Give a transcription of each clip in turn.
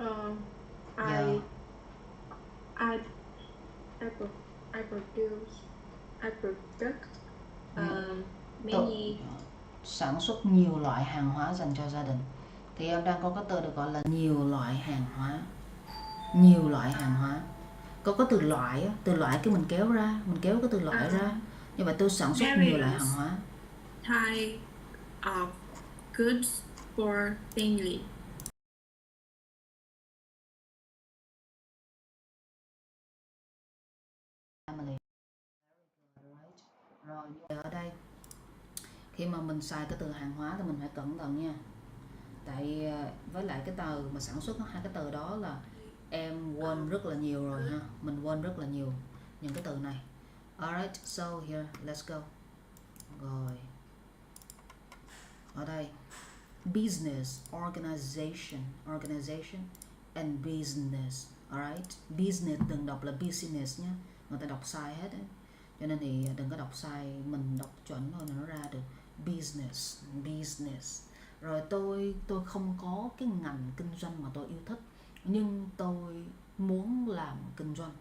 Uh, Giờ I I I pro- I produce I product tự many. sản xuất nhiều loại hàng hóa dành cho gia đình. Thì em đang có cái từ được gọi là nhiều loại hàng hóa. Nhiều loại hàng hóa. Có từ loại á, từ loại cái mình kéo ra, mình kéo cái từ loại ra. Như vậy tôi sản xuất nhiều loại hàng Various hóa. type of goods for family. Family. Rồi ở đây khi mà mình xài cái từ hàng hóa thì mình phải cẩn thận nha. Tại với lại cái từ mà sản xuất hai cái từ đó là em quên rất là nhiều rồi ha. Mình quên rất là nhiều những cái từ này. Alright, so here, let's go. Rồi. Ở đây business, organization and business. Alright, business đừng đọc là business nhé, người ta đọc sai hết ấy. Cho nên thì đừng có đọc sai, mình đọc chuẩn thôi là nó ra được business. Rồi tôi không có cái ngành kinh doanh mà tôi yêu thích, nhưng tôi muốn làm kinh doanh.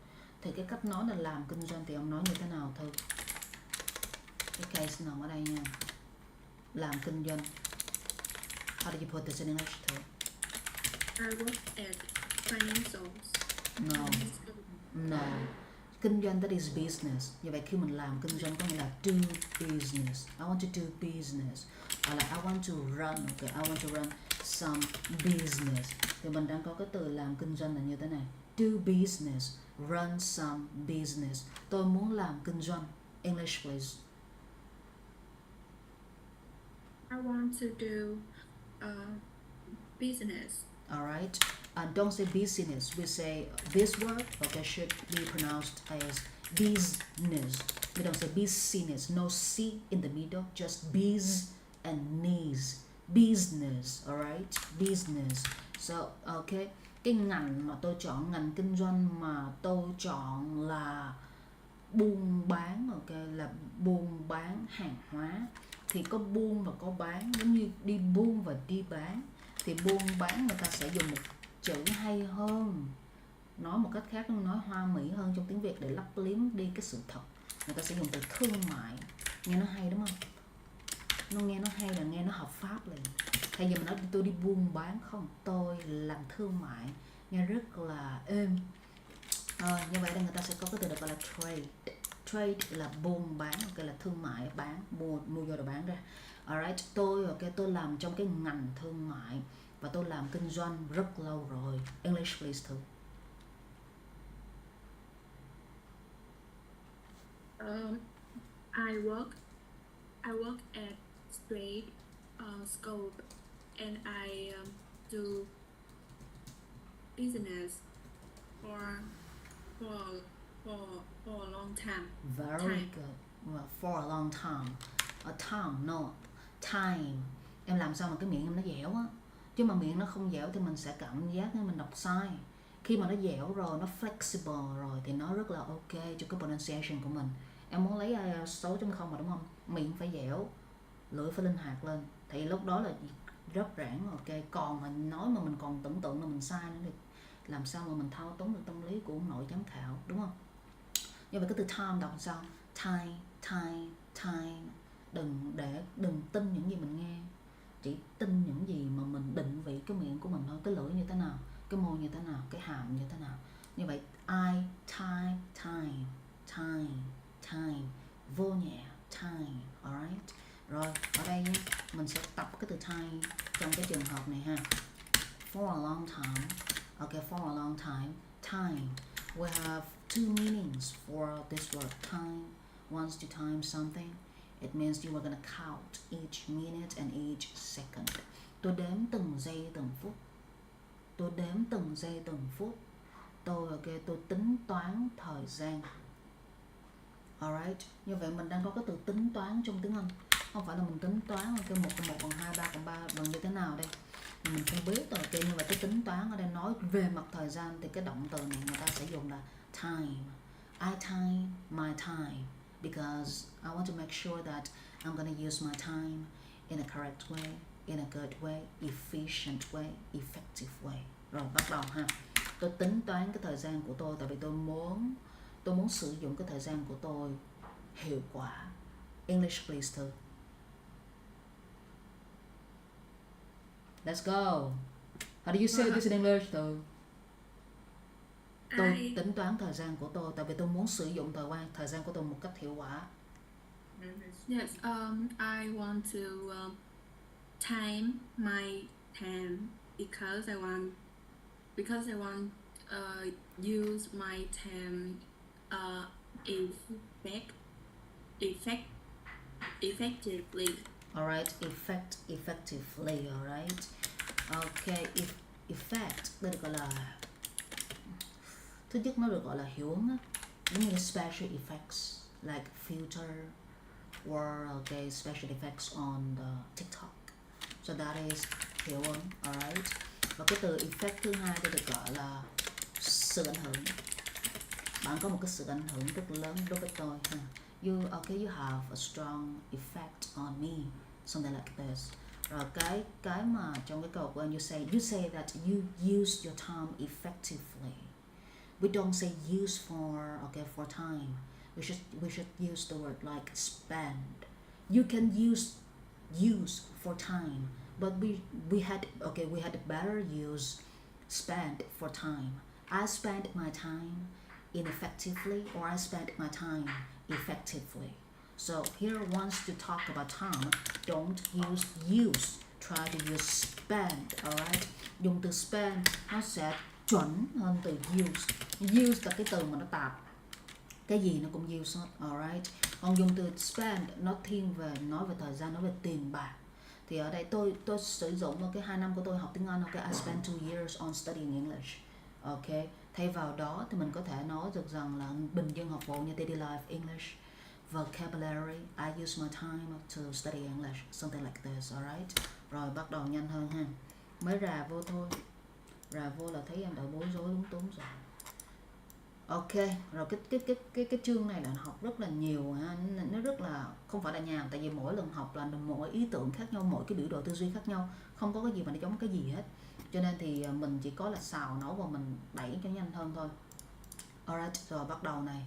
Thì cái cách nói là làm kinh doanh thì ông nói như thế nào thôi? Cái case nằm ở đây nha. Làm kinh doanh. How do you put this in English too? I work at financials. No. Kinh doanh that is business. Như vậy khi mình làm kinh doanh có nghĩa là do business. I want to do business. Hoặc là I want to run. Okay, I want to run some business. Thì mình đang có cái từ làm kinh doanh là như thế này. Do business. Run some business. Tôi muốn làm kinh doanh. English please. I want to do business. Alright. Don't say business. We say this word, okay, should be pronounced as business. We don't say business. No C in the middle. Just biz and knees. Business. Alright. Business. So, okay. Cái ngành mà tôi chọn, ngành kinh doanh mà tôi chọn là buôn bán, ok, là buôn bán hàng hóa. Thì có buôn và có bán, giống như đi buôn và đi bán. Thì buôn bán người ta sẽ dùng một chữ hay hơn, nói một cách khác, nói hoa mỹ hơn trong tiếng Việt để lấp liếm đi cái sự thật. Người ta sẽ dùng từ thương mại. Nghe nó hay đúng không? Nó nghe nó hay là nghe nó hợp pháp liền. Thay vì mình nói tôi đi buôn bán, không, tôi làm thương mại, nghe rất là êm. Như vậy đây người ta sẽ có cái từ được gọi là trade. Trade là buôn bán, ok, là thương mại, bán, mua vô rồi bán ra. Alright, tôi làm trong cái ngành thương mại và tôi làm kinh doanh rất lâu rồi. English please too. I work at straight scope, and I do business for a long time. Very good. Well, for a long time. A time, no, time. Em làm sao mà cái miệng em nó dẻo á. Chứ mà miệng nó không dẻo thì mình sẽ cảm giác như mình đọc sai. Khi mà nó dẻo rồi, nó flexible rồi thì nó rất là ok cho cái pronunciation của mình. Em muốn lấy IELTS 6.0 mà đúng không? Miệng phải dẻo, lưỡi phải linh hoạt lên. Thì lúc đó là rất rãng, ok. Còn mà nói mà mình còn tưởng tượng là mình sai nữa thì làm sao mà mình thao túng được tâm lý của ông nội giám khảo, đúng không? Như vậy cái từ time đọc sao? Time. Đừng tin những gì mình nghe, chỉ tin những gì mà mình định vị cái miệng của mình thôi. Cái lưỡi như thế nào, cái môi như thế nào, cái hàm như thế nào. Như vậy time, vô nhẹ, time. Alright. Rồi ở đây nhé, mình sẽ tập cái từ time trong cái trường hợp này ha. For a long time. Okay, for a long time. We have two meanings for this word time. Once to time something, it means you are going to count each minute and each second. Tôi đếm từng giây từng phút. Tôi tính toán thời gian. Alright, như vậy mình đang có cái từ tính toán trong tiếng Anh. Không phải là mình tính toán 1 cộng 1 bằng 2, 3 cộng 3 bằng như thế nào đây. Mình không biết rồi. Okay, như vậy cái tính toán ở đây nói về mặt thời gian thì cái động từ này người ta sẽ dùng là time. I time my time because I want to make sure that I'm going to use my time in a correct way, in a good way, efficient way, effective way. Rồi bắt đầu ha. Tôi tính toán cái thời gian của tôi tại vì tôi muốn sử dụng cái thời gian của tôi hiệu quả. English please too. Let's go. How do you say this in English too? Tôi tính toán thời gian của tôi tại vì tôi muốn sử dụng thời gian của tôi một cách hiệu quả. Yes, I want to time my time because I want use my time effectively. Alright, effectively, alright. Okay, effect đây được gọi là, thứ nhất nó được gọi là hiệu ứng, giống như special effects like filter or okay special effects on the TikTok. So that is hiệu ứng, alright. Và cái từ effect thứ hai đây được gọi là sự ảnh hưởng. Bạn có một cái sự ảnh hưởng rất lớn đối với tôi. You have a strong effect on me, something like this. Rồi cái mà trong cái câu của anh, you say that you use your time effectively. We don't say use for time. We should use the word like spend. You can use for time, but we had better use spend for time. I spend my time ineffectively, or I spend my time effectively. So here wants to talk about time, don't use, try to use spend, alright. Dùng từ spend nó sẽ chuẩn hơn từ use. Use là cái từ mà nó tạp, cái gì nó cũng use hết, alright. Còn dùng từ spend nó thiên về, nói về thời gian, nói về tiền bạc. Thì ở đây tôi sử dụng cái 2 năm của tôi học tiếng Anh, okay, I spent 2 years on studying English. Okay, thay vào đó thì mình có thể nói được rằng là bình dân học vụ như daily life English, vocabulary, I use my time to study English, something like this, alright. Rồi bắt đầu nhanh hơn ha. Mới rà vô thôi. Rà vô là thấy em đã bối rối lúng túng rồi. Ok, rồi cái chương này là học rất là nhiều ha, nó rất là không phải là nhàm, tại vì mỗi lần học là mỗi ý tưởng khác nhau, mỗi cái biểu đồ tư duy khác nhau, không có cái gì mà nó giống cái gì hết. Cho nên thì mình chỉ có là xào nấu và mình đẩy cho nhanh hơn thôi. Alright, rồi bắt đầu này.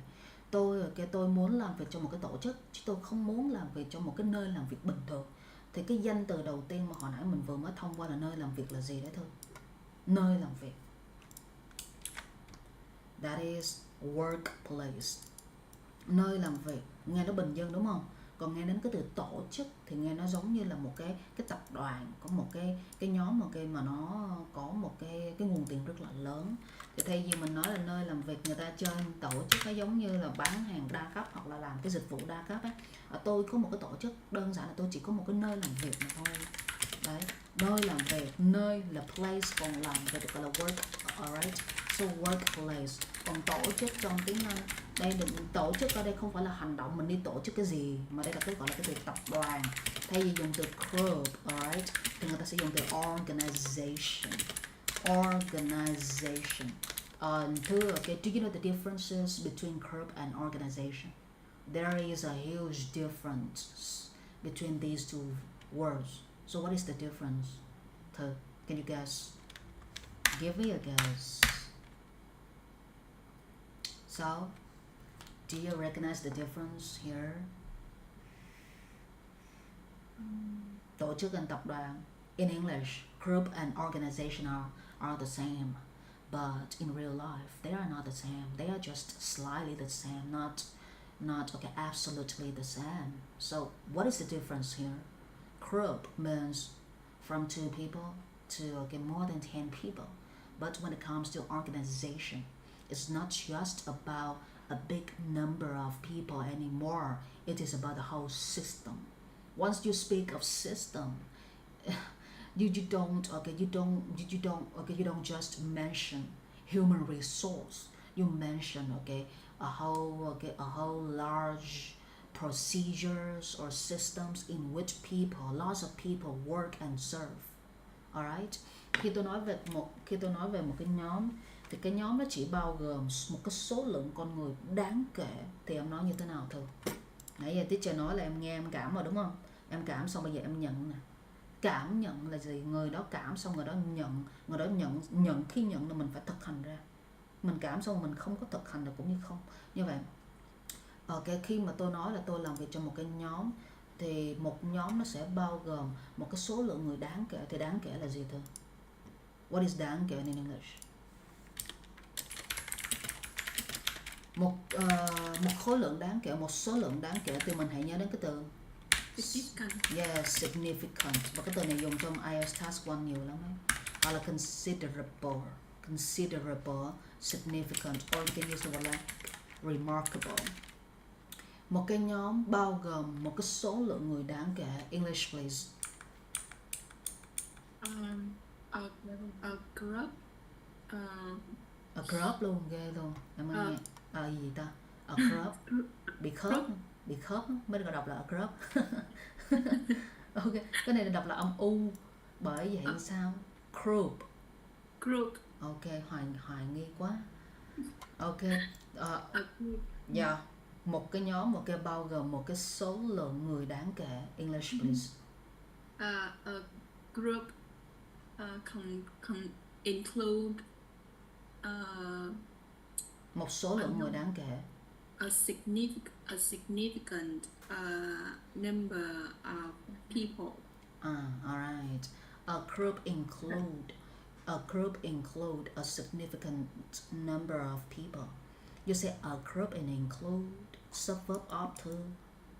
Tôi muốn làm việc cho một cái tổ chức, chứ tôi không muốn làm việc cho một cái nơi làm việc bình thường. Thì cái danh từ đầu tiên mà hồi nãy mình vừa mới thông qua là nơi làm việc là gì đấy thôi? Nơi làm việc. That is workplace. Nơi làm việc, nghe nó bình dân đúng không? Còn nghe đến cái từ tổ chức thì nghe nó giống như là một cái tập đoàn, có một cái nhóm mà nó có một cái nguồn tiền rất là lớn. Thì thay vì mình nói là nơi làm việc, người ta chơi tổ chức nó giống như là bán hàng đa cấp hoặc là làm cái dịch vụ đa cấp ấy. Tôi có một cái tổ chức, đơn giản là tôi chỉ có một cái nơi làm việc mà thôi. Đấy, nơi làm việc, nơi là place, còn làm việc được gọi là work, alright. So workplace. Còn tổ chức trong tiếng Anh, đây đừng, tổ chức ở đây không phải là hành động mình đi tổ chức cái gì, mà đây là cái gọi là cái từ tập đoàn. Thay vì dùng từ group, alright, thì người ta sẽ dùng từ organization. Organization. Thưa, okay, do you know the differences between group and organization? There is a huge difference between these two words. So what is the difference? Thưa, can you guess? Give me a guess. So, do you recognize the difference here? Tổ chức and tập đoàn. In English, group and organization are the same, but in real life, they are not the same. They are just slightly the same, not okay, absolutely the same. So, what is the difference here? Group means from 2 people to more than 10 people. But when it comes to organization, it's not just about a big number of people anymore. It is about the whole system. Once you speak of system, you don't just mention human resource. You mention a whole large procedures or systems in which lots of people work and serve. Alright. Khi tôi nói về một cái nhóm, thì cái nhóm nó chỉ bao gồm một cái số lượng con người đáng kể, thì em nói như thế nào thưa? Nãy giờ teacher nói là em nghe em cảm rồi đúng không? Em cảm xong bây giờ em nhận nè. cảm nhận là gì? Người đó cảm xong người đó nhận, người đó nhận khi nhận là mình phải thực hành ra. Mình cảm xong mình không có thực hành là cũng như không. Như vậy khi mà tôi nói là tôi làm việc trong một cái nhóm, thì một nhóm nó sẽ bao gồm một cái số lượng người đáng kể. Thì đáng kể là gì thưa? What is đáng kể in English? Một khối lượng đáng kể, một số lượng đáng kể, thì mình hãy nhớ đến cái từ significant. Yeah, significant. Và cái từ này dùng trong IELTS Task 1 nhiều lắm ấy. Hoặc là considerable, significant, or you can use the word like remarkable. Một cái nhóm bao gồm một cái số lượng người đáng kể. English please. A group. A group luôn, ghê luôn. Em ơi nghe. Gì ta? A group. Bị khớp mới được đọc là a group. Ok, cái này đọc là âm u. Bởi vậy sao? Group. Ok, hoài nghi quá. Ok. Yeah. Một cái nhóm, một cái bao gồm một cái số lượng người đáng kể. English please. A group include một số lượng người đáng kể. A significant number of people. Alright. A group include a significant number of people. You say a group and include subverb of to.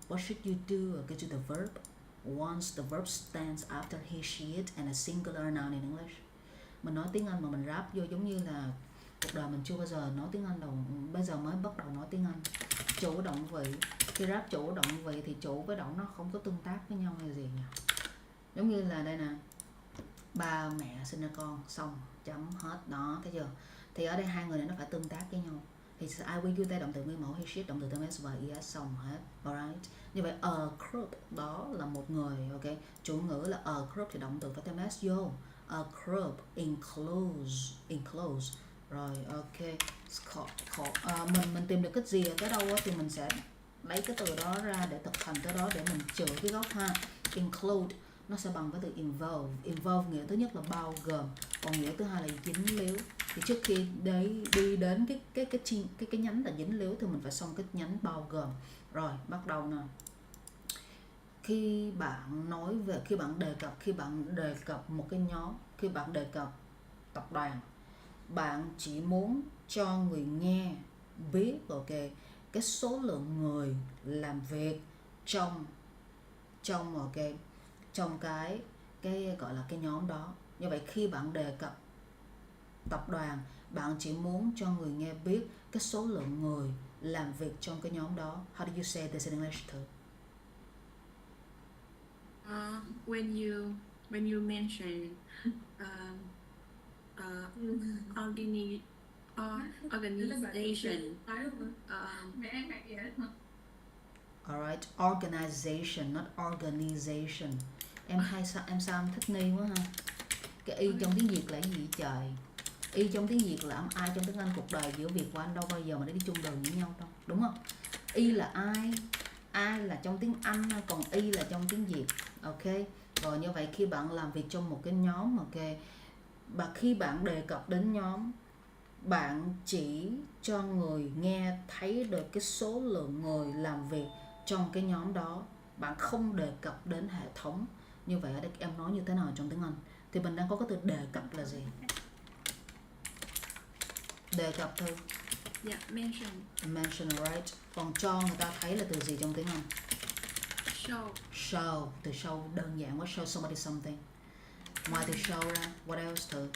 What should you do? Get to the verb. Once the verb stands after he, she, it and a singular noun in English. Mình nói tiếng Anh mà mình rap vô giống như là cuộc đời mình chưa bao giờ nói tiếng Anh đâu. Bây giờ mới bắt đầu nói tiếng Anh. Chủ động vị. Khi rap chủ động vị thì chủ với động nó không có tương tác với nhau hay gì nhỉ? Giống như là đây nè, ba mẹ sinh ra con, xong chấm hết đó, thấy chưa? Thì ở đây hai người này nó phải tương tác với nhau. Thì I will use động từ nguyên mẫu, he, she, động từ thêm s và es, xong hết. Alright. Như vậy a group đó là một người, ok. Chủ ngữ là a group thì động từ phải thêm s vô. A group includes. Rồi, ok. Mình tìm được cái gì ở cái đâu thì mình sẽ lấy cái từ đó ra để thực hành cái đó để mình chữa cái gốc ha. Include nó sẽ bằng với từ involve nghĩa thứ nhất là bao gồm, còn nghĩa thứ hai là dính líu. Thì trước khi đi đến cái nhánh là dính líu thì mình phải xong cái nhánh bao gồm. Rồi, bắt đầu nè. Khi bạn đề cập một cái nhóm, khi bạn đề cập tập đoàn, bạn chỉ muốn cho người nghe biết ok cái số lượng người làm việc trong cái gọi là cái nhóm đó. Như vậy khi bạn đề cập tập đoàn, bạn chỉ muốn cho người nghe biết cái số lượng người làm việc trong cái nhóm đó. How do you say this in English too? When you mention organization. Alright, organization, not organization. Em sao em thích ni quá ha. Cái y trong tiếng Việt là cái gì trời? Y trong tiếng Việt là ai trong tiếng Anh, cuộc đời giữa Việt và Anh đâu bao giờ mà đi chung đường với nhau đâu, đúng không? Y là ai là trong tiếng Anh, còn y là trong tiếng Việt, ok. Rồi như vậy khi bạn làm việc trong một cái nhóm, ok, và khi bạn đề cập đến nhóm, bạn chỉ cho người nghe thấy được cái số lượng người làm việc trong cái nhóm đó, bạn không đề cập đến hệ thống. Như vậy ở đây em nói như thế nào trong tiếng Anh? Thì mình đang có cái từ đề cập là gì? Đề cập thôi. Yeah, mention, right. Còn cho người ta thấy là từ gì trong tiếng Anh? Show. Từ show đơn giản quá, show somebody something. Ngoài từ show ra, what else too?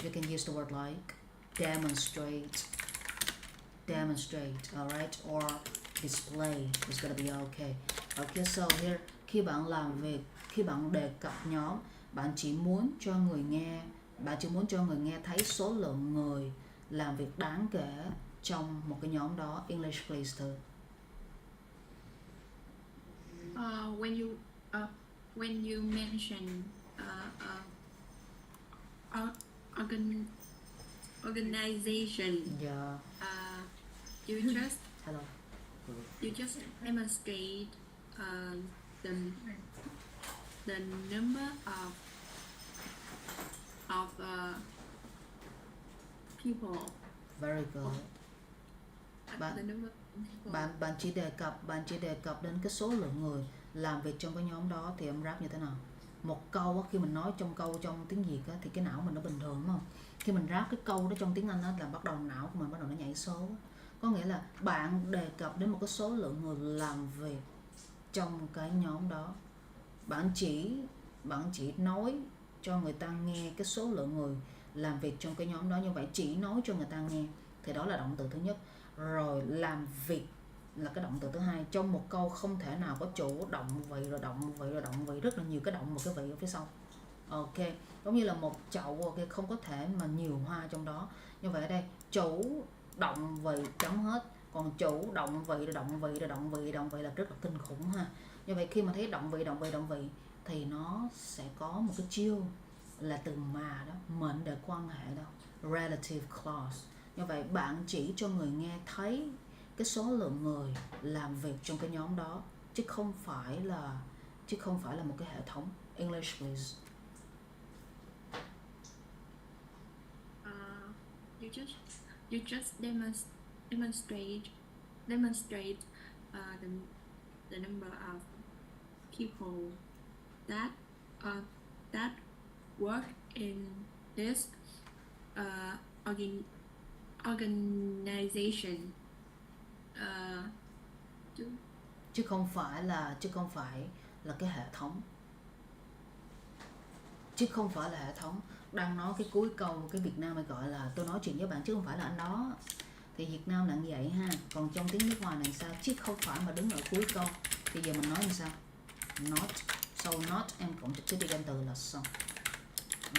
You can use the word like demonstrate, alright, or display. It's gonna be okay. Okay, so here, khi bạn làm việc, khi bạn đề cập nhóm, bạn chỉ muốn cho người nghe thấy số lượng người làm việc đáng kể trong một cái nhóm đó. English please too. When you mention organization, yeah. You just demonstrate the number of people. Very good. The number of people. Bạn chỉ đề cập đến cái số lượng người làm việc trong cái nhóm đó, thì em ráp như thế nào? Một câu á, khi mình nói trong câu trong tiếng Việt á, thì cái não mình nó bình thường đúng không? Khi mình ráp cái câu đó trong tiếng Anh á, là bắt đầu não của mình bắt đầu nó nhảy số. Có nghĩa là bạn đề cập đến một cái số lượng người làm việc trong cái nhóm đó. Bạn chỉ nói cho người ta nghe cái số lượng người làm việc trong cái nhóm đó, như vậy chỉ nói cho người ta nghe thì đó là động từ thứ nhất. Rồi làm việc là cái động từ thứ hai. Trong một câu không thể nào có chủ, động vị, rồi động vị, rồi động vị, rất là nhiều cái động và cái vị ở phía sau. Ok, giống như là một chậu, ok, không có thể mà nhiều hoa trong đó. Như vậy ở đây chủ động vị chấm hết, còn chủ động vị, rồi động vị, rồi động vị là rất là kinh khủng ha. Như vậy khi mà thấy động vị thì nó sẽ có một cái chiêu là từ mà đó, mệnh đề quan hệ đó, relative clause. Như vậy bạn chỉ cho người nghe thấy cái số lượng người làm việc trong cái nhóm đó, chứ không phải là một cái hệ thống. English please. You just demonstrate the number of people that work in this organization. Chứ không phải là cái hệ thống. Chứ không phải là hệ thống. Đang nói cái cuối câu, cái Việt Nam hay gọi là tôi nói chuyện với bạn chứ không phải là anh đó. Thì Việt Nam là như vậy ha. Còn trong tiếng nước ngoài này sao? Chứ không phải mà đứng ở cuối câu. Thì giờ mình nói như sao? Not. So not em cộng trực tiếp đi danh từ là xong.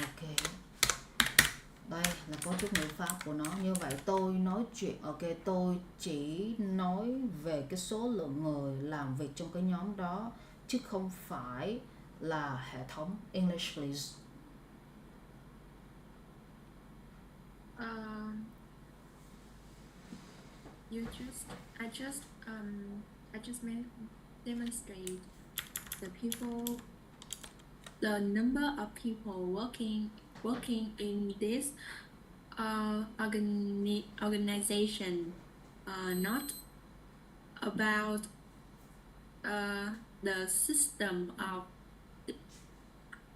Ok. Đây là cấu trúc ngữ pháp của nó. Như vậy tôi nói chuyện, ok, tôi chỉ nói về cái số lượng người làm việc trong cái nhóm đó, chứ không phải là hệ thống. English please. I just demonstrate the number of people working in this organization, not about the system of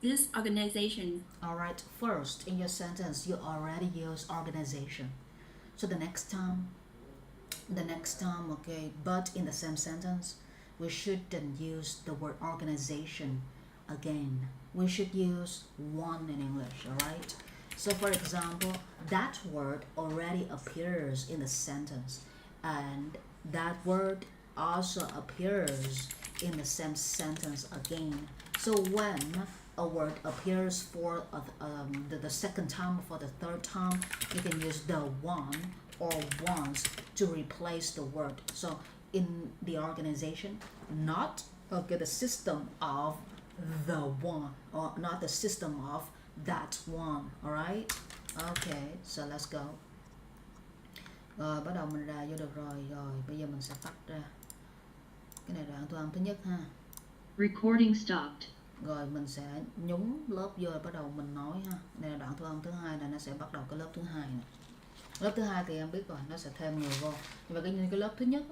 this organization. Alright, first in your sentence you already use organization. So the next time, okay, but in the same sentence, we shouldn't use the word organization again. We should use one in English, alright? So for example, that word already appears in the sentence, and that word also appears in the same sentence again. So when a word appears for the second time or for the third time, you can use the one or ones to replace the word. So in the organization, not okay, the system of the one, or not the system of that one. Alright? Okay, so let's go. Rồi bắt đầu mình ra vô được rồi. Rồi bây giờ mình sẽ tắt ra. Cái này đoạn thu âm thứ nhất ha. Recording stopped. Rồi mình sẽ nhúng lớp vô, bắt đầu mình nói ha. Đây là đoạn thu âm thứ hai, là nó sẽ bắt đầu cái lớp thứ hai này. Lớp thứ hai thì em biết rồi, nó sẽ thêm người vô. Nhưng mà cái lớp thứ nhất,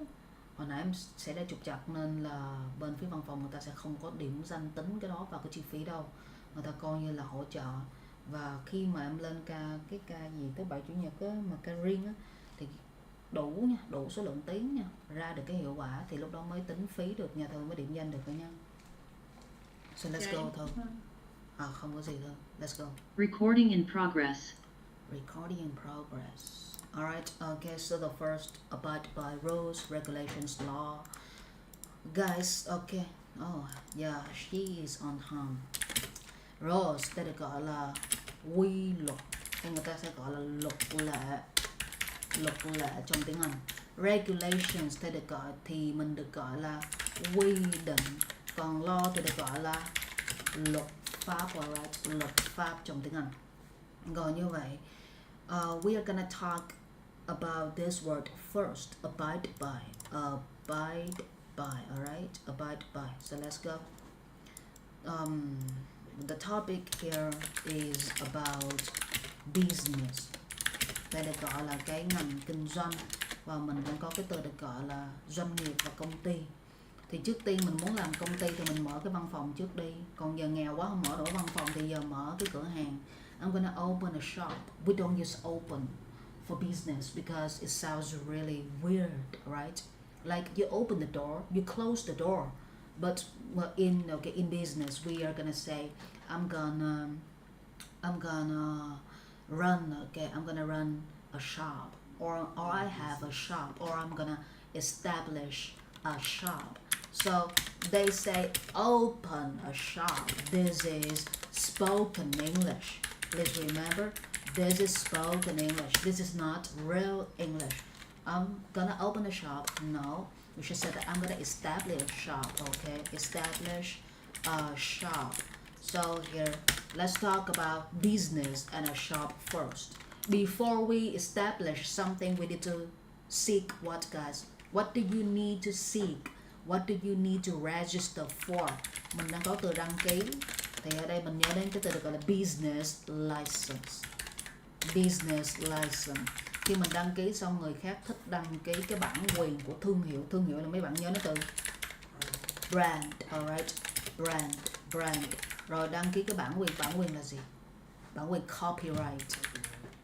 hồi nãy em sẽ đã trục trặc nên là bên phía văn phòng người ta sẽ không có điểm danh tính cái đó vào cái chi phí đâu. Người ta coi như là hỗ trợ. Và khi mà em lên cái ca gì thứ bảy chủ nhật á, mà ca riêng á, thì đủ số lượng tiếng nha, ra được cái hiệu quả thì lúc đó mới tính phí được nha, thôi mới điểm danh được nha. So let's go thôi. Không có gì thôi. Let's go. Recording in progress. Recording in progress. Alright, okay, so the first, abide by rules, regulations, law. Guys, okay. Oh, yeah, she is on time. Rules, đây được gọi là quy luật. Hay người ta sẽ gọi là luật lệ trong tiếng Anh. Regulations thì mình được gọi là quy định. Còn law thì được gọi là luật pháp, alright, luật pháp trong tiếng Anh. Rồi như vậy, we are gonna talk about this word first, abide by, alright, abide by. So let's go. The topic here is about business. Đây được gọi là cái ngành kinh doanh, và mình cũng có cái từ được gọi là doanh nghiệp và công ty. Thì trước tiên mình muốn làm công ty thì mình mở cái văn phòng trước đi. Còn giờ nghèo quá không mở nổi văn phòng thì giờ mở cái cửa hàng. I'm gonna open a shop. We don't use open for business because it sounds really weird, right? Like you open the door, you close the door. But in business we are gonna say I'm gonna run a shop, or I have a shop, or I'm gonna establish a shop. So they say open a shop. This is spoken English. Please remember, this is spoken English. This is not real English. I'm gonna open a shop. No, you should say that I'm gonna establish a shop. Okay, establish a shop. So here, let's talk about business and a shop first. Before we establish something, we need to seek what, guys? What do you need to seek? What do you need to register for? Mình đang có từ đăng ký. Thì ở đây mình nhớ đến cái từ được gọi là business license. Business license. Khi mình đăng ký xong, người khác thích đăng ký cái bản quyền của thương hiệu. Thương hiệu là mấy bạn nhớ nó từ brand, alright? Brand. Rồi đăng ký cái bản quyền là gì? Bản quyền copyright.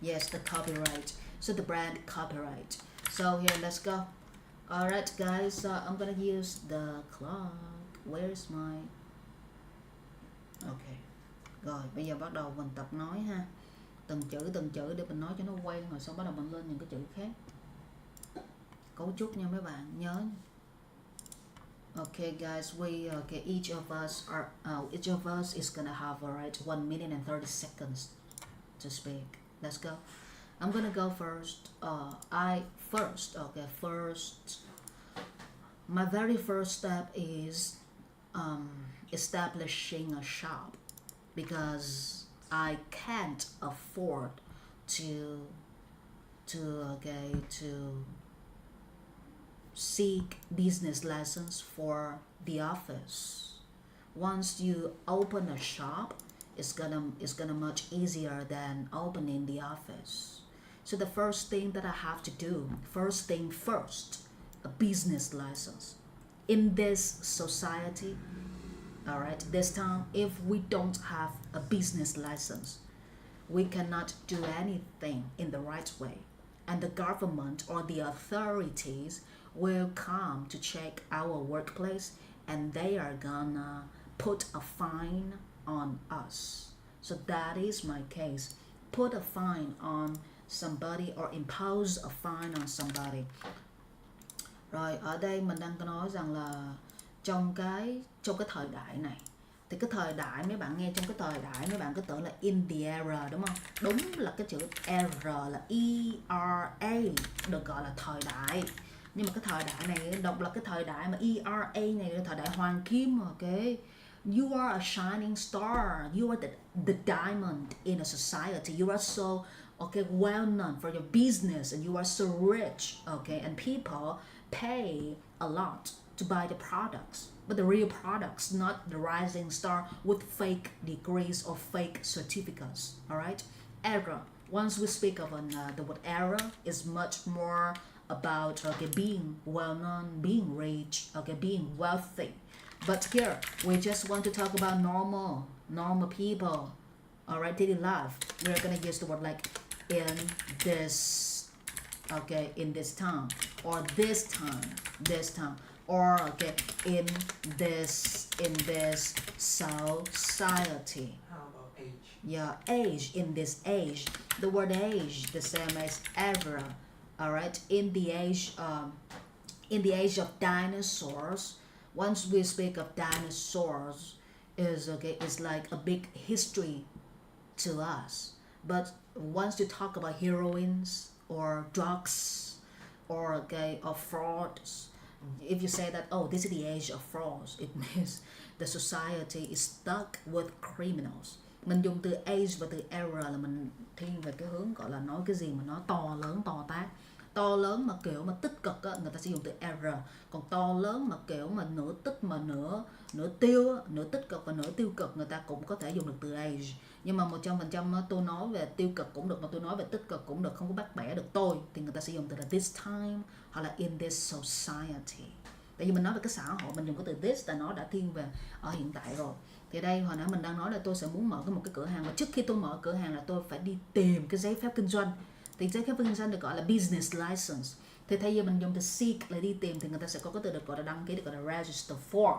Yes, the copyright. So the brand copyright. So here, let's go. Alright guys, I'm gonna use the clock. Where's my... Ok. Rồi, bây giờ bắt đầu mình tập nói ha. Từng chữ để mình nói cho nó quen, rồi sau bắt đầu mình lên những cái chữ khác. Cấu trúc nha mấy bạn, nhớ. Okay guys, each of us is gonna have, alright, 1 minute and 30 seconds to speak. Let's go. I'm gonna go first. My very first step is establishing a shop, because I can't afford to seek business license for the office. Once you open a shop, it's gonna much easier than opening the office. So the first thing that I have to do, first thing first, a business license. In this society, all right, this time, if we don't have a business license, we cannot do anything in the right way, and the government or the authorities will come to check our workplace, and they are gonna put a fine on us. So that is my case. Put a fine on somebody or impose a fine on somebody. Rồi ở đây mình đang có nói rằng là trong cái thời đại này, thì cái thời đại mấy bạn nghe, trong cái thời đại mấy bạn cứ tưởng là in the era, đúng không? Đúng là cái chữ era là ERA được gọi là thời đại. Nhưng mà cái thời đại này đọc là cái thời đại mà ERA này là thời đại hoàng kim, ok? You are a shining star. You are the diamond in a society. You are so well known for your business, and you are so rich, okay? And people pay a lot to buy the products, but the real products, not the rising star with fake degrees or fake certificates. All right, era. Once we speak of the word era, is much more about being well known, being rich, being wealthy. But here we just want to talk about normal people. All right, daily life. We're gonna use the word like in this, in this time, or this time, or in this society. How about age? Yeah, age, in this age. The word age, the same as era. All right, in the age of dinosaurs. Once we speak of dinosaurs, is like a big history to us. But once you talk about heroines or drugs or frauds, if you say that, oh, this is the age of frauds, it means the society is stuck with criminals. Mình dùng từ age và từ era là mình thiên về cái hướng gọi là nói cái gì mà nó to lớn to tát. To lớn mà kiểu mà tích cực á, người ta sẽ dùng từ error. Còn to lớn mà kiểu mà nửa tích mà nửa tiêu á, nửa tích cực và nửa tiêu cực, người ta cũng có thể dùng được từ age. Nhưng mà 100% tôi nói về tiêu cực cũng được, mà tôi nói về tích cực cũng được, không có bắt bẻ được tôi, thì người ta sẽ dùng từ là this time hoặc là in this society. Tại vì mình nói về cái xã hội, mình dùng cái từ this là nó đã thiên về ở hiện tại rồi. Thì đây hồi nãy mình đang nói là tôi sẽ muốn mở một cái cửa hàng, và trước khi tôi mở cửa hàng là tôi phải đi tìm cái giấy phép kinh doanh. Thì giấy phép kinh doanh được gọi là business license. Thì thay vì mình dùng từ seek là đi tìm, thì người ta sẽ có cái từ được gọi là đăng ký, được gọi là register for.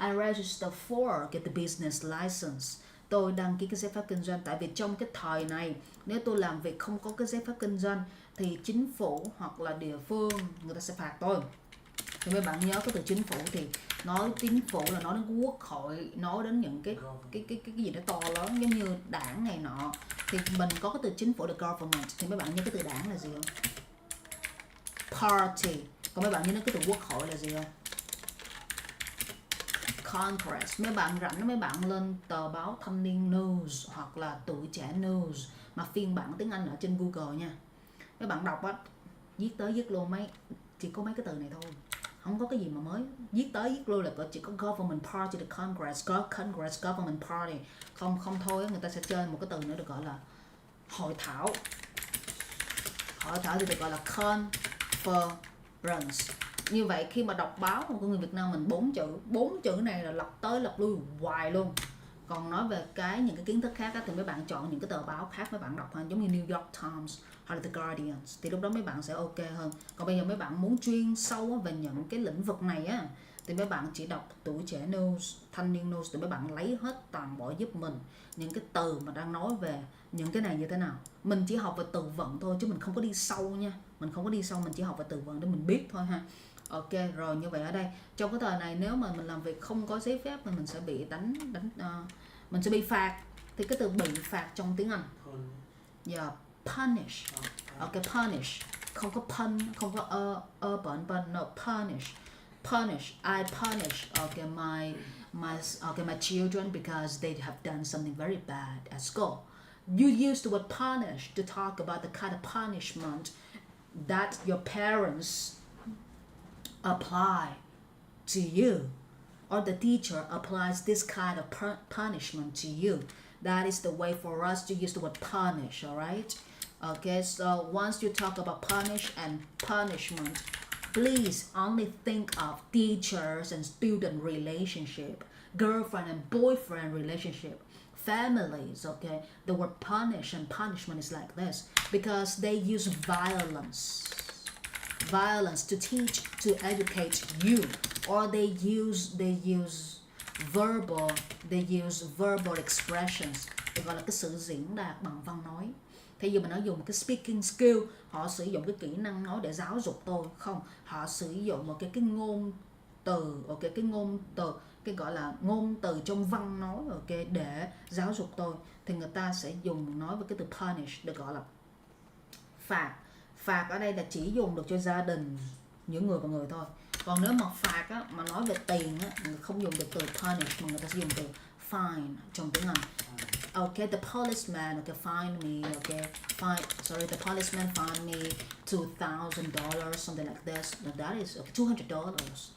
I register for get the business license. Tôi đăng ký cái giấy phép kinh doanh. Tại vì trong cái thời này, nếu tôi làm việc không có cái giấy phép kinh doanh thì chính phủ hoặc là địa phương người ta sẽ phạt tôi. Thì mấy bạn nhớ cái từ chính phủ, thì nói chính phủ là nói đến quốc hội, nói đến những cái gì đó to lớn giống như đảng này nọ. Thì mình có cái từ chính phủ là government, thì mấy bạn nhớ cái từ đảng là gì không? Party. Còn mấy bạn nhớ đến cái từ quốc hội là gì không? Congress. Mấy bạn rảnh mấy bạn lên tờ báo Thanh niên News hoặc là Tuổi Trẻ News mà phiên bản tiếng Anh ở trên Google nha. Mấy bạn đọc á, viết tới viết luôn, chỉ có mấy cái từ này thôi, không có cái gì mà mới, viết tới viết luôn là chỉ có government party, the Congress government party. Không thôi người ta sẽ chơi một cái từ nữa được gọi là hội thảo. Hội thảo thì được gọi là conference. Như vậy khi mà đọc báo của người Việt Nam mình 4 chữ này là lặp tới lặp lui hoài luôn. Còn nói về những cái kiến thức khác á, thì mấy bạn chọn những cái tờ báo khác mấy bạn đọc hơn, giống như New York Times hoặc là The Guardian, thì lúc đó mấy bạn sẽ ok hơn. Còn bây giờ mấy bạn muốn chuyên sâu về những cái lĩnh vực này á, thì mấy bạn chỉ đọc Tuổi Trẻ News, Thanh niên News, thì mấy bạn lấy hết toàn bộ giúp mình những cái từ mà đang nói về những cái này như thế nào. Mình chỉ học về từ vựng thôi chứ mình không có đi sâu nha, mình không có đi sâu, mình chỉ học về từ vựng để mình biết thôi ha. Ok rồi, như vậy ở đây trong cái tờ này nếu mà mình làm việc không có giấy phép thì mình sẽ bị mình sẽ bị phạt. Thì cái từ bị phạt trong tiếng Anh punish. Ok, punish, không có pun, không có bẩn, no, punish. I punish my children because they have done something very bad at school. You use the word punish to talk about the kind of punishment that your parents apply to you, or the teacher applies this kind of punishment to you. That is the way for us to use the word punish, all right? Okay, so once you talk about punish and punishment, please only think of teachers and student relationship, girlfriend and boyfriend relationship, families, okay? The word punish and punishment is like this because they use violence to teach, to educate you, or they use verbal expressions, được gọi là cái sự diễn đạt bằng văn nói. Thì giờ mình nói dùng cái speaking skill, họ sử dụng cái kỹ năng nói để giáo dục tôi, không, họ sử dụng một cái ngôn từ, ok, cái gọi là ngôn từ trong văn nói, ok, để giáo dục tôi. Thì người ta sẽ dùng nói với cái từ punish, được gọi là phạt. Phạt ở đây là chỉ dùng được cho gia đình, những người và người thôi. Còn nếu mà phạt á, mà nói về tiền á, không dùng được từ punish mà người ta sẽ dùng từ fine trong tiếng Anh. Okay, the policeman, okay, fine me, okay, the policeman fined me $2,000, something like this. That is $200.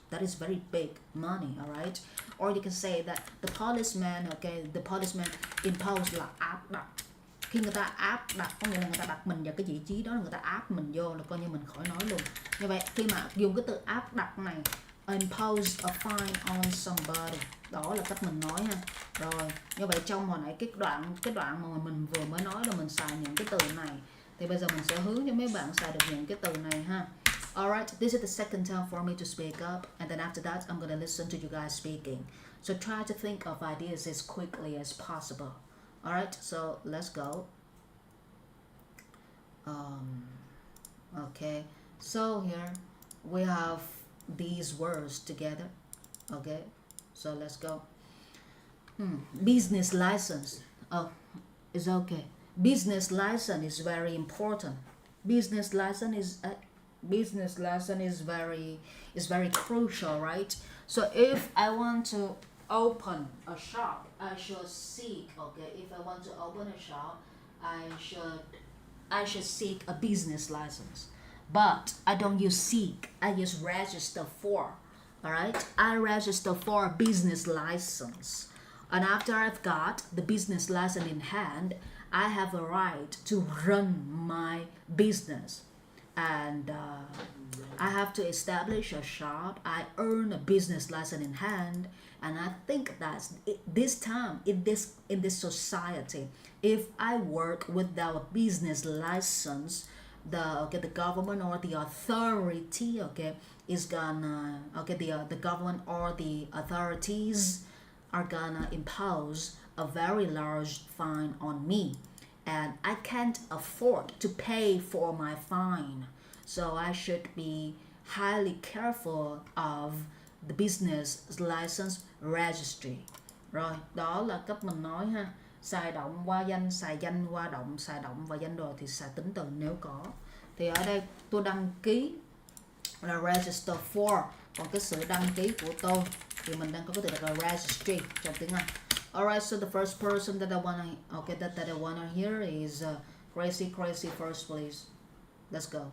That is very big money, all right? Or you can say that the policeman imposed là áp đặt. Khi người ta áp đặt có nghĩa là người ta đặt mình vào cái vị trí đó, người ta áp mình vô là coi như mình khỏi nói luôn. Như vậy khi mà dùng cái từ áp đặt này, impose a fine on somebody, đó là cách mình nói ha. Rồi như vậy trong hồi nãy cái đoạn mà mình vừa mới nói là mình xài những cái từ này, thì bây giờ mình sẽ hướng cho mấy bạn xài được những cái từ này ha. Alright, this is the second time for me to speak up, and then after that I'm gonna listen to you guys speaking. So try to think of ideas as quickly as possible. Alright, so let's go. Okay, so here we have these words together. Okay, so let's go. Business license. Oh, it's okay. Business license is very important. Business license is very crucial, right? So if I want to open a shop, I should seek, okay, if I want to open a shop, I should seek a business license. but I don't use seek, I use register for. All right, I register for a business license, and after I've got the business license in hand, I have a right to run my business, and I have to establish a shop. I earn a business license in hand, and I think that this time in this society, if I work without a business license, the government or the authority is gonna the government or the authorities are gonna impose a very large fine on me, and I can't afford to pay for my fine. So I should be highly careful of the business license registry. Rồi, đó là cách mình nói ha. Xài động qua danh, xài danh qua động, xài động và danh đồ thì xài tính từ nếu có. Thì ở đây tôi đăng ký là register for, còn cái sự đăng ký của tôi thì mình đang có cái từ là registry trong tiếng Anh. Alright, so the first person that I wanna that I wanna hear is Crazy first, please. Let's go.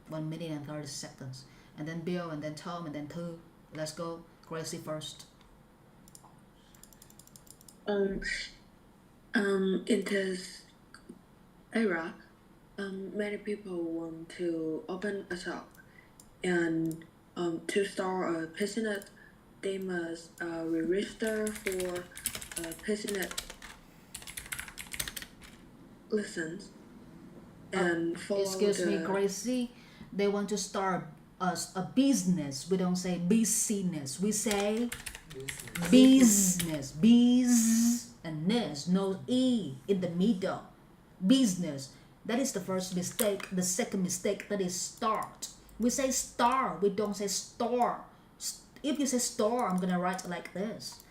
1 minute and 30 seconds. And then Bill, and then Tom, and then Thu. Let's go. Crazy first. In this era, many people want to open a shop, and to start a business, they must register for a business license and follow Excuse me, Crazy. They want to start a business. We don't say business. We say business. Biz and ness. No E in the middle. Business. That is the first mistake. The second mistake, that is start. We say star. We don't say store. If you say store, I'm gonna write like this.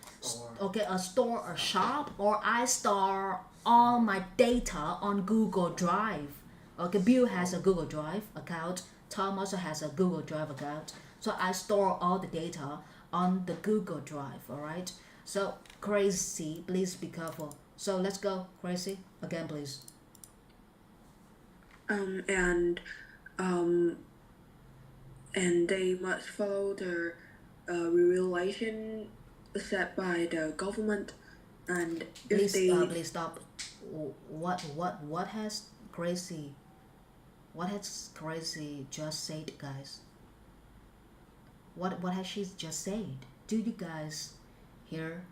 Okay, a store, a shop, or I store all my data on Google Drive. Okay, Bill has a Google Drive account. Tom also has a Google Drive account. So I store all the data on the Google Drive, alright? So, Crazy, please be careful. So, let's go, Crazy. Again, please. And they must follow the regulation set by the government. And if please stop. What has Crazy just said, guys? What has she just said? Do you guys hear?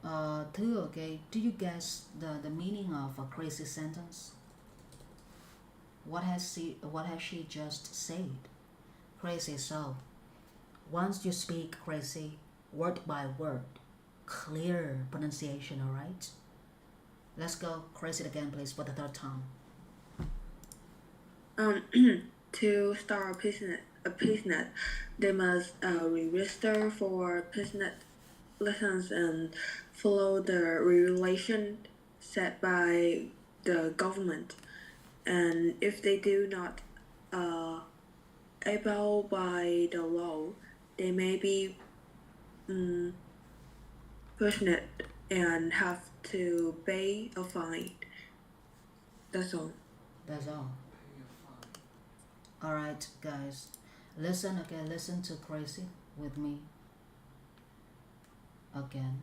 Do you guess the meaning of a crazy sentence? What has she just said? Crazy. So once you speak Crazy, word by word, clear pronunciation, alright? Let's go, Crazy again, please, for the third time. To start a business, they must register for business license and follow the regulation set by the government. And if they do not able by the law, they may be punishment and have to pay a fine. That's all. That's all. Alright, guys. Listen to Crazy with me. Again.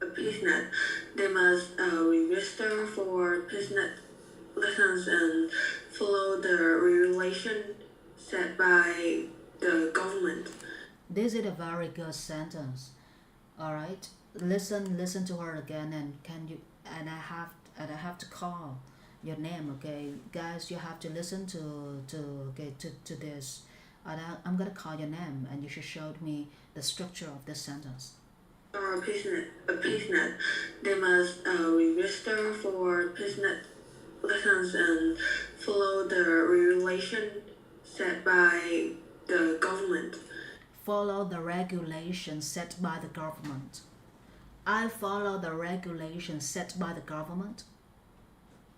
A business, they must register for business license and follow the regulation set by the government. This is a very good sentence. Alright, listen to her again, and I have to call your name. Okay, guys, you have to listen to this, and I'm gonna call your name, and you should show me the structure of this sentence. A business, they must register for business license and follow the regulation set by the government. Follow the regulation set by the government. I follow the regulation set by the government.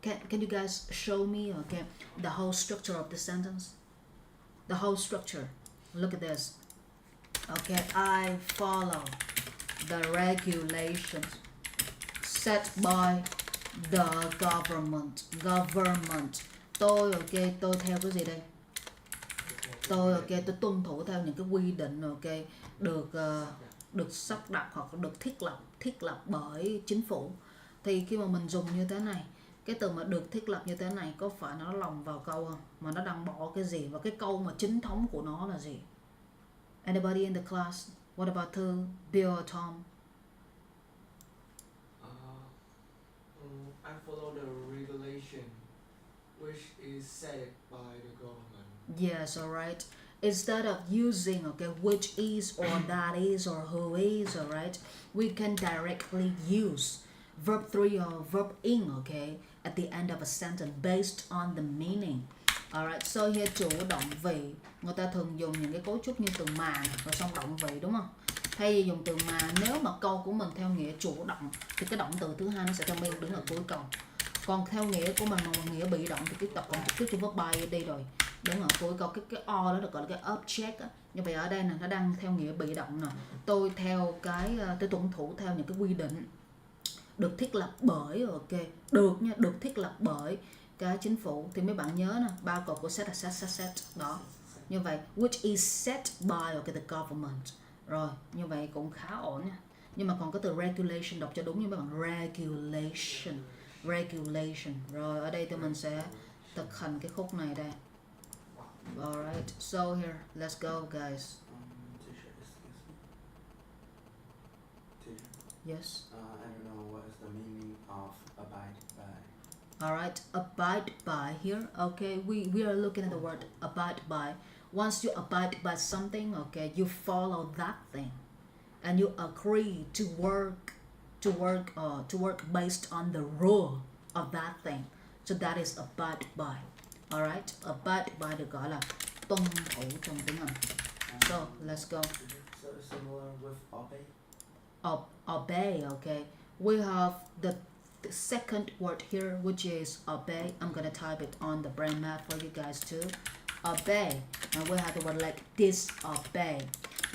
Can you guys show me the whole structure of the sentence? The whole structure. Look at this. Okay, I follow the regulations set by the government. Tôi tôi theo cái gì đây? Tôi tuân thủ theo những cái quy định được sắp đặt hoặc được thiết lập bởi chính phủ. Thì khi mà mình dùng như thế này, cái từ mà được thiết lập như thế này có phải nó lồng vào câu không? Mà nó đang bỏ cái gì? Và cái câu mà chính thống của nó là gì? Anybody in the class? What about Thư, Bill or Tom? I follow the regulation which is set by the government. Yes, alright. Instead of using which is or that is or who is, alright, we can directly use verb 3 or verb in, at the end of a sentence based on the meaning. Alright, so here chủ động vị, người ta thường dùng những cái cấu trúc như từ mà rồi xong động vị, đúng không? Thay vì dùng từ mà, nếu mà câu của mình theo nghĩa chủ động thì cái động từ thứ hai nó sẽ trong bên đứng ở cuối câu. Còn theo nghĩa của mình mà nghĩa bị động thì cái tập cộng trực tiếp trong verb by đi rồi đứng ở cuối câu. Cái o đó được gọi là cái object á. Như vậy ở đây nè, nó đang theo nghĩa bị động nè. Tôi theo tôi tuân thủ theo những cái quy định được thiết lập bởi được thiết lập bởi cái chính phủ. Thì mấy bạn nhớ nè, ba cột của set là set đó. Như vậy which is set by the government. Rồi, như vậy cũng khá ổn nha. Nhưng mà còn có từ regulation, đọc cho đúng như mấy bạn, regulation. Rồi ở đây tụi mình sẽ thực hành cái khúc này đây. Alright, so here, let's go guys. Teacher, excuse me. Teacher, Yes. I don't know what is the meaning of abide by. Alright, abide by here. Okay, we are looking at the word abide by. Once you abide by something, you follow that thing, and you agree to work based on the rule of that thing. So that is abide by. Alright, abide by được gọi là tuân thủ trong tiếng Anh. So let's go. So it's similar with obey. Obey, We have the second word here, which is obey. I'm gonna type it on the brain map for you guys too. Obey, and we have the word like disobey.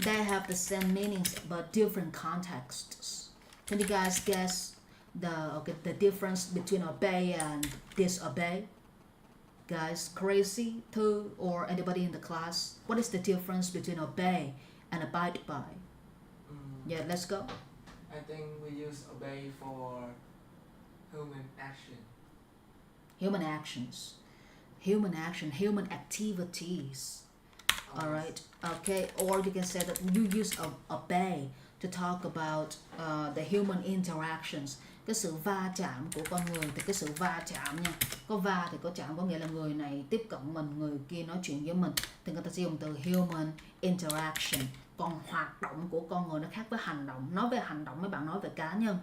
They have the same meanings but different contexts. Can you guys guess the difference between obey and disobey? Guys, Crazy, Thư, or anybody in the class? What is the difference between obey and abide by? Yeah, let's go. I think we use obey for human action. Human actions, human activities. All right, or you can say that you use obey to talk about the human interactions, cái sự va chạm của con người. Thì cái sự va chạm nha, có va thì có chạm, có nghĩa là người này tiếp cận mình, người kia nói chuyện với mình, thì người ta sẽ dùng từ human interaction. Còn hoạt động của con người nó khác với hành động. Nói về hành động mấy bạn nói về cá nhân.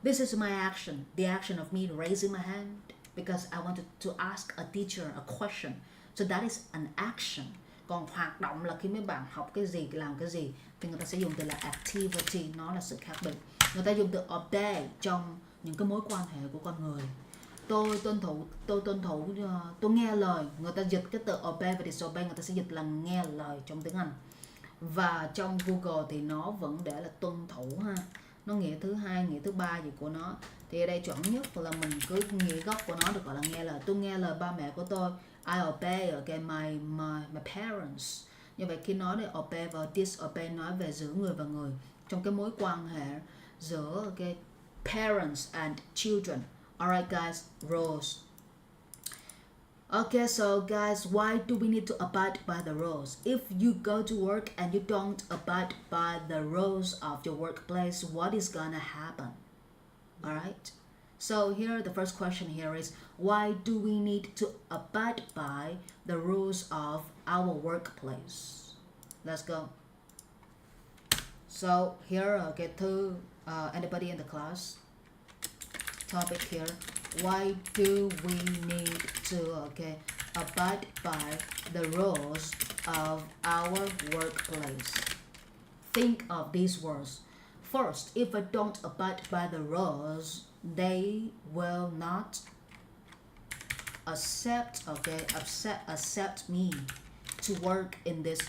This is my action, the action of me raising my hand because I wanted to ask a teacher a question. So that is an action. Còn hoạt động là khi mấy bạn học cái gì, làm cái gì, thì người ta sẽ dùng từ là activity, nó là sự khác biệt. Người ta dùng từ obey trong những cái mối quan hệ của con người. Tôi tuân thủ, tôi nghe lời. Người ta dịch cái từ obey và disobey, người ta sẽ dịch là nghe lời trong tiếng Anh. Và trong Google thì nó vẫn để là tuân thủ ha. Nó nghĩa thứ hai, nghĩa thứ ba gì của nó. Thì ở đây chuẩn nhất là mình cứ nghĩa gốc của nó được gọi là nghe lời. Tôi nghe lời ba mẹ của tôi. I obey my parents. Như vậy khi nói đến obey và disobey nói về giữa người và người, trong cái mối quan hệ giữa parents and children. Alright guys, rules. Okay, so guys, why do we need to abide by the rules? If you go to work and you don't abide by the rules of your workplace, what is gonna happen? Alright, so here the first question here is, why do we need to abide by the rules of our workplace? Let's go. So here, to anybody in the class, topic here, why do we need to abide by the rules of our workplace? Think of these words. First, if I don't abide by the rules, they will not accept me to work in this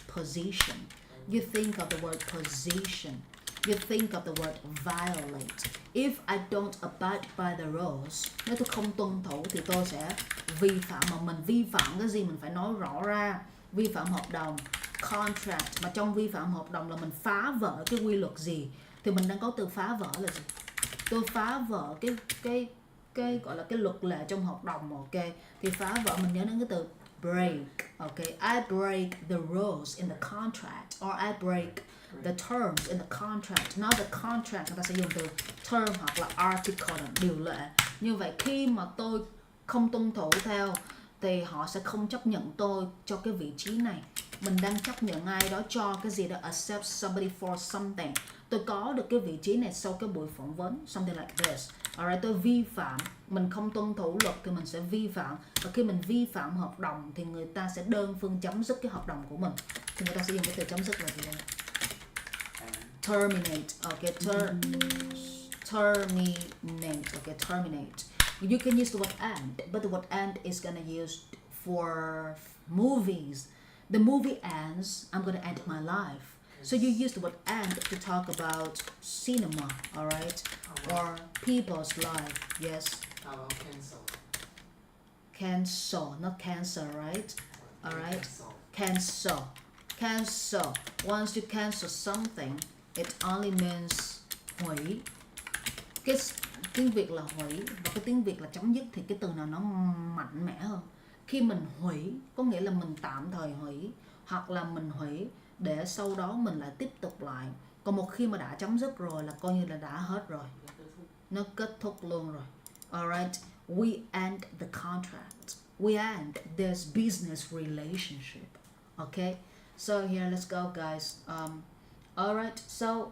position. You think of the word position. you think of the word violate. If I don't abide by the rules, nếu tôi không tuân thủ thì tôi sẽ vi phạm. Mà mình vi phạm cái gì mình phải nói rõ ra. Vi phạm hợp đồng, contract. Mà trong vi phạm hợp đồng là mình phá vỡ cái quy luật gì? Thì mình đang có từ phá vỡ là gì? Tôi phá vỡ cái gọi là cái luật lệ trong hợp đồng, ok? Thì phá vỡ mình nhớ đến cái từ break, ok? I break the rules in the contract, or I break the terms in the contract. Not the contract, người ta sẽ dùng từ term hoặc là article là điều lệ. Như vậy khi mà tôi không tuân thủ theo thì họ sẽ không chấp nhận tôi cho cái vị trí này. Mình đang chấp nhận ai đó cho cái gì đó, accept somebody for something. Tôi có được cái vị trí này sau cái buổi phỏng vấn, something like this. Alright, tôi vi phạm, mình không tuân thủ luật thì mình sẽ vi phạm. Và khi mình vi phạm hợp đồng thì người ta sẽ đơn phương chấm dứt cái hợp đồng của mình. Thì người ta sẽ dùng cái từ chấm dứt là gì đây? Terminate, okay, terminate, okay, terminate. You can use the word and, but the word and is gonna use for movies. The movie ends, I'm gonna end my life. So you use the word and to talk about cinema, alright? Or people's life, yes. How about cancel? Cancel, not cancer, right? Alright? Cancel. Cancel. Once you cancel something, it only means hủy. Cái tiếng Việt là hủy và cái tiếng Việt là chấm dứt, thì cái từ nào nó mạnh mẽ hơn? Khi mình hủy có nghĩa là mình tạm thời hủy, hoặc là mình hủy để sau đó mình lại tiếp tục lại. Còn một khi mà đã chấm dứt rồi là coi như là đã hết rồi, nó kết thúc luôn rồi. Alright, we end the contract, we end this business relationship. Okay, so here let's go, guys. Alright, so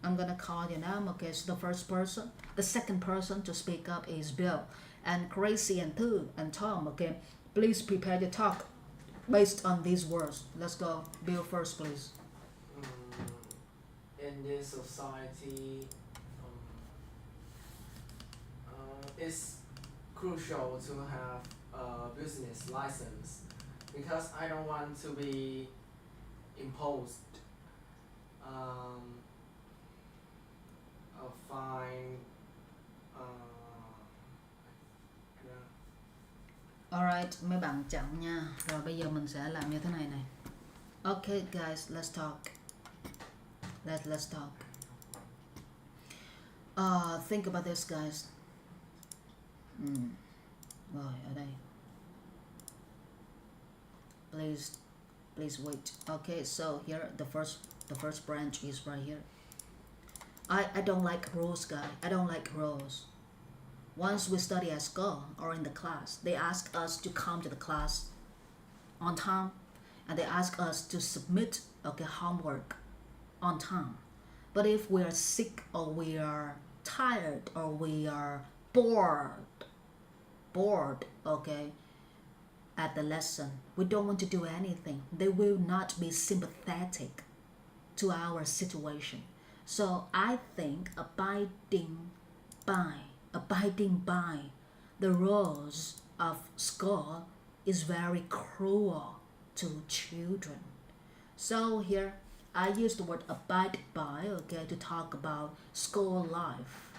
I'm gonna call your name. Okay, so the first person, the second person to speak up is Bill, and Gracie and Thu and Tom. Okay, please prepare your talk based on these words. Let's go. Bill first, please. In this society, it's crucial to have a business license because I don't want to be imposed a fine. Alright, mấy bạn chậm nha. Rồi bây giờ mình sẽ làm như thế này này. Okay, guys, let's talk. Let's talk. Think about this, guys. Rồi ở đây. Please wait. Okay, so here the first branch is right here. I don't like rules, guys. I don't like rules. Once we study at school or in the class, they ask us to come to the class on time, and they ask us to submit homework on time. But if we are sick or we are tired or we are bored, okay, at the lesson, we don't want to do anything, they will not be sympathetic to our situation. So I think abiding by the rules of school is very cruel to children. So here I use the word abide by, okay, to talk about school life.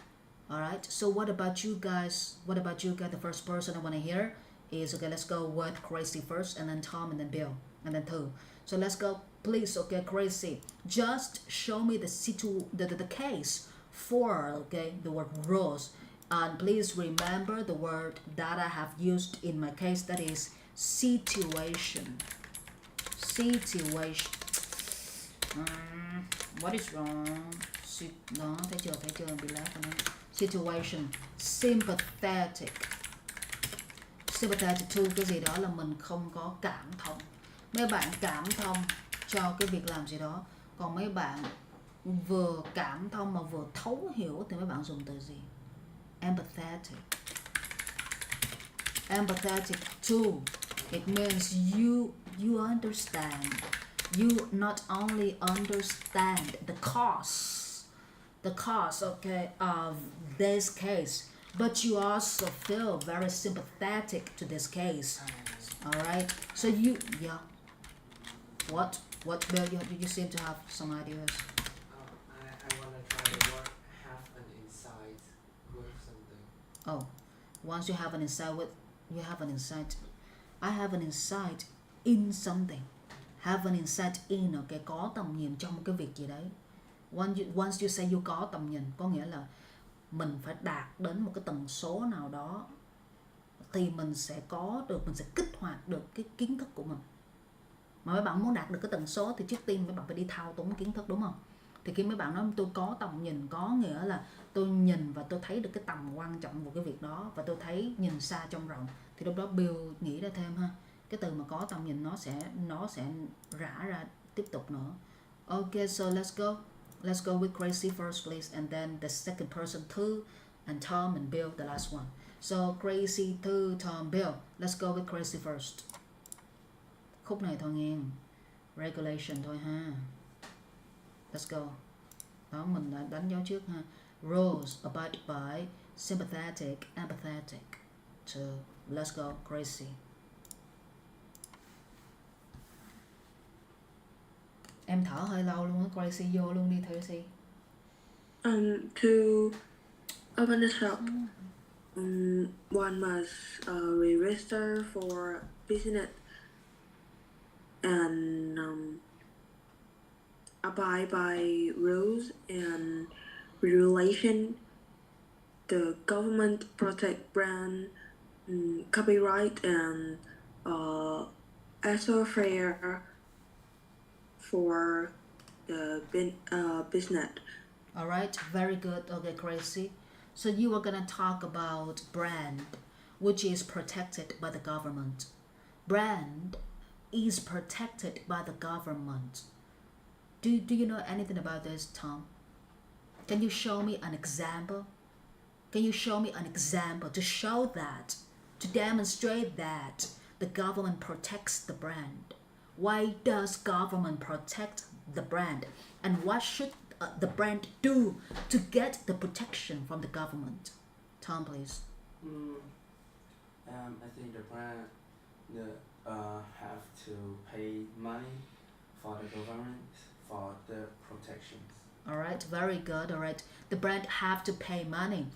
Alright, so what about you guys? The first person I want to hear is, okay, let's go with Gracie first, and then Tom, and then Bill, and then Thu. So let's go, please, okay, Gracie, just show me the case for, okay, the word rules. And please remember the word that I have used in my case, that is situation. What is wrong? Đó, thấy chưa, bị lát rồi. Situation, sympathetic to cái gì đó là mình không có cảm thông. Mấy bạn cảm thông cho cái việc làm gì đó, còn mấy bạn vừa cảm thông mà vừa thấu hiểu thì mấy bạn dùng từ gì? Empathetic too. It means you understand. You not only understand the cause, okay, of this case, but you also feel very sympathetic to this case. All right. So What, Bill? You seem to have some ideas. I Oh, once you have an insight you have an insight. I have an insight in something. Have an insight in, ok, có tầm nhìn trong một cái việc gì đấy. Once you say you có tầm nhìn, có nghĩa là mình phải đạt đến một cái tần số nào đó thì mình sẽ kích hoạt được cái kiến thức của mình. Mà mấy bạn muốn đạt được cái tần số thì trước tiên mấy bạn phải đi thao túng kiến thức, đúng không? Thì khi mấy bạn nói tôi có tầm nhìn, có nghĩa là tôi nhìn và tôi thấy được cái tầm quan trọng của cái việc đó, và tôi thấy nhìn xa trông rộng. Thì lúc đó Bill nghĩ ra thêm ha, cái từ mà có tầm nhìn nó sẽ rã ra tiếp tục nữa. Ok, so let's go with Crazy first please, and then the second person Thư, and Tom and Bill the last one. So Crazy, Thư, Tom, Bill. Let's go with Crazy first. Khúc này thôi nghe, regulation thôi ha. Let's go. Đó, mình đã đánh dấu trước ha. Rules abide by, sympathetic, empathetic. So let's go, Crazy. Em thở hơi lâu luôn á, Crazy vô luôn đi Crazy. To open the shop, one must register for business and abide by rules and regulation. The government protect brand, copyright, and also fair for the business. All right, very good. Okay, Crazy. So you are gonna talk about brand, which is protected by the government. Brand is protected by the government. Do you know anything about this, Tom? Can you show me an example? Can you show me an example to show that, to demonstrate that the government protects the brand? Why does government protect the brand? And what should the brand do to get the protection from the government? Tom, please. I think the brand have to pay money for the government for the protections. All right, very good. All right, the brand have to pay money.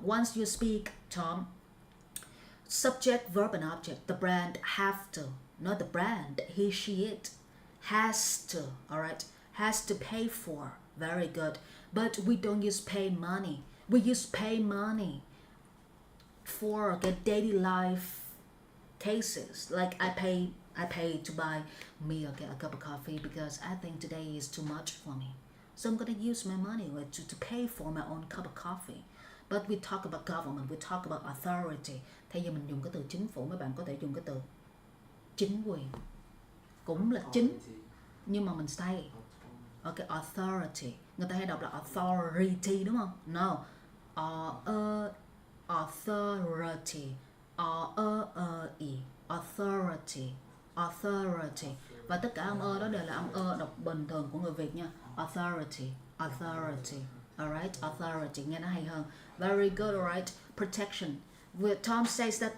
Once you speak, Tom, subject, verb, and object, the brand have to, not the brand, he, she, it, has to, all right, has to pay for. Very good. But we don't use pay money. We use pay money for the daily life cases. Like I pay to buy me a cup of coffee because I think today is too much for me. So I'm gonna use my money to pay for my own cup of coffee. But we talk about government, we talk about authority. Thay vì mình dùng cái từ chính phủ, mấy bạn có thể dùng cái từ chính quyền. Cũng là chính, nhưng mà mình say. Ok, authority. Người ta hay đọc là authority đúng không? No. Authority. Authority. Authority. Và tất cả âm đó đều là âm đọc bình thường của người Việt nha. Authority. Authority. Alright, authority. Nghe nó hay hơn. Very good, alright. Protection. Tom says that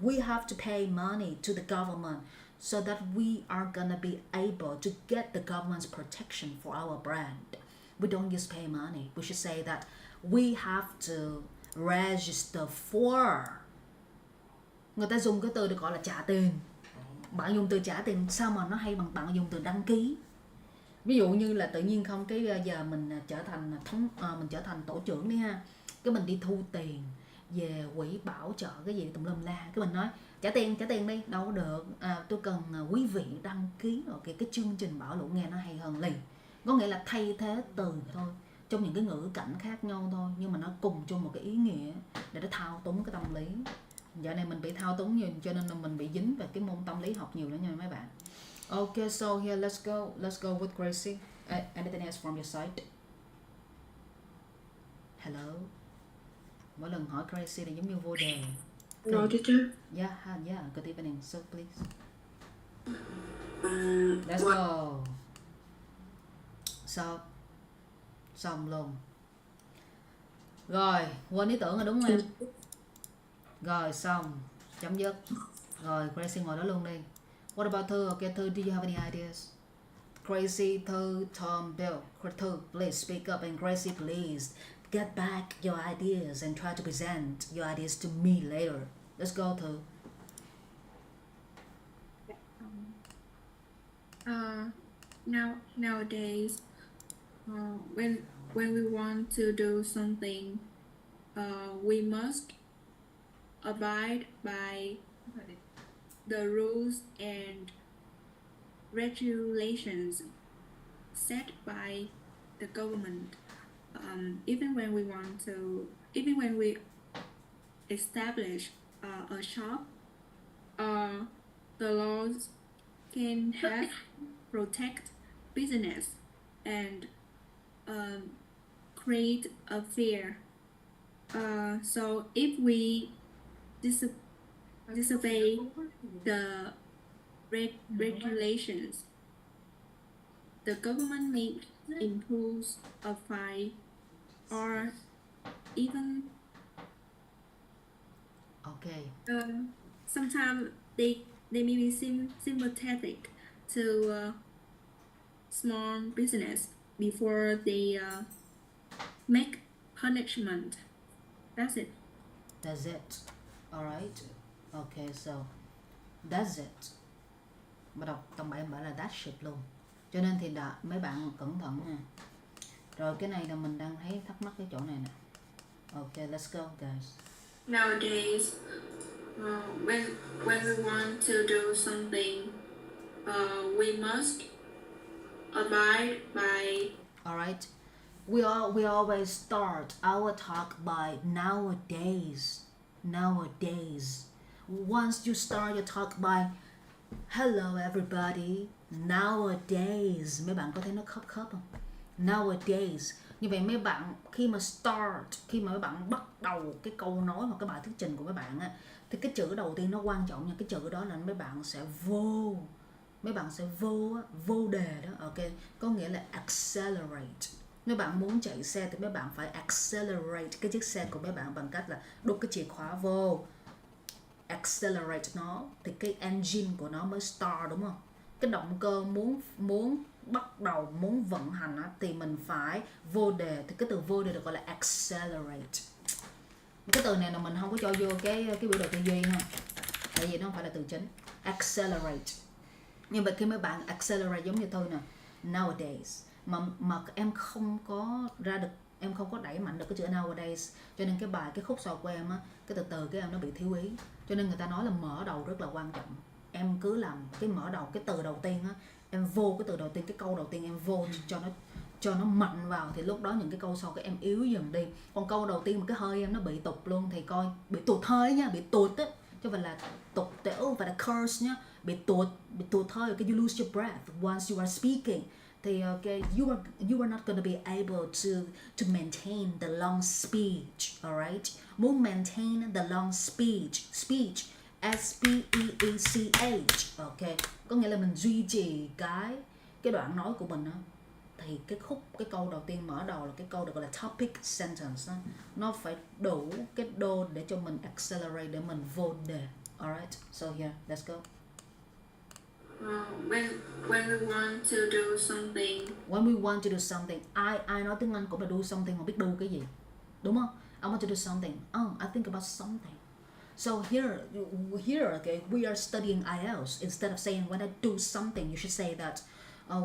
we have to pay money to the government so that we are gonna be able to get the government's protection for our brand. We don't use pay money. We should say that we have to register for. Người ta dùng cái từ được gọi là trả tiền. Bạn dùng từ trả tiền sao mà nó hay bằng bạn dùng từ đăng ký. Ví dụ như là tự nhiên không, cái giờ mình trở thành tổ trưởng đi ha, cái mình đi thu tiền về quỹ bảo trợ cái gì tùm lum la, cái mình nói trả tiền đi, đâu có được, tôi cần quý vị đăng ký cái chương trình bảo lũ, nghe nó hay hơn liền. Có nghĩa là thay thế từ thôi, trong những cái ngữ cảnh khác nhau thôi, nhưng mà nó cùng chung một cái ý nghĩa để nó thao túng cái tâm lý. Dạo này mình bị thao túng nhiều cho nên là mình bị dính về cái môn tâm lý học nhiều nữa nha mấy bạn. Okay, so here let's go with Gracie. Anything else from your side? Hello. Mỗi lần hỏi Gracie là giống như vô đề. Hello, teacher. Yeah, good evening. So please. Let's What? go. Xong luôn. Rồi, quên ý tưởng rồi đúng không em? Rồi, xong. Chấm dứt. Rồi, Gracie ngồi đó luôn đi. What about Thư? Okay, Thư, do you have any ideas? Gracie, Thư, Tom, Bill. Thư, please speak up, and Gracie, please get back your ideas and try to present your ideas to me later. Let's go to. Nowadays, when we want to do something, we must abide by the rules and regulations set by the government. Even when we establish a shop, the laws can help protect business and create a fair. So if we disobey the regulations, the government may impose a fine or even Okay. sometimes they may be sympathetic to small business before they make punishment. That's it. That's it. Alright. Okay, so that's it. Mà đọc tầm bậy em bảo là that's it luôn. Cho nên thì mấy bạn cẩn thận nha. Rồi cái này là mình đang thấy thắc mắc cái chỗ này nè. Okay, let's go guys. Nowadays, when we want to do something, we must abide by. Alright. We always start our talk by nowadays. Nowadays. Once you start your talk by hello everybody, nowadays, mấy bạn có thấy nó khớp không? Nowadays. Như vậy mấy bạn khi mà mấy bạn bắt đầu cái câu nói hoặc cái bài thuyết trình của mấy bạn á, thì cái chữ đầu tiên nó quan trọng nha. Cái chữ đó là mấy bạn sẽ vô đề đó. Ok, có nghĩa là accelerate. Nếu bạn muốn chạy xe thì mấy bạn phải accelerate cái chiếc xe của mấy bạn bằng cách là đút cái chìa khóa vô, accelerate nó thì cái engine của nó mới start, đúng không? Cái động cơ muốn bắt đầu, muốn vận hành á, thì mình phải vô đề. Thì cái từ vô đề được gọi là accelerate. Cái từ này là mình không có cho vô cái biểu đồ tư duy ha, tại vì nó không phải là từ chính. Accelerate. Nhưng mà khi mấy bạn accelerate giống như tôi nè, nowadays, mà em không có đẩy mạnh được cái chữ nowadays, cho nên cái khúc sau của em á, cái từ cái em nó bị thiếu ý. Cho nên người ta nói là mở đầu rất là quan trọng. Em cứ làm cái mở đầu, cái từ đầu tiên á, em vô cái từ đầu tiên, cái câu đầu tiên em vô cho nó mạnh vào, thì lúc đó những cái câu sau cái em yếu dần đi. Còn câu đầu tiên mà cái hơi em nó bị tụt luôn thì coi bị tụt hơi nha, bị tụt á, chứ không phải là tụt tiểu và là curse nhá, bị tụt hơi, cái you lose your breath once you are speaking. Thì okay, you are not gonna be able to maintain the long speech, alright? Muốn maintain the long speech, S-P-E-E-C-H, ok, có nghĩa là mình duy trì cái đoạn nói của mình đó. Thì cái câu đầu tiên mở đầu là cái câu được gọi là topic sentence đó. Nó phải đủ cái đô để cho mình accelerate, để mình vô đề. Alright, so here, let's go. When we want to do something. When we want to do something. Ai nói tiếng Anh cũng là do something, mà biết do cái gì, đúng không? I want to do something. I think about something. So here, okay, we are studying Ielts. Instead of saying when I do something, you should say that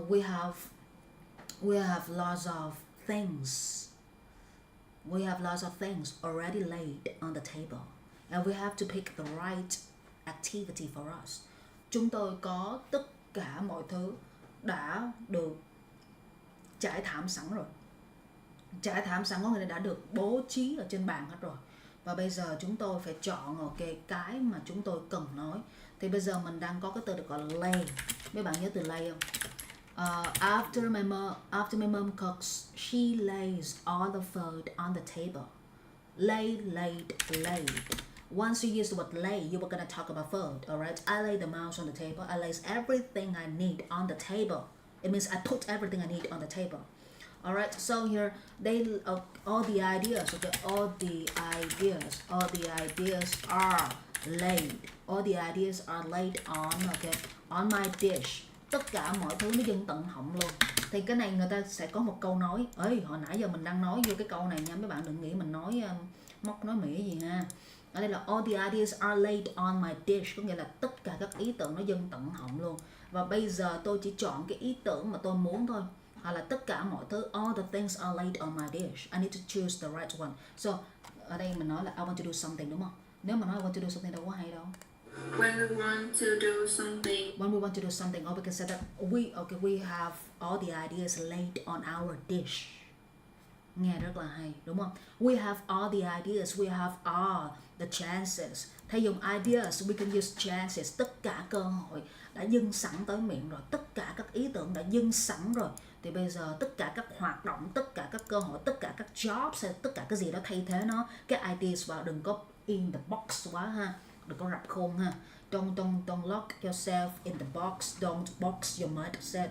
we have lots of things. We have lots of things already laid on the table, and we have to pick the right activity for us. Chúng tôi có tất cả mọi thứ đã được trải thảm sẵn rồi. Trải thảm sẵn có nghĩa là đã được bố trí ở trên bàn hết rồi. Và bây giờ chúng tôi phải chọn cái mà chúng tôi cần nói. Thì bây giờ mình đang có cái từ được gọi là lay. Mấy bạn nhớ từ lay không? After my mom cooks, she lays all the food on the table. Laid. Once you use the word lay, you were gonna talk about food, alright? I lay the mouse on the table. I lays everything I need on the table. It means I put everything I need on the table. Alright, so here all the ideas are laid. All the ideas are laid on my dish. Tất cả mọi thứ nó dâng tận họng luôn. Thì cái này người ta sẽ có một câu nói. Ơi, hồi nãy giờ mình đang nói vô cái câu này nha, mấy bạn đừng nghĩ mình nói móc nói mỉa gì ha. Ở đây là all the ideas are laid on my dish, có nghĩa là tất cả các ý tưởng nó dâng tận họng luôn. Và bây giờ tôi chỉ chọn cái ý tưởng mà tôi muốn thôi. Hoặc là tất cả mọi thứ, all the things are laid on my dish. I need to choose the right one. So, ở đây mình nói là I want to do something, đúng không? Nếu mà nói I want to do something đâu có hay đâu. When we want to do something. When we want to do something, or we can say that we have all the ideas laid on our dish. Nghe rất là hay, đúng không? We have all the ideas, we have all the chances. Thay dùng ideas, we can use chances. Tất cả cơ hội đã dâng sẵn tới miệng rồi, tất cả các ý tưởng đã dâng sẵn rồi. Thì bây giờ tất cả các hoạt động, tất cả các cơ hội, tất cả các jobs, tất cả cái gì đó thay thế nó, cái ideas vào, đừng có in the box quá ha, đừng có rập khuôn ha. Don't lock yourself in the box. Don't box your mindset.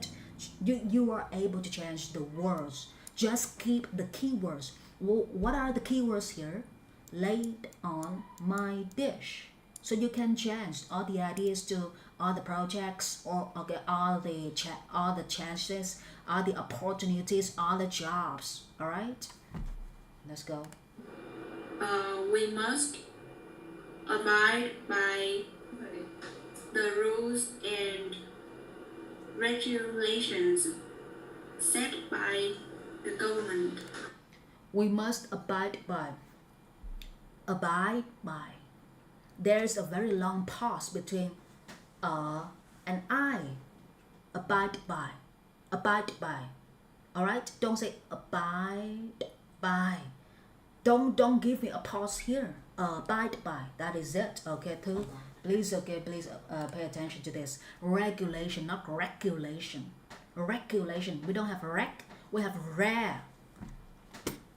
You are able to change the words. Just keep the keywords. What are the keywords here? Laid on my dish. So you can change all the ideas to all the projects, or all the chances, all the opportunities, all the jobs. All right. Let's go. We must abide by the rules and regulations set by the government. We must abide by. Abide by. There's a very long pause between and I. Abide by. Abide by. Alright? Don't say abide by. Don't give me a pause here. Abide by. That is it. Okay, please pay attention to this. Regulation, not regulation. Regulation. We don't have rec. We have rare.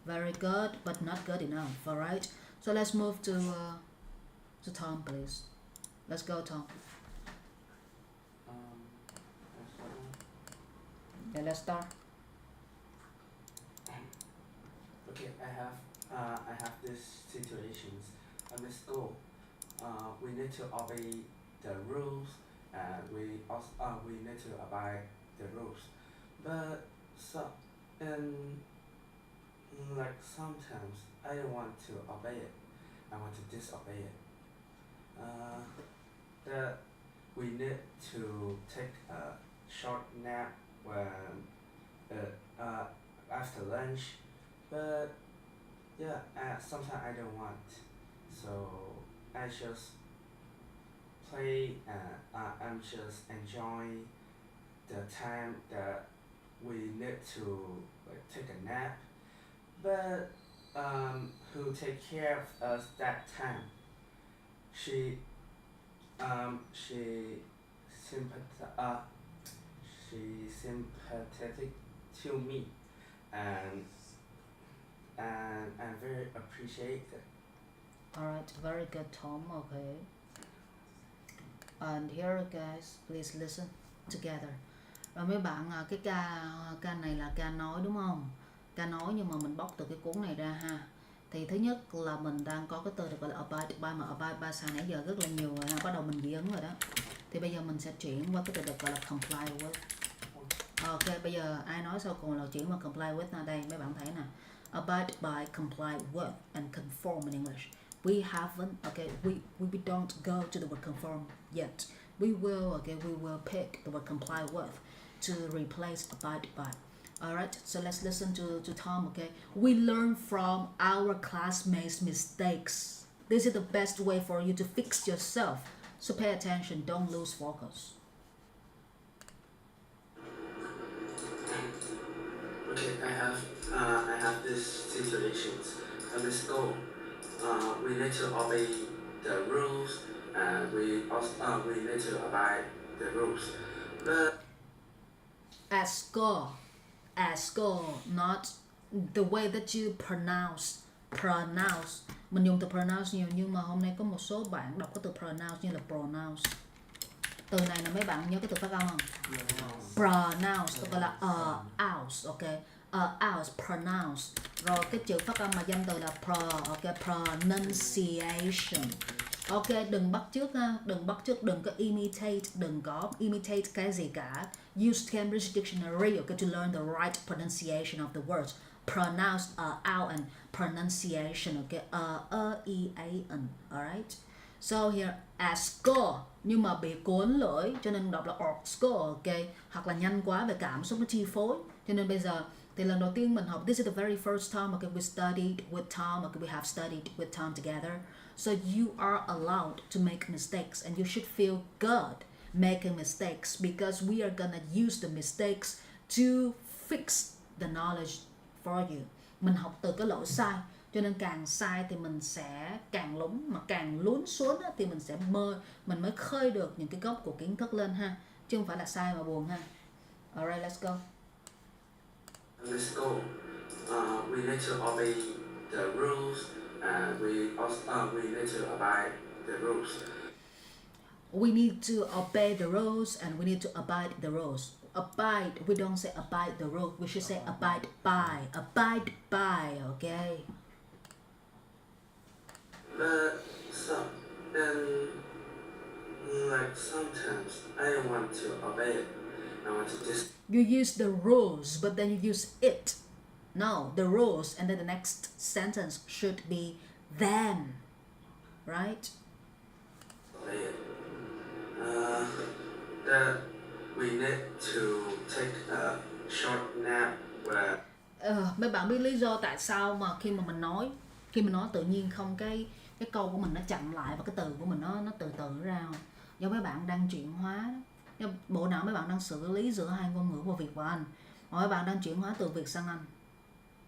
Very good, but not good enough. All right. So let's move to Tom, please. Let's go, Tom. Yeah, let's start. Okay, I have these situations in the school. We need to obey the rules, and we need to abide the rules. But like sometimes I don't want to obey it. I want to disobey it. That we need to take a short nap when after lunch, but yeah, sometimes I don't want, so I just play and I'm just enjoying the time that we need to like take a nap. But who take care of us that time? She sympathetic to me, and I'm very appreciated. Alright, very good, Tom. Okay. And here, guys, please listen together. Rồi mấy bạn, cái ca này là ca nói đúng không? Ca nói nhưng mà mình bóc từ cái cuốn này ra ha. Thì thứ nhất là mình đang có cái từ được gọi là abide by, mà abide by sáng nãy giờ rất là nhiều rồi ha. Bắt đầu mình ghi ấn rồi đó. Thì bây giờ mình sẽ chuyển qua cái từ được gọi là comply with. Ok, bây giờ ai nói sau cùng là chuyển qua comply with nào đây, mấy bạn thấy nè. Abide by, comply with, and conform in English. We haven't, okay, we don't go to the word conform yet. We will pick the word comply with to replace abide by. Alright, so let's listen to Tom, okay? We learn from our classmates' mistakes. This is the best way for you to fix yourself. So pay attention, don't lose focus. Okay, I have these situations in the school. We need to obey the rules, and we need to abide the rules. But at school, not the way that you pronounce. Mình dùng từ pronounce nhiều, nhưng mà hôm nay có một số bạn đọc cái từ pronounce như là pronounce. Từ này là mấy bạn nhớ cái từ phát âm không? Pronounce, tôi gọi là ounce, ok? Ounce, pronounce. Rồi cái chữ phát âm mà danh từ là pronunciation. Ok, đừng bắt chước ha, đừng bắt chước, đừng có imitate, đừng có imitate cái gì cả. Use Cambridge Dictionary, okay, to learn the right pronunciation of the words. Pronounce out and pronunciation, okay, e a n, alright. So here, as score, nhưng mà bị cuốn lưỡi cho nên đọc là score, ok, hoặc là nhanh quá về cảm xúc nó chi phối. Cho nên bây giờ thì lần đầu tiên mình học, this is the very first time, okay, we studied with Tom, okay, we have studied with Tom together. So you are allowed to make mistakes and you should feel good making mistakes because we are gonna use the mistakes to fix the knowledge for you. Mình học từ cái lỗi sai, cho nên càng sai thì mình sẽ càng lún, mà càng lún xuống thì mình mới khơi được những cái gốc của kiến thức lên ha, chứ không phải là sai mà buồn ha. Alright, let's go. Let's go. We need to obey the rules, and we need to abide the rules. We need to obey the rules and we need to abide the rules. Abide, we don't say abide the rule, we should say abide by. Abide by, okay? But like sometimes I don't want to obey it. I want to just. You use the rules, but then you use it. No, the rules, and then the next sentence should be then, right? Obey it. That we need to take a short nap where. Mấy bạn biết lý do tại sao mà khi mình nói tự nhiên không cái câu của mình nó chậm lại và cái từ của mình nó từ từ ra không? Do mấy bạn đang chuyển hóa đó. Bộ não mấy bạn đang xử lý giữa hai ngôn ngữ của Việt và Anh. Mấy bạn đang chuyển hóa từ Việt sang Anh.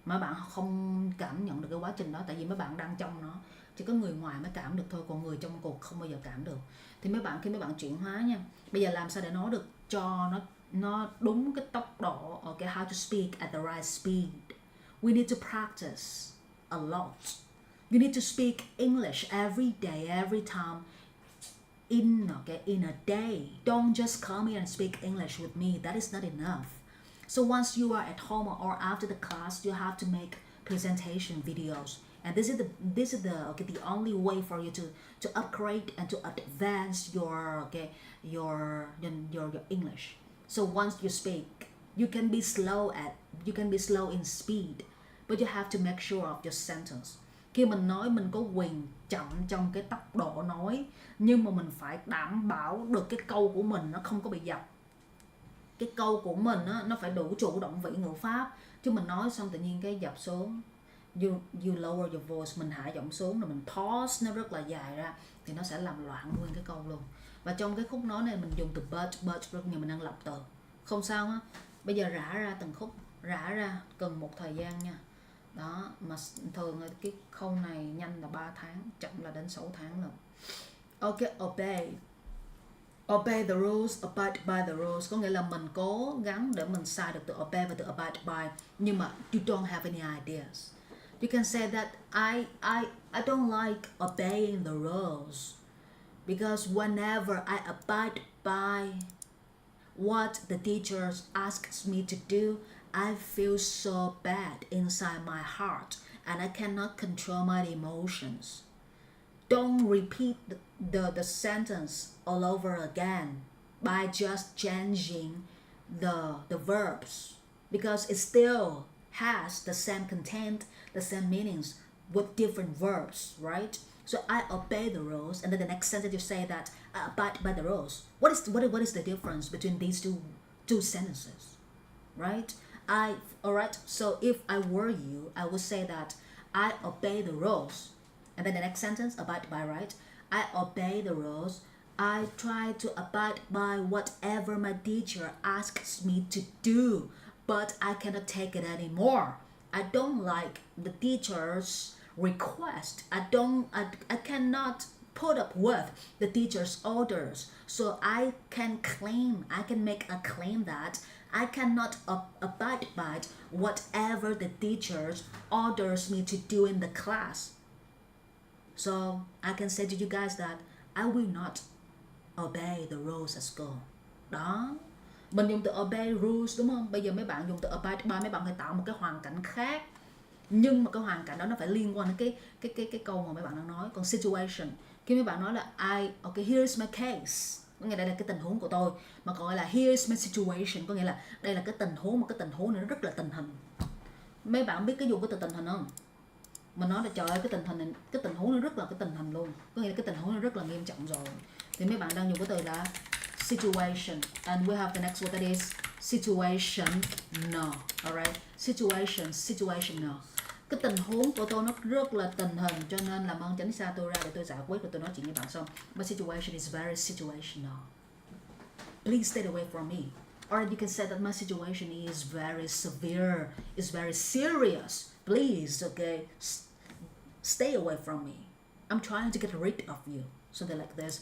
Mấy bạn không cảm nhận được cái quá trình đó tại vì mấy bạn đang trong nó. Chỉ có người ngoài mới cảm được thôi, còn người trong cuộc không bao giờ cảm được. Thì khi mấy bạn chuyển hóa nha. Bây giờ làm sao để nói được cho nó đúng cái tốc độ, okay, how to speak at the right speed. We need to practice a lot. You need to speak English every day, every time in a day. Don't just come here and speak English with me. That is not enough. So once you are at home or after the class, you have to make presentation videos. And this is the only way for you to upgrade and to advance your English. So once you speak, you can be slow in speed, but you have to make sure of your sentence. Khi mình nói mình có quyền chậm trong cái tốc độ nói, nhưng mà mình phải đảm bảo được cái câu của mình nó không có bị dập. Cái câu của mình nó phải đủ chủ động vị ngữ pháp, chứ mình nói xong tự nhiên cái dập xuống. You lower your voice, mình hạ giọng xuống rồi mình pause nó rất là dài ra thì nó sẽ làm loạn nguyên cái câu luôn. Và trong cái khúc nói này mình dùng từ but rất nhiều, mình đang lặp từ. Không sao á. Bây giờ rã ra từng khúc, rã ra cần một thời gian nha. Đó, mà thường cái khâu này nhanh là 3 tháng, chậm là đến 6 tháng rồi. Ok, obey the rules, abide by the rules, có nghĩa là mình cố gắng để mình xài được từ obey và từ abide by, nhưng mà you don't have any ideas. You can say that I don't like obeying the rules because whenever I abide by what the teachers asks me to do, I feel so bad inside my heart and I cannot control my emotions. Don't repeat the sentence all over again by just changing the verbs because it still has the same content, the same meanings with different verbs, right? So I obey the rules, and then the next sentence you say that I abide by the rules. What is the difference between these two sentences, right? Alright. So if I were you, I would say that I obey the rules, and then the next sentence abide by, right? I obey the rules. I try to abide by whatever my teacher asks me to do, but I cannot take it anymore. I don't like the teacher's request. I cannot put up with the teacher's orders. So I can make a claim that I cannot abide by whatever the teacher orders me to do in the class. So I can say to you guys that I will not obey the rules at school. Đó. Mình dùng từ obey rules đúng không? Bây giờ mấy bạn dùng từ abide by, mấy bạn phải tạo một cái hoàn cảnh khác Nhưng mà cái hoàn cảnh đó nó phải liên quan đến cái câu mà mấy bạn đang nói. Còn situation, khi mấy bạn nói là okay, here's my case, có nghĩa đây là cái tình huống của tôi, mà còn gọi là here's my situation, có nghĩa là đây là cái tình huống, mà cái tình huống này nó rất là tình hình. Mấy bạn biết cái dùng cái từ tình hình không? Mình nói là trời ơi, cái tình hình này, cái tình huống nó rất là cái tình hình luôn, có nghĩa là cái tình huống nó rất là nghiêm trọng rồi. Thì mấy bạn đang dùng cái từ là situation, and we have the next word that is situation no. Alright, situation no. Cái tình huống của tôi nó rất là tình hình, cho nên làm ơn tránh xa tôi ra để tôi giải quyết, rồi tôi nói chuyện với bạn xong. My situation is very situational. Please stay away from me. Or you can say that my situation is very severe, is very serious. Please, okay, stay away from me. I'm trying to get rid of you. Something like this.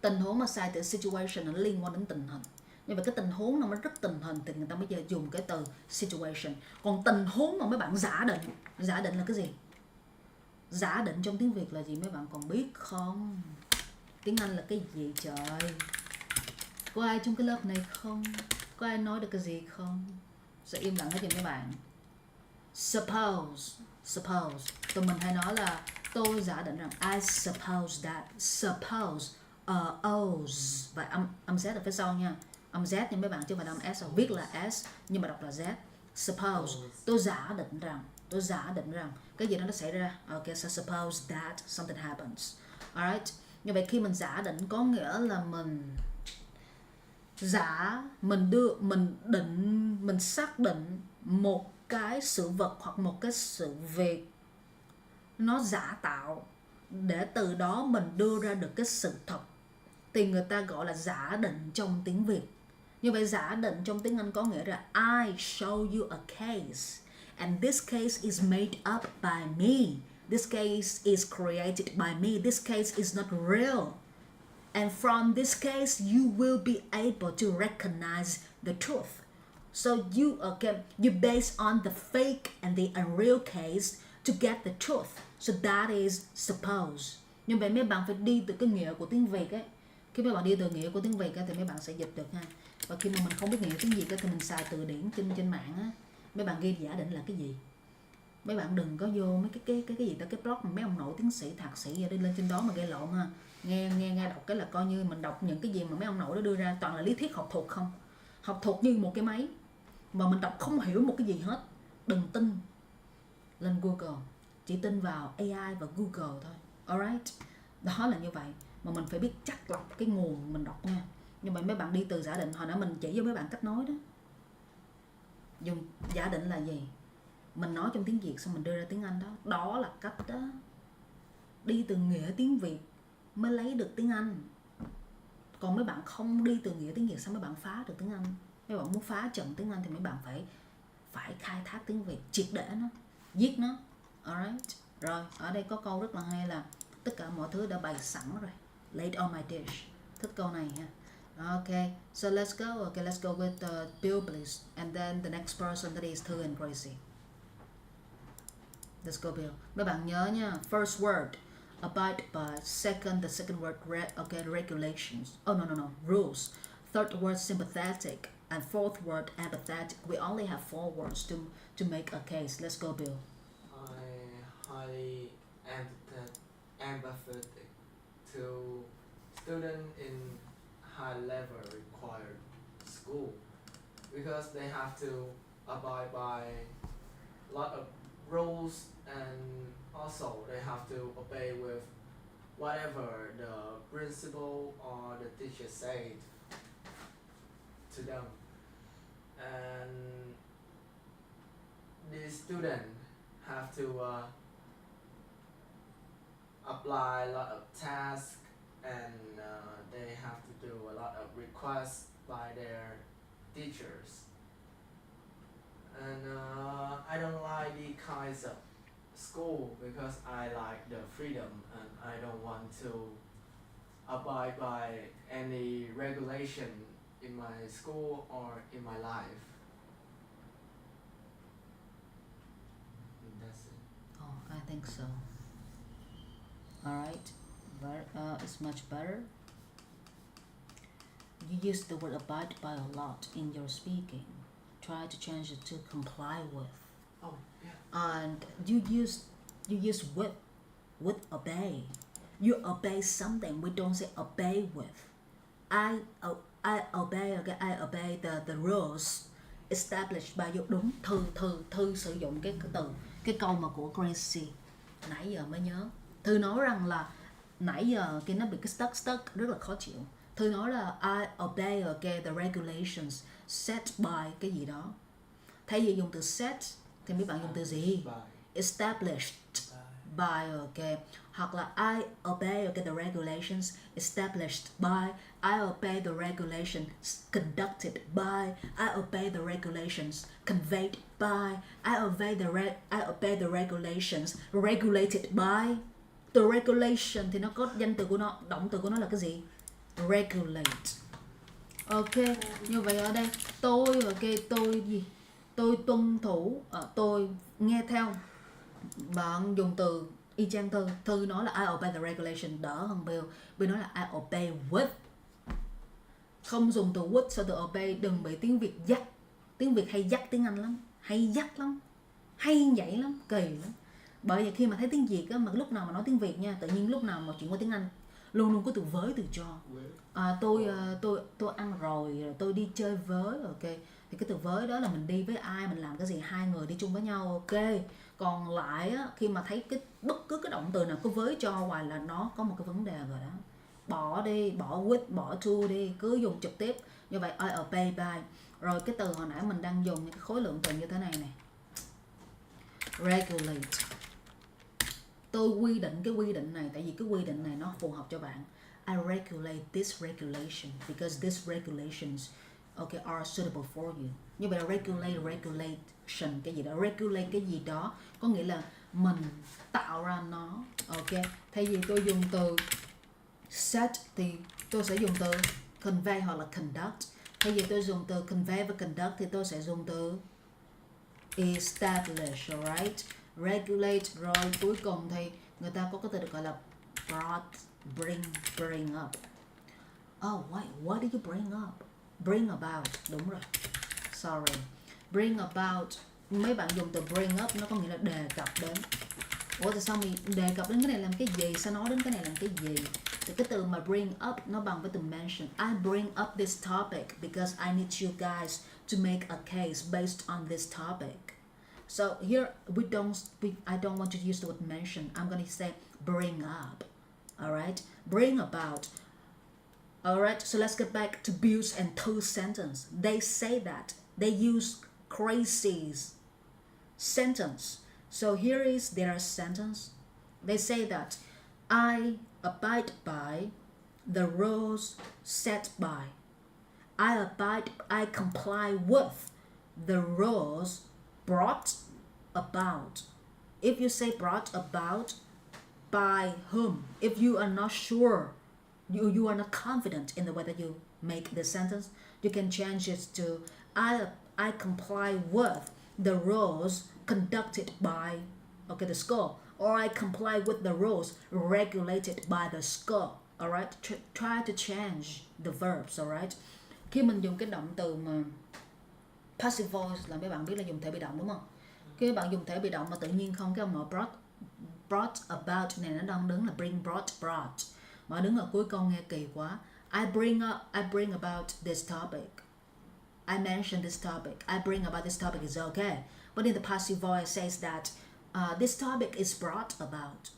Tình huống mà sai từ situation nó liên quan đến tình hình. Như vậy cái tình huống nào nó rất tình hình thì người ta mới dùng cái từ situation. Còn tình huống mà mấy bạn giả định là cái gì? Giả định trong tiếng Việt là gì mấy bạn còn biết không? Tiếng Anh là cái gì trời? Có ai trong cái lớp này không? Có ai nói được cái gì không? Sẽ im lặng hết cho mấy bạn. Suppose. Tụi mình hay nói là tôi giả định rằng I suppose that. Suppose. O's. Và âm Z ở phía sau nha. Âm Z nha mấy bạn, chứ không phải âm S. Viết là S nhưng mà đọc là Z. Suppose. Tôi giả định rằng cái gì đó nó xảy ra. Okay, so suppose that something happens. Alright. Như vậy khi mình giả định có nghĩa là mình xác định một cái sự vật hoặc một cái sự việc nó giả tạo, để từ đó mình đưa ra được cái sự thật, thì người ta gọi là giả định trong tiếng Việt. Như vậy giả định trong tiếng Anh có nghĩa là I show you a case and this case is made up by me. This case is created by me. This case is not real. And from this case, you will be able to recognize the truth. So you base on the fake and the unreal case to get the truth. So that is suppose. Nhưng vậy mấy bạn phải đi từ cái nghĩa của tiếng Việt ấy. Khi mấy bạn đi từ nghĩa của tiếng Việt ấy, thì mấy bạn sẽ dịch được ha. Và khi mà mình không biết nghĩa tiếng Việt ấy, thì mình xài từ điển trên mạng á. Mấy bạn ghi giả định là cái gì? Mấy bạn đừng có vô mấy cái gì đó, cái blog mà mấy ông nổi tiến sĩ thạc sĩ đi lên trên đó mà gây lộn ha. Nghe đọc cái là coi như mình đọc những cái gì mà mấy ông nội đó đưa ra toàn là lý thuyết học thuật không. Học thuật như một cái máy mà mình đọc không hiểu một cái gì hết. Đừng tin. Lên Google, chỉ tin vào AI và Google thôi. Alright. Đó là như vậy. Mà mình phải biết chắc lọc cái nguồn mình đọc nha. Nhưng mà mấy bạn đi từ giả định, hồi nãy mình chỉ cho mấy bạn cách nói đó. Dùng giả định là gì? Mình nói trong tiếng Việt xong mình đưa ra tiếng Anh đó. Đó là cách đó. Đi từ nghĩa tiếng Việt mới lấy được tiếng Anh. Còn mấy bạn không đi từ nghĩa tiếng Việt sao mấy bạn phá được tiếng Anh? Mấy bạn muốn phá trận tiếng Anh thì mấy bạn phải khai thác tiếng Việt, triệt để nó, giết nó. Alright. Rồi, ở đây có câu rất là hay là tất cả mọi thứ đã bày sẵn rồi. Laid on my dish. Thích câu này ha. Okay, so let's go. Okay, let's go with Bill, please. And then the next person that is Thư and Gracie. Let's go, Bill. Mấy bạn nhớ nha. First word, abide by. The second word, regulations. Oh, no. Rules. Third word, sympathetic. And fourth word, empathetic. We only have 4 words to make a case. Let's go, Bill. I highly empathetic to students in high level required school because they have to abide by a lot of rules, and also they have to obey with whatever the principal or the teacher said to them. And the student have to apply a lot of tasks, and they have to do a lot of requests by their teachers. And I don't like the kinds of school because I like the freedom and I don't want to abide by any regulation in my school or in my life. And that's it. Oh, I think so. Alright. It's much better. You use the word abide by a lot in your speaking. Try to change it to comply with. Oh, yeah. And you use with obey. You obey something. We don't say obey with. I obey, okay, I obey the rules established by you. Đúng, Thư sử dụng cái câu mà của Gracie nãy giờ mới nhớ. Thư nói rằng là nãy giờ cái nó bị cái stuck rất là khó chịu. Thư nói là I obey, okay, the regulations set by cái gì đó. Thay vì dùng từ set thì mấy bạn dùng từ gì? Established by, okay. Hoặc là I obey, okay, the regulations established by. I obey the regulations conducted by. I obey the regulations conveyed by. I obey the regulations regulated by. Từ regulation thì nó có danh từ của nó, động từ của nó là cái gì? Regulate. Ok, như vậy ở đây tôi, ok, tôi gì? Tôi tuân thủ, tôi nghe theo. Bạn dùng từ y chang Thư nói là I obey the regulation đỡ hơn Bill nói là I obey with. Không dùng từ with sau từ obey, đừng bị tiếng Việt dắt. Tiếng Việt hay dắt tiếng Anh lắm, hay dắt lắm, hay vậy lắm, kỳ lắm. Bởi vậy khi mà thấy tiếng Việt á, mà lúc nào mà nói tiếng Việt nha, tự nhiên lúc nào mà chuyển qua tiếng Anh luôn luôn có từ với, từ cho. Tôi ăn rồi tôi đi chơi với, ok. Thì cái từ với đó là mình đi với ai, mình làm cái gì, hai người đi chung với nhau, ok. Còn lại á, khi mà thấy bất cứ cái động từ nào có với cho hoài là nó có một cái vấn đề rồi đó. Bỏ đi, bỏ with, bỏ to đi, cứ dùng trực tiếp. Như vậy I obey by. Rồi cái từ hồi nãy mình đang dùng những cái khối lượng từ như thế này nè. Regulate. Tôi quy định cái quy định này, tại vì cái quy định này nó phù hợp cho bạn. I regulate this regulation because these regulations, okay, are suitable for you. Như vậy là regulation cái gì đó, regulate cái gì đó có nghĩa là mình tạo ra nó, ok. Thay vì tôi dùng từ set thì tôi sẽ dùng từ convey hoặc là conduct. Thay vì tôi dùng từ convey và conduct thì tôi sẽ dùng từ establish, alright. Regulate. Rồi cuối cùng thì người ta có cái từ được gọi là bring up. Oh wait, what did you bring up? Bring about, đúng rồi. Sorry. Bring about, mấy bạn dùng từ bring up nó có nghĩa là đề cập đến. Ủa tại sao mình đề cập đến cái này làm cái gì? Sao nói đến cái này làm cái gì? Thì cái từ mà bring up nó bằng với từ mention. I bring up this topic because I need you guys to make a case based on this topic. So here I don't want to use the word mention. I'm going to say bring up. Alright? Bring about. Alright, so let's get back to Bill's and Tu's sentence. They say that. They use crazy's sentence. So here is their sentence. They say that I abide by the rules set by. I comply with the rules brought about. If you say brought about, by whom? If you are not sure, you are not confident in the way that you make the sentence, you can change it to I comply with the rules conducted by, okay, the school, or I comply with the rules regulated by the school. Alright, try to change the verbs. Alright, khi mình dùng cái động từ mà passive voice là mấy bạn biết là dùng thể bị động đúng không? Khi bạn dùng thể bị động mà tự nhiên không, cái ông nội brought about này nó đang đứng là brought. Mà đứng ở cuối câu nghe kỳ quá. I bring about this topic. I mention this topic. I bring about this topic is okay. But in the passive voice says that this topic is brought about.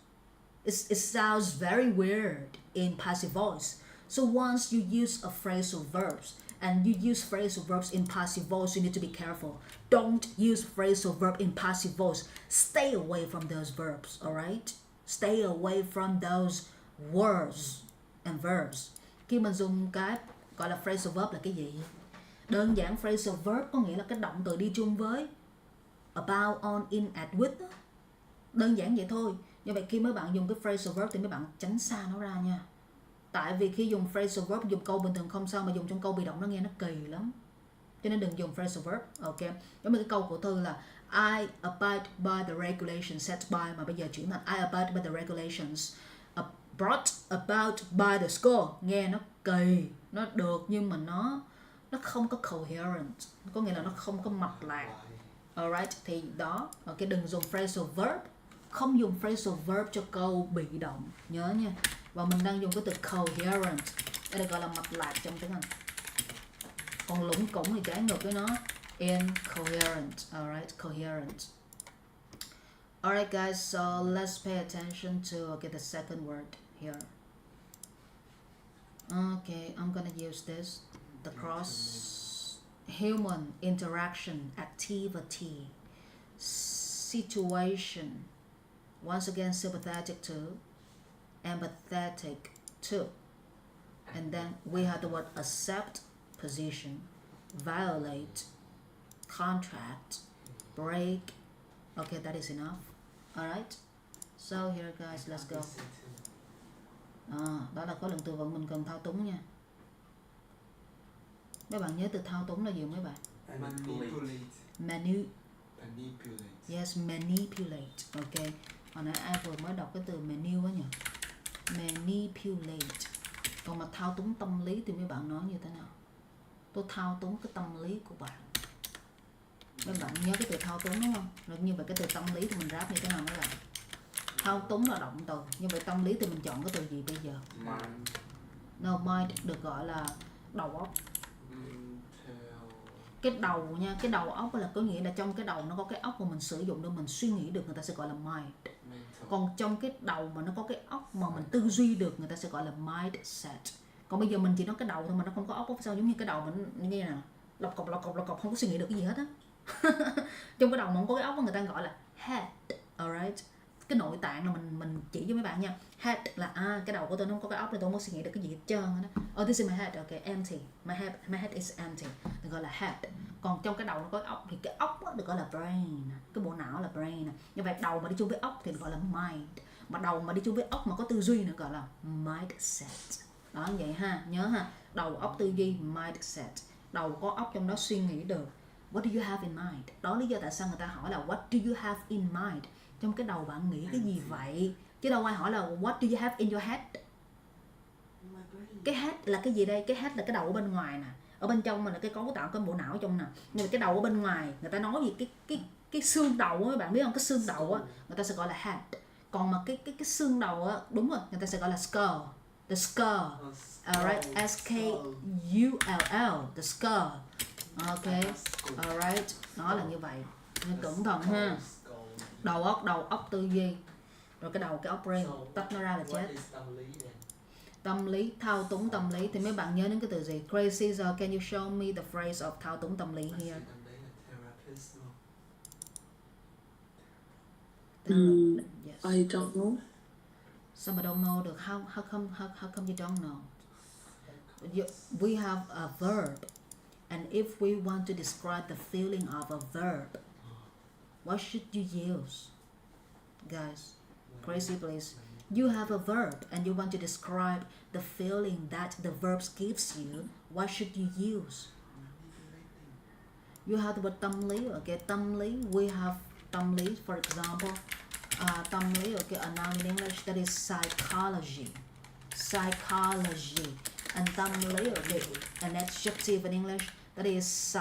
It sounds very weird in passive voice. So once you use a phrasal verbs and you use phrasal verbs in passive voice, you need to be careful. Don't use phrasal verb in passive voice. Stay away from those verbs, alright? Stay away from those words and verbs. Khi mình dùng cái gọi là phrasal verb là cái gì? Đơn giản phrasal verb có nghĩa là cái động từ đi chung với about, on, in, at, with. Đơn giản vậy thôi. Như vậy khi mấy bạn dùng cái phrasal verb thì mấy bạn tránh xa nó ra nha. Tại vì khi dùng phrasal verb dùng câu bình thường không sao, mà dùng trong câu bị động nó nghe nó kỳ lắm. Cho nên đừng dùng phrasal verb, ok. Giống như cái câu của Thư là I abide by the regulations set by, mà bây giờ chuyển thành I abide by the regulations brought about by the school. Nghe nó kỳ, nó được nhưng mà nó không có coherent, có nghĩa là nó không có mạch lạc. Alright, thì đó, ok, đừng dùng phrasal verb, không dùng phrasal verb cho câu bị động, nhớ nha. Và mình đang dùng cái từ coherent, đây được gọi là mạch lạc trong tiếng Anh. Còn lủng củng thì trái ngược với nó, incoherent. Alright, coherent. Alright guys, so let's pay attention to the second word here. Okay, I'm gonna use this, the cross human interaction activity situation. Once again, sympathetic to, empathetic to. And then we have the word accept, position, violate, contract, break. Okay, that is enough. Alright, so here guys, let's go. Đó là khối lượng từ vựng mình cần thao túng nha. Mấy bạn nhớ từ thao túng là gì mấy bạn? Manipulate. Yes, manipulate. Ok. Hồi nãy ai vừa mới đọc cái từ menu á nhỉ? Manipulate. Còn mà thao túng tâm lý thì mấy bạn nói như thế nào? Tôi thao túng cái tâm lý của bạn. Mấy bạn nhớ cái từ thao túng đúng không? Rồi như vậy cái từ tâm lý thì mình ráp như thế nào mấy bạn? Thao túng là động từ. Như vậy tâm lý thì mình chọn cái từ gì bây giờ? Mind. No, mind được gọi là đầu óc. Cái đầu nha, cái đầu óc là có nghĩa là trong cái đầu nó có cái óc mà mình sử dụng để mình suy nghĩ được, người ta sẽ gọi là mind. Còn trong cái đầu mà nó có cái óc mà mình tư duy được, người ta sẽ gọi là mindset. Còn bây giờ mình chỉ nói cái đầu thôi mà nó không có óc, sao giống như cái đầu mình như thế nào? Lọc cọc không có suy nghĩ được cái gì hết á. Trong cái đầu mà không có cái óc người ta gọi là head. Alright. Cái nội tạng là mình chỉ cho mấy bạn nha. Head là cái đầu của tôi nó không có cái óc, thì tôi không có suy nghĩ được cái gì hết trơn đó. Oh, this is my head. Okay, empty. My head is empty. Được gọi là head. Còn trong cái đầu nó có óc thì cái óc được gọi là brain. Cái bộ não là brain. Như vậy đầu mà đi chung với óc thì được gọi là mind. Mà đầu mà đi chung với óc mà có tư duy nữa gọi là mindset. Đó vậy ha, nhớ ha. Đầu óc tư duy, mindset. Đầu có óc trong đó suy nghĩ được. What do you have in mind? Đó lý do tại sao người ta hỏi là what do you have in mind? Trong cái đầu bạn nghĩ cái gì vậy? Chứ đâu ai hỏi là what do you have in your head? Cái head là cái gì đây? Cái head là cái đầu ở bên ngoài nè. Ở bên trong mình là cái cấu tạo cái bộ não ở trong nè. Nhưng mà cái đầu ở bên ngoài, người ta nói gì cái xương đầu á, bạn biết không? Cái xương đầu á, người ta sẽ gọi là head. Còn mà cái xương đầu á, đúng rồi, người ta sẽ gọi là skull. The skull. Alright, S K U L L, the skull. Ok, alright, nó là như vậy. Nên cẩn thận ha. Đầu óc tư duy. Rồi cái đầu, cái óc brain, tách nó ra là chết. Tâm lý, thao túng tâm lý. Thì mấy bạn nhớ đến cái từ gì? Crazy, so can you show me the phrase of thao túng tâm lý here? Yes. I don't know. Some don't know được. How come you don't know? We have a verb. And if we want to describe the feeling of a verb, what should you use? Guys, crazy please. You have a verb and you want to describe the feeling that the verb gives you. What should you use? You have the word tâm lý. Okay, tâm lý. We have tâm lý, for example. Tâm lý, okay, a noun in English that is psychology. Psychology. And tâm lý, okay, an adjective in English that is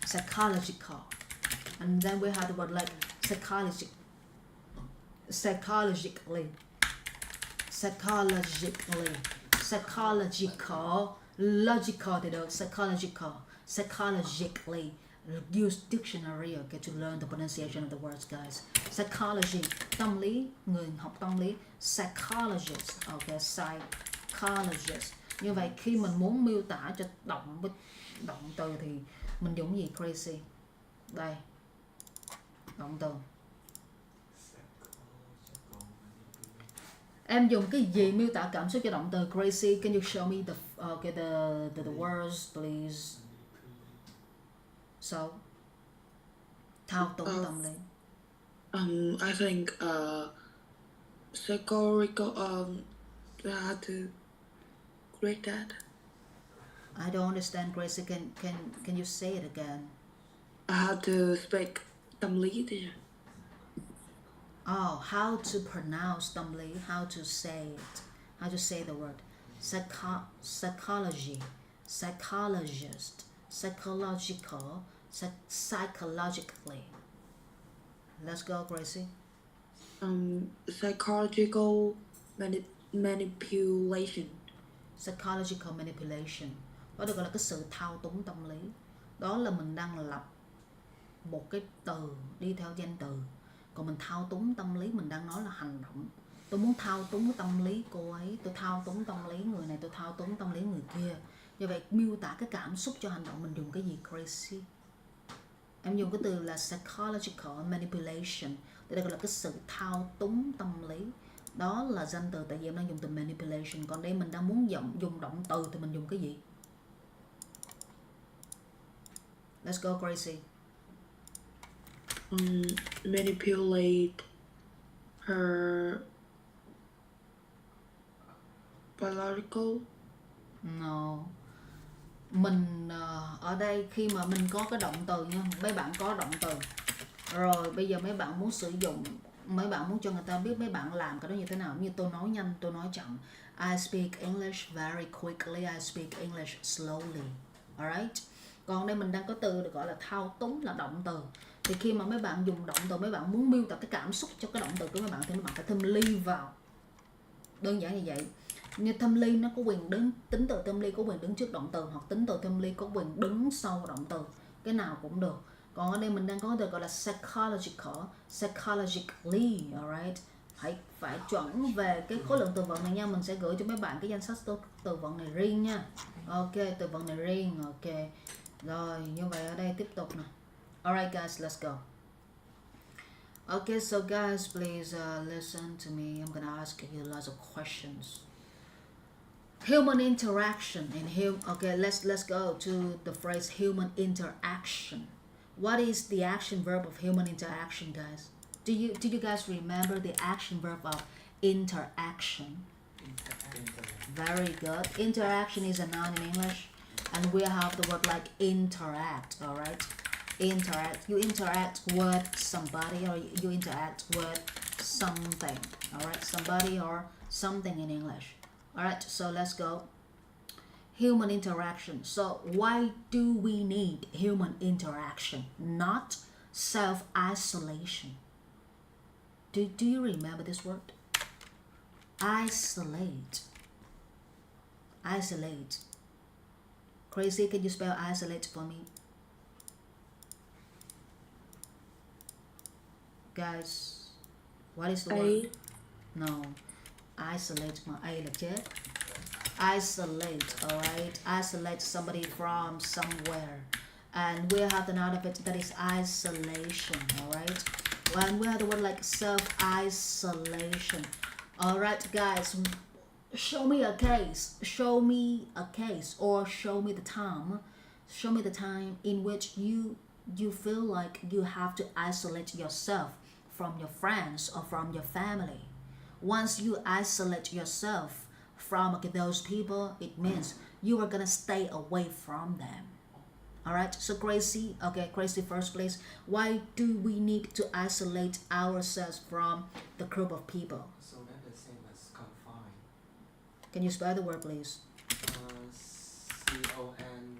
psychological. And then we have the word like psychologically, logical thì được, psychologically. Use dictionary, okay, to learn the pronunciation of the words, guys. Psychology, tâm lý, người học tâm lý. Psychologist, okay, psychologist. Như vậy khi mình muốn miêu tả cho động từ thì mình dùng gì? Crazy. Đây. Động từ. Em dùng cái gì miêu tả cảm xúc cho động từ crazy? Can you show me the words, please? So, thao túng tâm lý. I think psychological. How to grade that? I don't understand, Gracie. Can you say it again? How to speak tâm lý teacher? Oh, how to pronounce tâm lý? How to say it? How to say the word? Psychology, psychologist, psychological, Psychologically. Let's go, Gracie. Psychological manipulation. Psychological manipulation. Đó được gọi là cái sự thao túng tâm lý. Đó là mình đang lập một cái từ đi theo danh từ, còn mình thao túng tâm lý, mình đang nói là hành động. Tôi muốn thao túng tâm lý cô ấy, tôi thao túng tâm lý người này, tôi thao túng tâm lý người kia. Như vậy miêu tả cái cảm xúc cho hành động mình dùng cái gì, Crazy? Em dùng cái từ là psychological manipulation, đây là cái sự thao túng tâm lý. Đó là danh từ, tại vì em đang dùng từ manipulation. Còn đây mình đang muốn dùng động từ thì mình dùng cái gì? Let's go, Crazy. Manipulate her biological. No. Mình ở đây khi mà mình có cái động từ nha, mấy bạn có động từ rồi, bây giờ mấy bạn muốn sử dụng, mấy bạn muốn cho người ta biết mấy bạn làm cái đó như thế nào. Như tôi nói nhanh, tôi nói chậm. I speak English very quickly, I speak English slowly. Alright. Còn đây mình đang có từ được gọi là thao túng, là động từ. Thì khi mà mấy bạn dùng động từ, mấy bạn muốn miêu tả cái cảm xúc cho cái động từ của mấy bạn thì mấy bạn phải thêm ly vào. Đơn giản như vậy. Như thêm ly nó có quyền đứng, tính từ thêm ly có quyền đứng trước động từ, hoặc tính từ thêm ly có quyền đứng sau động từ. Cái nào cũng được. Còn ở đây mình đang có từ gọi là psychologically, alright. Phải chuẩn về cái khối lượng từ vựng này nha. Mình sẽ gửi cho mấy bạn cái danh sách từ vựng này riêng nha. Ok, từ vựng này riêng. Ok. Rồi, như vậy ở đây tiếp tục nè. Alright guys, let's go. Okay, so guys, please listen to me. I'm gonna ask you lots of questions. Human interaction and okay, let's go to the phrase human interaction. What is the action verb of human interaction, guys? Do you guys remember the action verb of interaction? Very good. Interaction is a noun in English, and we have the word like interact. All right, interact. You interact with somebody, or you interact with something. All right, somebody or something in English. All right, so let's go. Human interaction. So why do we need human interaction, not self-isolation? Do you remember this word? Isolate. Isolate. Crazy, can you spell isolate for me? Guys, what is the word? No. Isolate, mà A là chết. Isolate, alright? Isolate somebody from somewhere. And we have the noun of it that is isolation, alright? When we have the word like self-isolation. Alright guys, show me a case. Show me a case, or show me the time. Show me the time in which you feel like you have to isolate yourself from your friends or from your family. Once you isolate yourself from those people, it means you are gonna stay away from them. Alright, so Gracie, okay, Gracie first please. Why do we need to isolate ourselves from the group of people? So that's the same as confine. Can you spell the word please? CONFINE.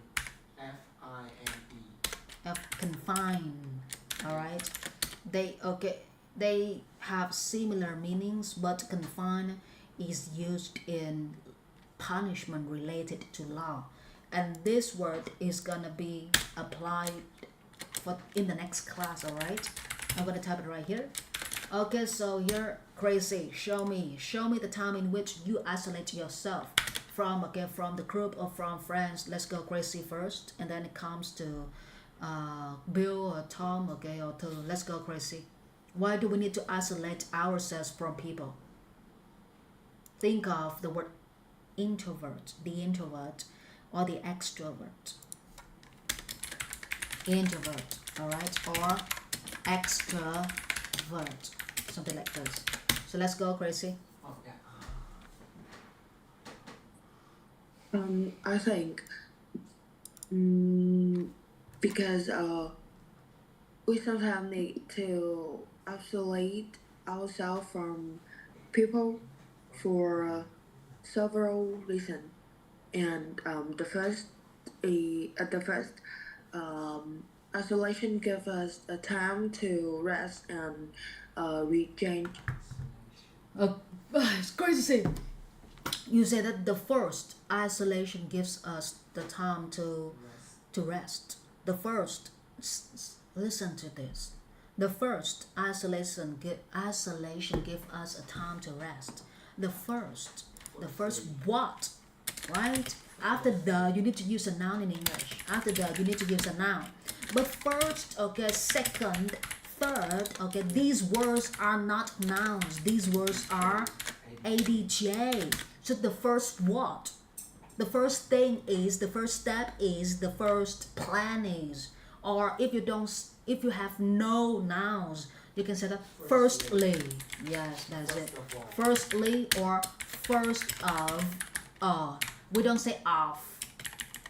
Confine. Alright. They have similar meanings, but confine is used in punishment related to law, and this word is gonna be applied in the next class. All right, I'm gonna type it right here. Okay, so here, Crazy, show me the time in which you isolate yourself from the group or from friends. Let's go Crazy first, and then it comes to Bill or Tom, okay, or to let's go Crazy. Why do we need to isolate ourselves from people? Think of the word introvert, the introvert, or the extrovert. Introvert, alright, or extrovert, something like this. So let's go, Gracie. Oh, yeah. I think because we sometimes need to isolate ourselves from people for several reasons, and the first isolation gives us a time to rest and rechange. It's crazy. You say that the first isolation gives us the time to rest. The first, listen to this. The first isolation give us a time to rest. The first what, right? After the, you need to use a noun in English. After the, you need to use a noun. But first, okay, second, third, okay, these words are not nouns. These words are ADJ. So the first what? The first thing is, the first step is, the first plan is. Or if you have no nouns, you can say that firstly. Yes, that's it. Firstly or first of. We don't say of.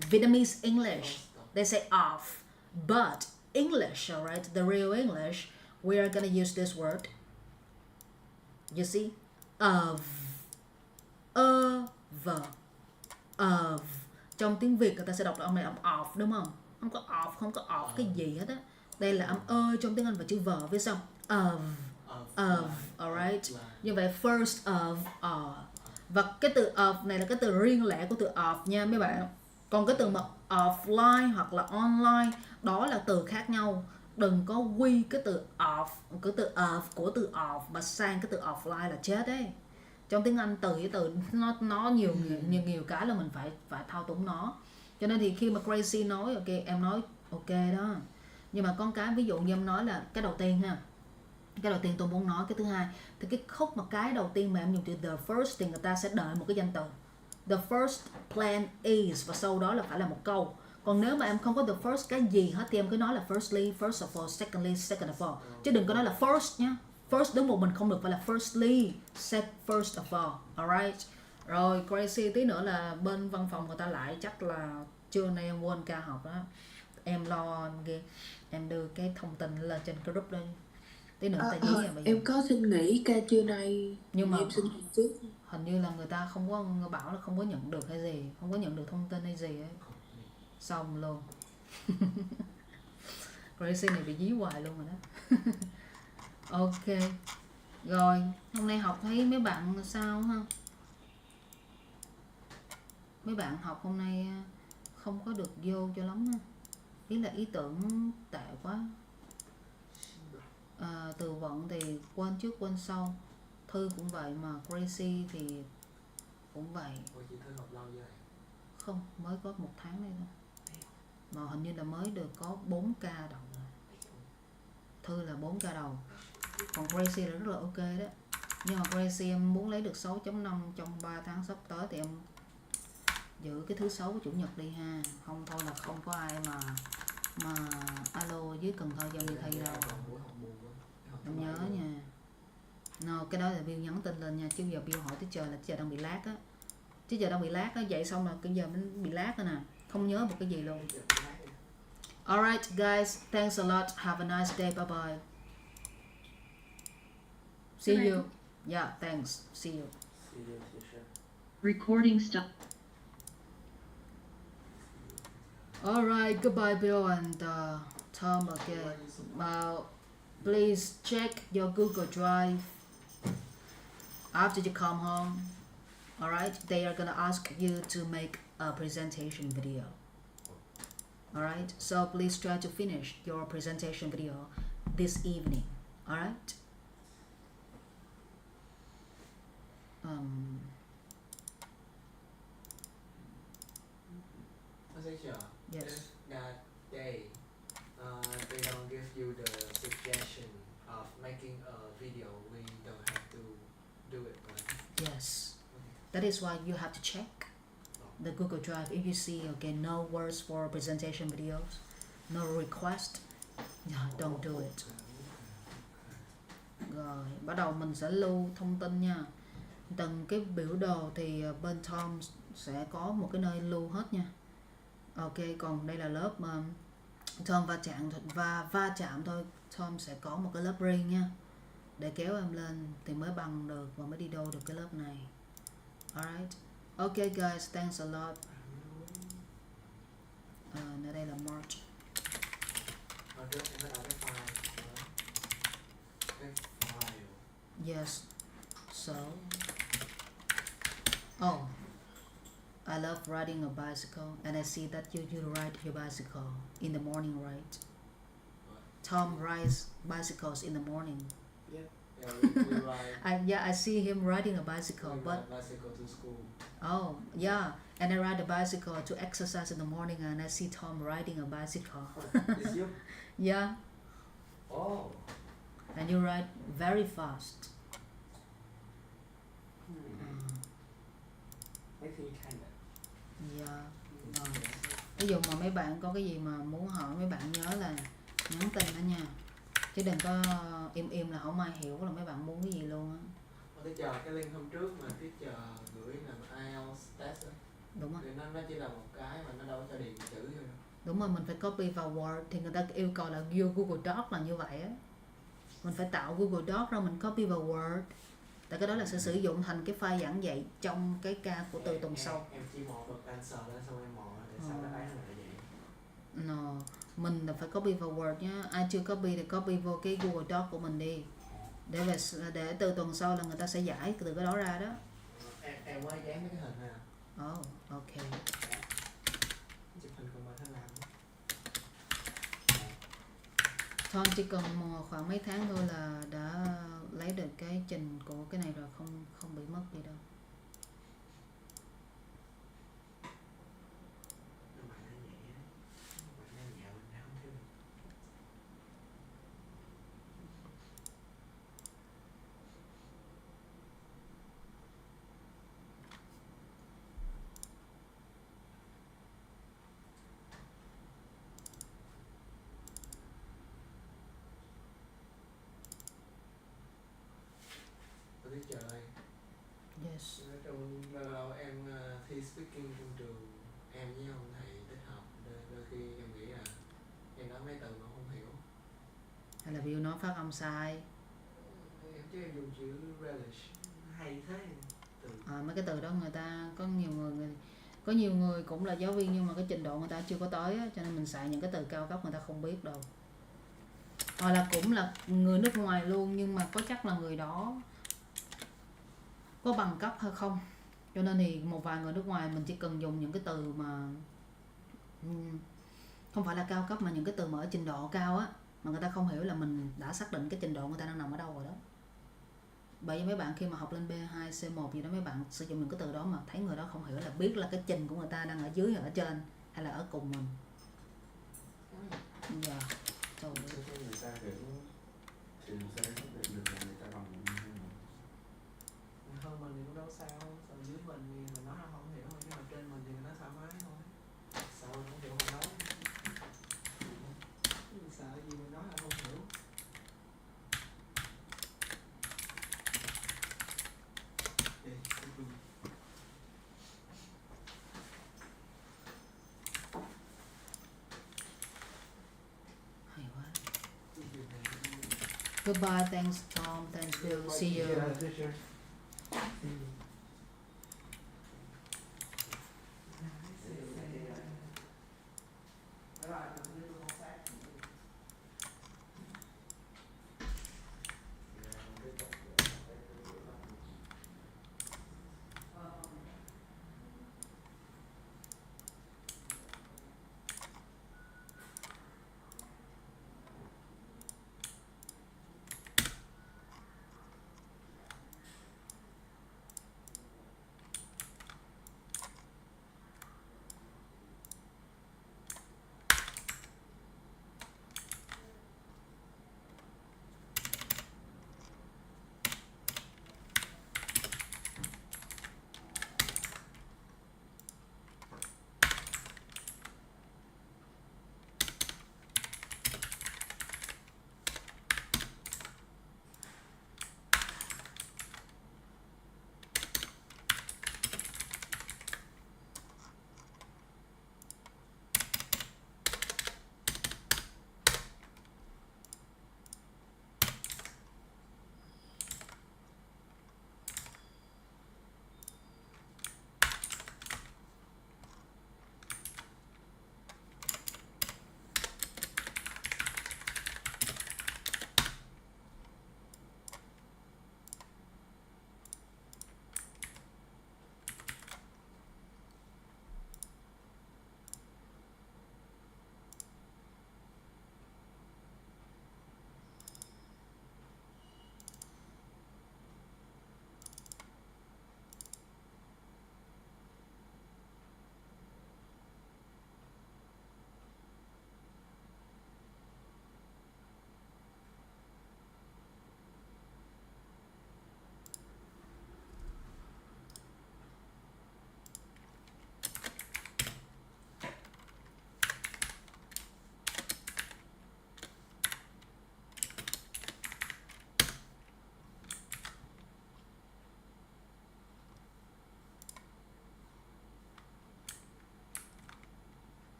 Vietnamese English, they say of. But English, alright, the real English, we are gonna use this word. You see? Of. Of. Trong tiếng Việt người ta sẽ đọc là âm này âm of, đúng không? Không có off, không có off cái gì hết á. Đây là âm ơ trong tiếng Anh và chữ vờ phía sau. Of, alright. Như vậy first of, và cái từ of này là cái từ riêng lẻ của từ of nha mấy bạn. Còn cái từ mà offline hoặc là online, đó là từ khác nhau. Đừng có quy cái từ of của từ off mà sang cái từ offline là chết đấy. Trong tiếng Anh từ với từ nó nhiều cái là mình phải thao túng nó. Cho nên thì khi mà Gracie nói ok, em nói ok đó. Nhưng mà con cái ví dụ như em nói là cái đầu tiên ha. Cái đầu tiên tôi muốn nói, cái thứ hai thì cái khúc mà cái đầu tiên mà em dùng từ the first thì người ta sẽ đợi một cái danh từ. The first plan is và sau đó là phải là một câu. Còn nếu mà em không có the first cái gì hết thì em cứ nói là firstly, first of all, secondly, second of all. Chứ đừng có nói là first nhé. First đứng một mình không được, phải là firstly, first of all. Alright. Rồi Gracie, tí nữa là bên văn phòng người ta lại, chắc là trưa nay em quên ca học đó. Em lo em đưa cái thông tin lên trên cái group đây. Tí nữa ta dí em có xin nghỉ ca trưa nay, nhưng mà em xin nghỉ trước. Hình như là người ta không có bảo là không có nhận được hay gì, không có nhận được thông tin hay gì ấy. Xong luôn. Gracie này bị dí hoài luôn rồi đó. Ok. Rồi, hôm nay học thấy mấy bạn sao ha? Mấy bạn học hôm nay không có được vô cho lắm ha. Ý là ý tưởng tệ quá. Từ vựng thì quên trước quên sau. Thư cũng vậy mà Gracie thì cũng vậy. Chị Thư học lâu vậy? Không, mới có 1 tháng đây thôi. Mà hình như là mới được có 4 ca đầu rồi. Thư là 4 ca đầu. Còn Gracie là rất là ok đó. Nhưng mà Gracie em muốn lấy được 6.5 trong 3 tháng sắp tới thì em giữ cái thứ 6 của chủ nhật đi ha. Không thôi là không có ai mà alo dưới Cần Thơ cho em đi thi đâu. Em nhớ nha. No, cái đó là Bill nhắn tin lên nha. Chứ giờ Bill hỏi teacher là teacher đang bị lag á. Teacher đang bị lag á. Dậy xong là bây giờ mình bị lag rồi nè. Không nhớ một cái gì luôn. Alright guys, thanks a lot. Have a nice day. Bye bye. See you. Yeah, thanks. See you. See you, teacher. Recording stop. Alright, goodbye Bill and Tom again. Please check your Google Drive after you come home. Alright, they are gonna ask you to make a presentation video. Alright, so please try to finish your presentation video this evening. Alright? Yes. If that day they don't give you the suggestion of making a video, we don't have to do it, right? Yes. That is why you have to check the Google Drive. If you see no words for presentation videos, no request, don't do it. Rồi, bắt đầu mình sẽ lưu thông tin nha. Từng cái biểu đồ thì bên Tom sẽ có một cái nơi lưu hết nha. Ok, còn đây là lớp Tom va chạm thôi. Tom sẽ có một cái lớp riêng nha. Để kéo em lên thì mới bằng được và mới đi đâu được cái lớp này. Alright. Ok guys, thanks a lot. Nơi đây là March. Hồi trước em có đọc cái file đó. Cái file. Yes. So, oh, I love riding a bicycle, and I see that you ride your bicycle in the morning, right? Tom rides bicycles in the morning. Yeah, we ride. I see him riding a bicycle, We but ride bicycle to school. oh yeah, and I ride a bicycle to exercise in the morning, and I see Tom riding a bicycle. It's you? Yeah, Oh. and you ride very fast. I think kinda. Yeah. Ví dụ mà mấy bạn có cái gì mà muốn hỏi, mấy bạn nhớ là nhắn tin đó nha, chứ đừng có im là không ai hiểu là mấy bạn muốn cái gì luôn á. Teacher, cái link hôm trước mà teacher gửi là Ielts test á, Đúng rồi. thì nó chỉ là một cái mà nó đâu có cho điền chữ vô đâu. Đúng rồi, mình phải copy vào Word, thì người ta yêu cầu là vô Google Doc là như vậy á. Mình phải tạo Google Doc ra mình copy vào Word. Tại cái đó là sẽ sử dụng thành cái file giảng dạy trong cái ca của từ tuần sau. Em chỉ mò được answer lên xong em mò để sao đáp án là vậy. No, mình là phải copy vào Word nhá. Ai chưa copy thì copy vô cái Google Doc của mình đi. Để từ tuần sau là người ta sẽ giải từ cái đó ra đó. Em mới dán mấy cái hình này à. Oh, ok. Chụp hình cùng bà Thanh làm. Thôi chỉ cần khoảng mấy tháng thôi là đã lấy được cái trình của cái này rồi, không bị mất gì đâu. Teacher ơi. Yes. Trong lâu lâu em thi speaking trong trường, em với ông thầy tích hợp, đôi khi em nghĩ là em nói mấy từ mà không hiểu. Hay là vì nó phát âm sai. Em chứ em dùng chữ relish hay thế từ. Mấy cái từ đó người ta có nhiều người cũng là giáo viên nhưng mà cái trình độ người ta chưa có tới á, cho nên mình xài những cái từ cao cấp người ta không biết đâu. Hoặc là cũng là người nước ngoài luôn nhưng mà có chắc là người đó có bằng cấp hay không, cho nên thì một vài người nước ngoài mình chỉ cần dùng những cái từ mà không phải là cao cấp mà những cái từ mà ở trình độ cao á, mà người ta không hiểu là mình đã xác định cái trình độ người ta đang nằm ở đâu rồi đó. Bởi vì mấy bạn khi mà học lên B2, C1 gì đó, mấy bạn sử dụng những cái từ đó mà thấy người đó không hiểu là biết là cái trình của người ta đang ở dưới hay ở trên hay là ở cùng mình. Dạ. Cho người ta hiểu thì sẽ xác định được là người ta bằng như thế nào. Hơn mình thì cũng đâu sao, còn dưới mình thì mình nói không hiểu thôi, nhưng mà trên mình thì mình nói thoải mái thôi. Sợ mình không hiểu mình nói. Sợ gì mình nói là không hiểu. Hay quá. Goodbye, thanks Tom, thanks Bill, see you.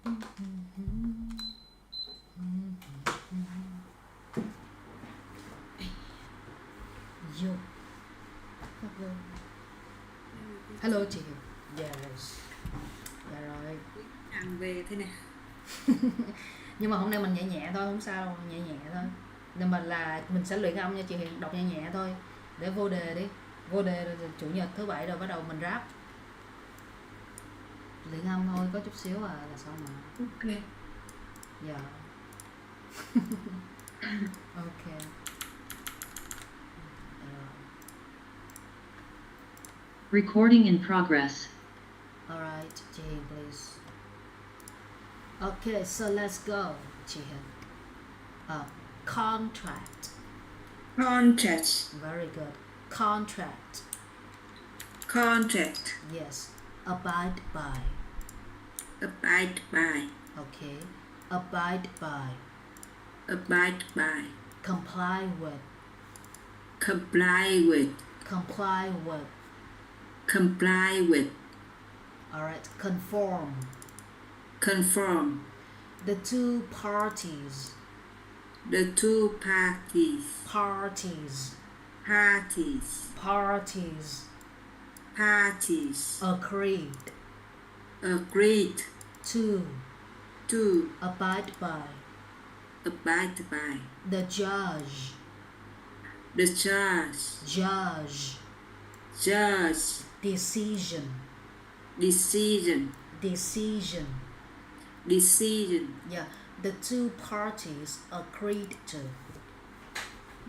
Yo. Hello chị. Yes. Dạ rồi. Hàng về thế này. Nhưng mà hôm nay mình nhẹ nhẹ thôi, không sao đâu, nhẹ nhẹ thôi. Nhưng mà là mình sẽ luyện âm nha chị Hiền, đọc nhẹ nhẹ thôi. Để vô đề đi. Vô đề rồi chủ nhật thứ bảy rồi bắt đầu mình rap. Luyện âm thôi, có chút xíu là xong mà. Ok. Dạ. Ok. Recording in progress. Alright, chị Hiền please. Okay, so let's go, chị Hiền. Contract. Contract. Very good. Contract. Contract. Yes. Abide by. Abide by. Okay. Abide by. Abide by. Comply with. Comply with. Comply with. Comply with. Alright. Conform. Conform. The two parties. The two parties. Parties. Parties. Parties. Parties. Agreed. Agreed To. to Abide by. abide by. The judge. The judge. Judge. Judge. Decision. Decision. Decision. Decision. Yeah. The two parties agreed to.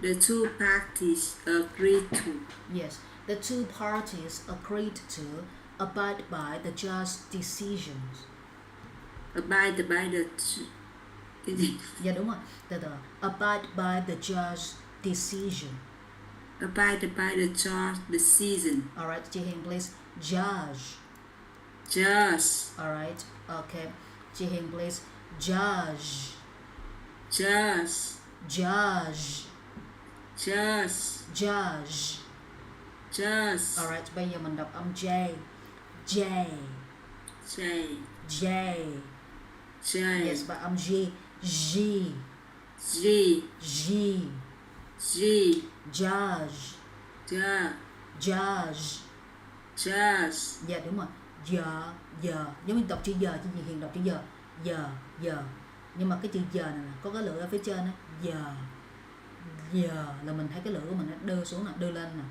The two parties agreed to. Yes. The two parties agreed to abide by the judge's decisions. Abide by the Dạ đúng rồi. Từ từ. Abide by the judge's decision. abide by the judge decision. Alright, chị Hiền please. Judge. Judge. Alright. Okay. Chị Hiền please. Judge. Judge. Judge. Judge. Judge. Judge. Alright, bây giờ mình đọc âm J. J. J. J. J. Yes, và âm G. G. G. G. G. Judge. Judge. Judge. Judge. Dạ đúng rồi. Giờ. Giờ. Giống như đọc chữ giờ, chị Hiền đọc chữ giờ. Giờ. Giờ. Nhưng mà cái chữ giờ này nè, có cái lưỡi ở phía trên đó. Giờ. Giờ là mình thấy cái lưỡi của mình nó đưa xuống nè, đưa lên nè.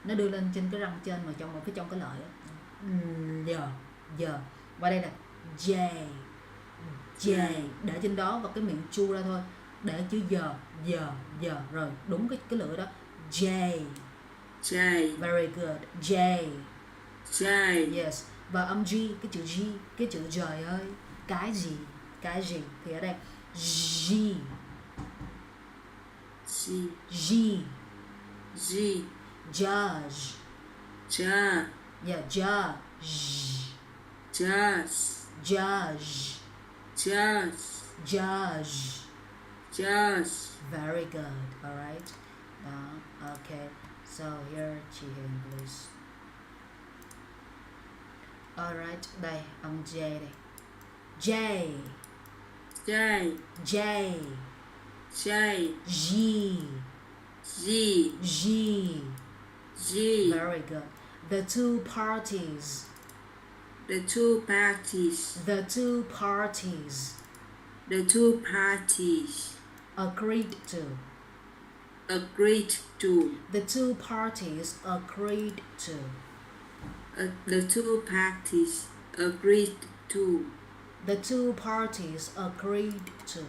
Nó đưa lên trên cái răng trên mà ở phía trong cái lợi á. Giờ. Giờ. Và đây là J. J. Để trên đó và cái miệng chu ra thôi. Để chữ giờ. Giờ. Giờ. Rồi đúng cái lưỡi đó. J. J. Very good. J. J. Yes. Và âm G, cái chữ G, cái chữ trời ơi, cái gì thì ở đây G. G. G. G. Judge. Judge. Yeah, judge. Judge. Judge. Judge. Judge. Judge. Very good. All right. Okay. So here, chị Hiền, please. All right. Đây, âm J đây. J. J. J. J. G. G. G. G. Very good. The two parties. The two parties. The two parties The two parties agreed to. agreed to. The two parties agreed to. The two parties agreed to. The two parties agreed to.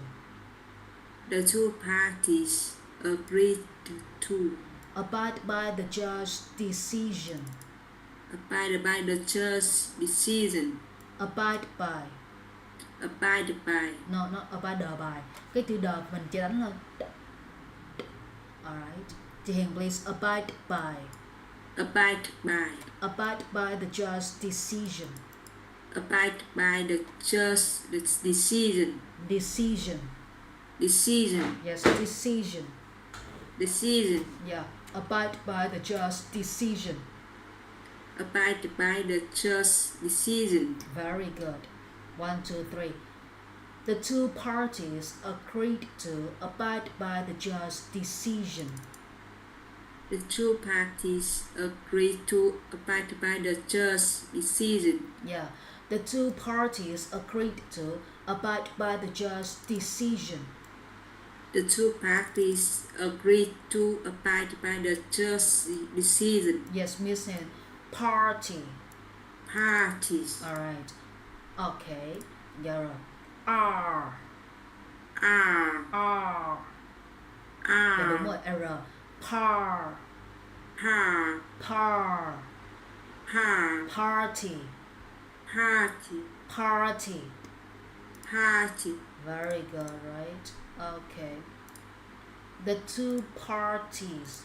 The two parties agreed to. Abide by the judge's decision. Abide by the judge's decision. Abide by. Abide by. No, not abide by. Cái từ đờ mình chỉ đánh lên. Alright. Chị Hiền please. Abide by. Abide by. Abide by the judge's decision. Abide by the judge's decision. Decision. Decision. Yes, decision. Decision. Yeah. Abide by the judge's decision. Abide by the judge's decision. Very good. 1, 2, 3. The two parties agreed to abide by the judge's decision. The two parties agreed to abide by the judge's decision. Yeah, the two parties agreed to abide by the judge's decision. The two parties agreed to abide by the judge's decision. Yes, missing party. Parties. Alright. Okay. Yeah, right. R. R. R. Dạ, đúng R. rồi, R. Par. Par. Par. Par. Party. Party. Party. Party. Very good, right? Okay. The two parties,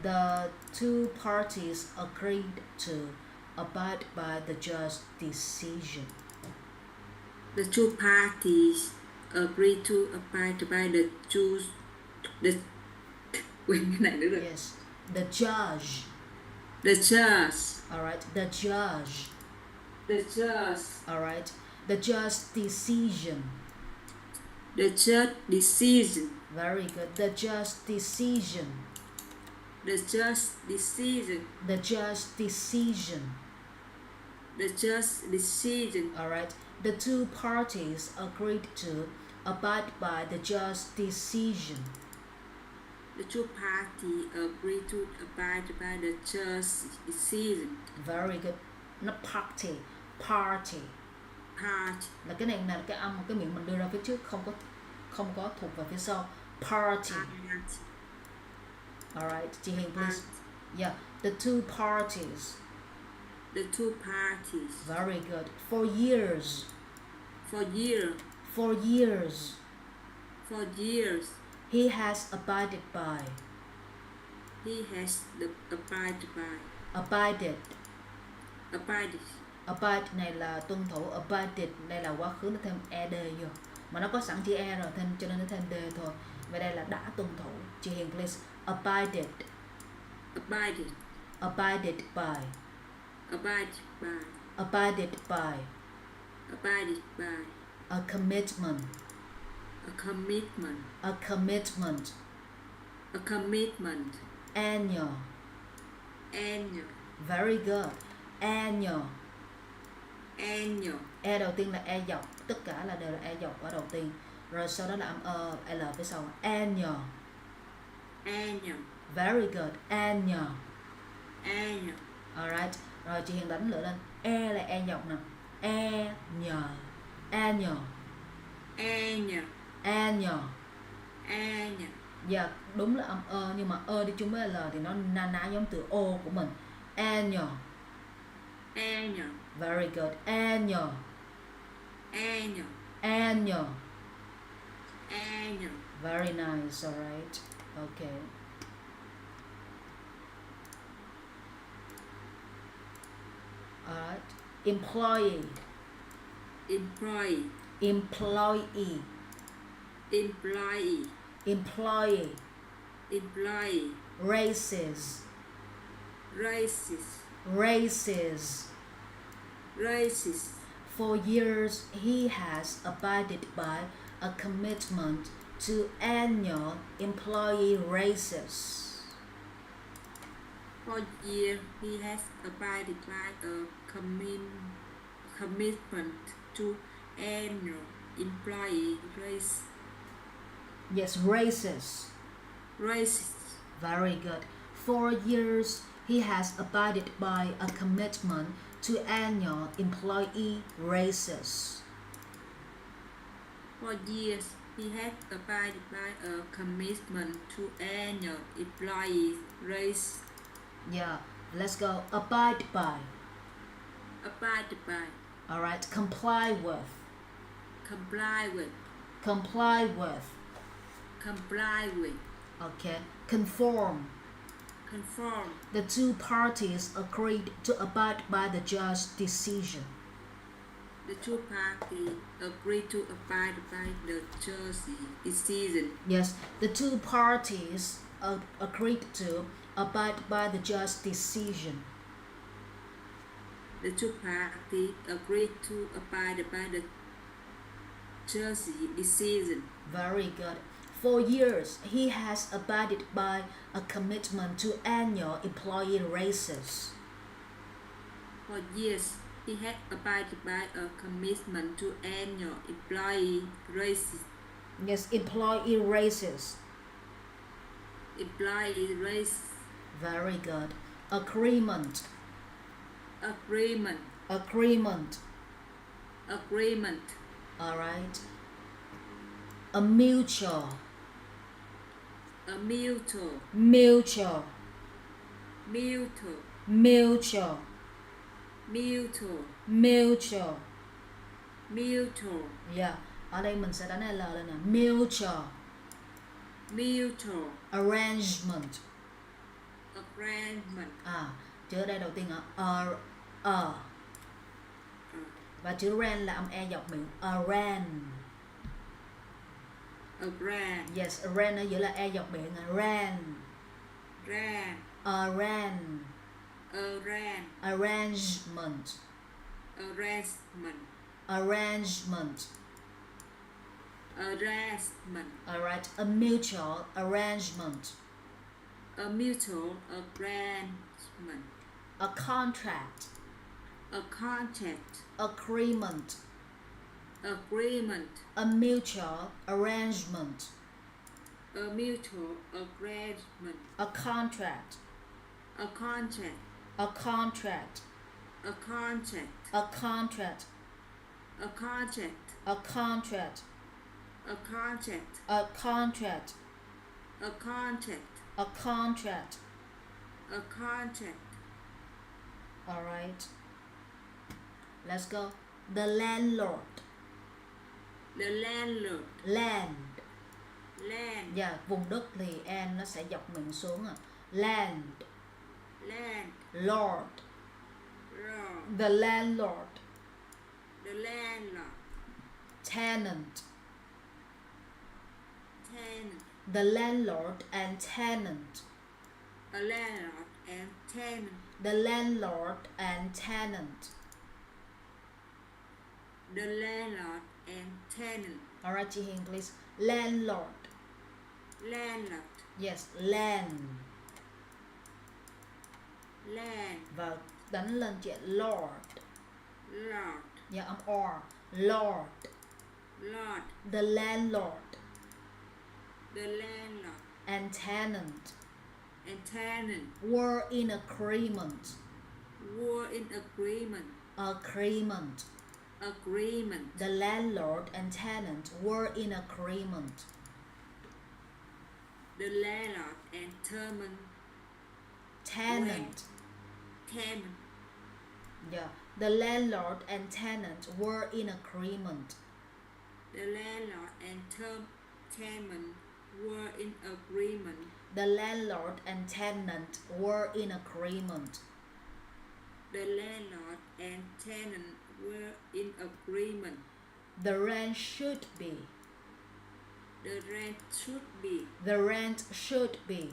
the two parties agreed to abide by the judge's decision. The two parties agreed to abide by the judge's quên cái này nữa rồi. Yes, the judge. The judge. Alright, the judge. The judge. Alright, the judge's decision. The judge decision. Very good. The judge's decision. The judge decision. The judge's decision. The judge decision. Alright, the two parties agreed to abide by the judge's decision. The two parties agreed to abide by the judge's decision. Very good. Nó party. Party. Party. Là cái này là cái âm cái miệng mình đưa ra phía trước, không có thuộc vào phía sau. Party. Party. Alright, chị Hiền please. Yeah, the two parties. The two parties. Very good. For years. For years. For years. For years. He has abided by. He has abided by. Abided. Abided. Abide này là tuân thủ, abided đây là quá khứ, nó thêm ed vô. Mà nó có sẵn chữ e rồi thêm cho nên nó thêm d thôi. Và đây là đã tuân thủ. Chị Hiền please. Abided. Abided. Abided by. Abided by. Abided by. Abided by. A commitment. A commitment. A commitment. A commitment. Annual. Annual. Very good. Annual. Annual. E đầu tiên là e dọc, tất cả là đều là e dọc ở đầu tiên. Rồi sau đó là âm L phía sau. Annual. Annual. Very good. Annual. Annual. Alright. Rồi chị Hiền đánh lửa lên. E là e dọc nè. Annual. Annual. Annual. Annual. Annual. Dạ, đúng là âm nhưng mà đi chung với L thì nó na ná giống từ O của mình. Annual. Annual. Very good. Annual. Annual. Annual. Annual. Very nice. Alright. Okay. Alright. Employee. Employee. Employee. Employee. Employee. Employee. Races. Racist. Races. Racist. For years, he has abided by a commitment to annual employee raises. For years, he has abided by a commitment to annual employee raise. Yes, raises. Racist. Very good. For years, he has abided by a commitment to annual employee raises. For years, he has abided by a commitment to annual employee raise. Yeah, let's go. Abide by. Abide by. Alright, comply with. Comply with. Comply with. Comply with. Okay, conform. Conform. The two parties agreed to abide by the judge's decision. The two parties agreed to abide by the judge's decision. Yes, the two parties agreed to abide by the judge's decision. The two parties agreed to abide by the Jersey decision. Very good. For years, he has abided by a commitment to annual employee raises. For years, he had abided by a commitment to annual employee raises. Yes, employee raises. Employee raise. Very good. Agreement. Agreement. Agreement. Agreement. All right. A mutual. A mutual. Mutual. Mutual. Mutual. Mutual. Mutual. Mutual. Yeah. Ở đây mình sẽ đánh L lên nè. Mutual. Mutual. Arrangement. Arrangement. Chữ ở đây đầu tiên ở và chữ ran là âm e dọc miệng. Arran. Arran. Yes, ran ở giữa là e dọc miệng. Ran. Ran. Arran. Arran. Arrangement. Arrangement. Arrangement. Arrangement. Alright, a mutual arrangement. A mutual arrangement. A contract. A contract. Agreement. Agreement. A mutual arrangement. A mutual arrangement. A contract. A contract. A contract. A contract. A contract. A contract. A contract. A contract. A contract. A contract. A contract. A contract. Alright. Let's go. The landlord. The landlord. Land. Land. Yeah, vùng đất thì N nó sẽ dọc miệng xuống. Land. Land. Lord. Lord. The landlord. The landlord. Tenant. Tenant. The landlord and tenant. A landlord and tenant. The landlord and tenant. The landlord and tenant. Alright, chị Hiền, please. Landlord. Landlord. Yes, land. Land. Và đánh lên chị Lord. Lord. Yeah, âm R. Lord. Lord. The landlord The landlord and tenant and tenant were in agreement. were in agreement. Agreement. Agreement. The landlord and tenant were in agreement. The landlord and tenant. Tenant. Tenant. Yeah. The landlord and tenant were in agreement. The landlord and tenant were in agreement. The landlord and tenant were in agreement. The landlord and tenant were in agreement. The rent should be. The rent should be. The rent should be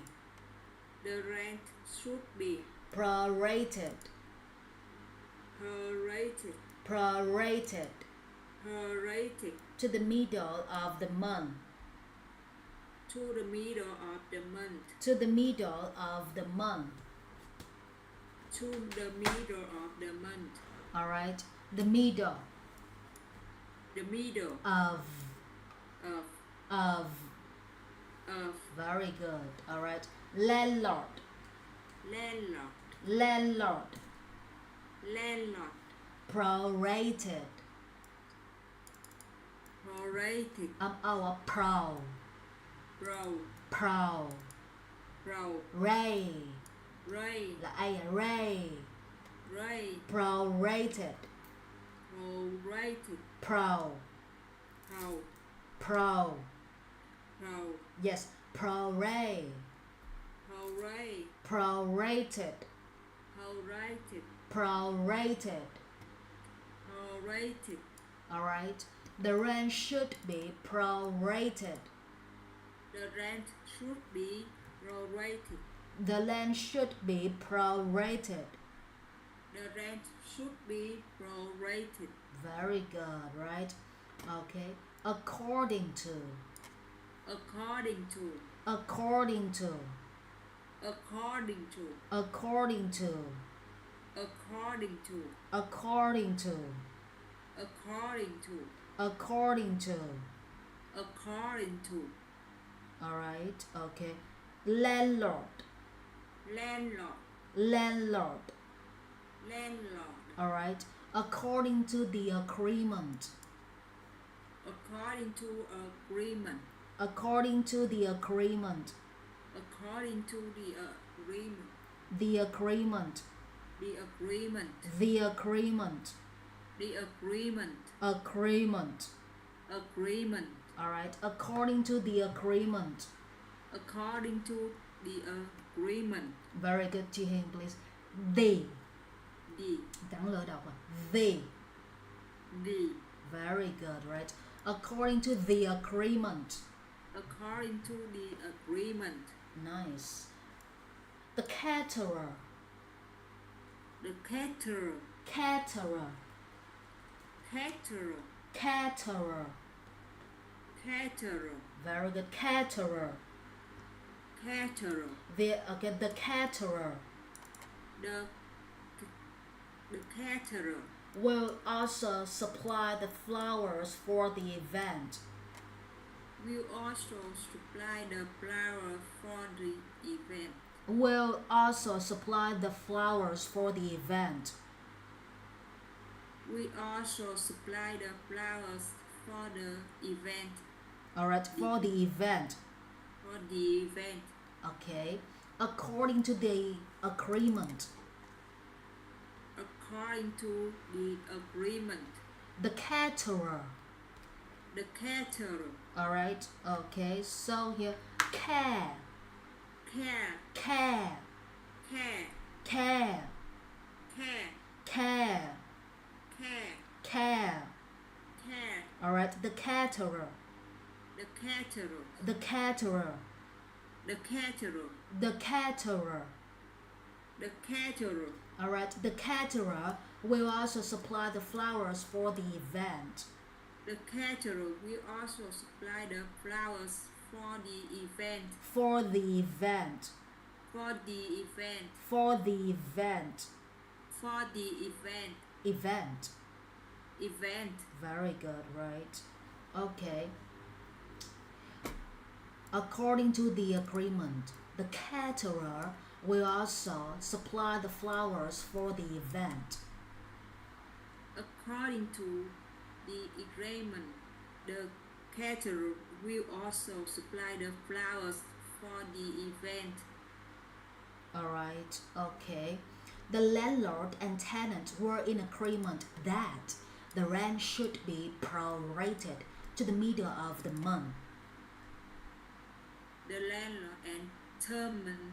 The rent should be prorated. prorated. Prorated Prorated to the middle of the month. to the middle of the month. To the middle of the month. To the middle of the month. Alright. The middle The middle of of of of very good. Alright. Landlord. landlord. Landlord. Landlord. Prorated. Prorated. Our pro. Pro. Pro. Pro. Ray. Ray. Là A. Ray. Ray. Prorated. Prorated. Pro. Pro. Pro. Pro. Yes. Prorate. Prorate. Prorated. Prorated. Prorated. Prorated. Alright. The rent should be prorated. The rent should be prorated. The land should be prorated. The rent should be prorated. Very good, right? Okay. according to, according to, according to, according to, according to, according to, according to, according to, according to. according to, All right, okay. Landlord, landlord, landlord. landlord, All right. According to the agreement, according to agreement, according to the agreement, according to the agreement, the agreement, the agreement, the agreement, the agreement, agreement. agreement, All right. According to the agreement. according to the agreement, Very good. Chị Hiền, please. The. the, Gắn lỡ đọc à. The. the, Very good, right? According to the agreement. according to the agreement, Nice. The caterer. the caterer, Caterer. caterer, Caterer. caterer, Very good. Caterer. caterer, The caterer the, the caterer will also supply the flowers for the event. will also supply the flower for the event, Will also supply the flowers for the event. we also supply the flowers for the event, All right, for the event. for the event, Okay. According to the agreement, according to the agreement, the caterer. the caterer, All right. Okay. So here, care, care, care, care, care, care, care, care, care. care, All right. The caterer, the caterer, the caterer, the caterer, the caterer. the caterer, All right. The caterer will also supply the flowers for the event. the caterer will also supply the flowers for the event, For the event. for the event, For the event. for the event, Event. event, Very good, right? Okay. According to the agreement, the caterer will also supply the flowers for the event. according to the agreement, the caterer will also supply the flowers for the event, Alright, okay. The landlord and tenant were in agreement that the rent should be prorated to the middle of the month. the landlord and tenant,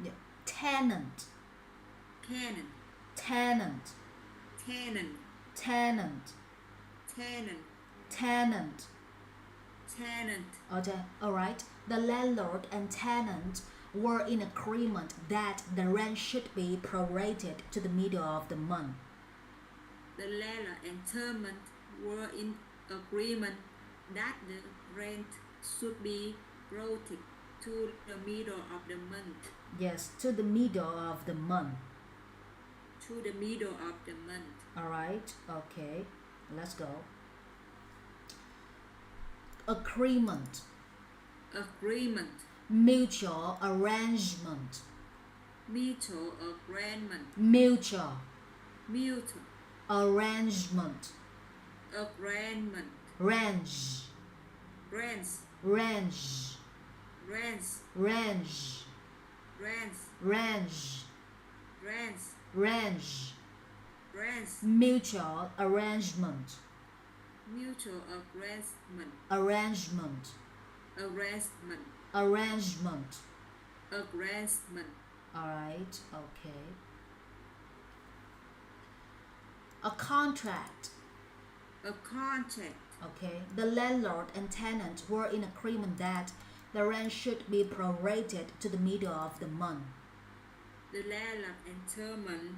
Yeah. Tenant, tenant, tenant, tenant, tenant, tenant, tenant. tenant, Okay, alright. The landlord and tenant were in agreement that the rent should be prorated to the middle of the month. the landlord and tenant were in agreement that the rent should be brought to the middle of the month, Yes, to the middle of the month. to the middle of the month, Alright, okay. Let's go. Agreement. agreement, Mutual arrangement. mutual agreement, Mutual mutual arrangement. agreement, Range. rents, Range. rents, Range. rents, Range. rents, Range. rents, Mutual arrangement. mutual arrangement, Arrangement. arrangement, Arrangement. arrangement, Alright, okay. A contract. a contract, Okay. The landlord and tenant were in agreement that the rent should be prorated to the middle of the month. the landlord and tenant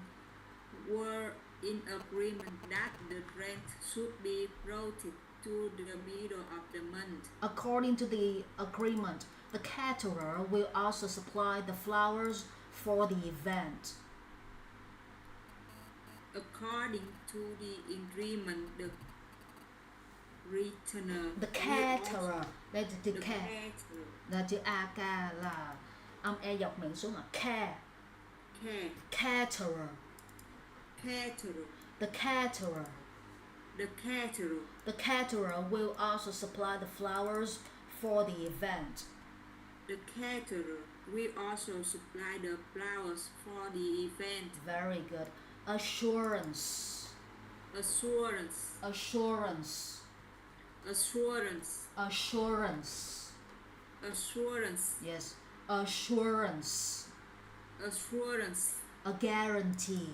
were in agreement that the rent should be brought to the middle of the month. According to the agreement, the caterer will also supply the flowers for the event. According to the agreement, the returner The will caterer, đây là the chữ caterer, là chữ AK là âm E dọc miệng xuống là care, caterer, caterer, the caterer. the caterer The caterer will also supply the flowers for the event. The caterer will also supply the flowers for the event. Very good. Assurance, Assurance, assurance, assurance, assurance. assurance, Yes, assurance. assurance, A guarantee,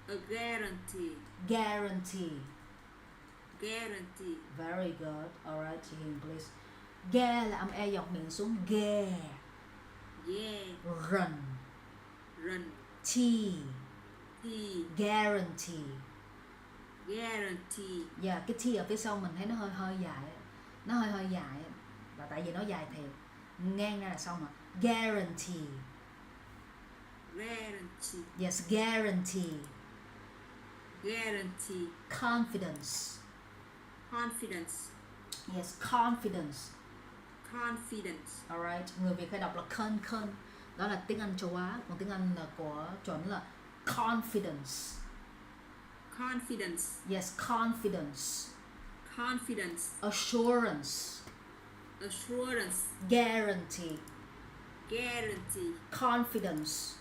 a guarantee, guarantee. guarantee. Very good. Alright, chị Hiền please. Ghe là âm E dọc miệng xuống. Ghe. Yeah, Run. run, T. T, Guarantee. guarantee, Dạ, cái T ở phía sau mình thấy nó hơi dài. Nó hơi dài. Là tại vì nó dài thiệt. Ngang ra là xong mà. Guarantee. guarantee, Yes, guarantee. guarantee, Confidence. confidence, Yes, confidence. confidence, Alright, người Việt hay đọc là con. Đó là tiếng Anh châu Á, còn tiếng Anh là của chuẩn là confidence. confidence, Yes, confidence. confidence, Assurance. assurance, Guarantee. guarantee, Confidence.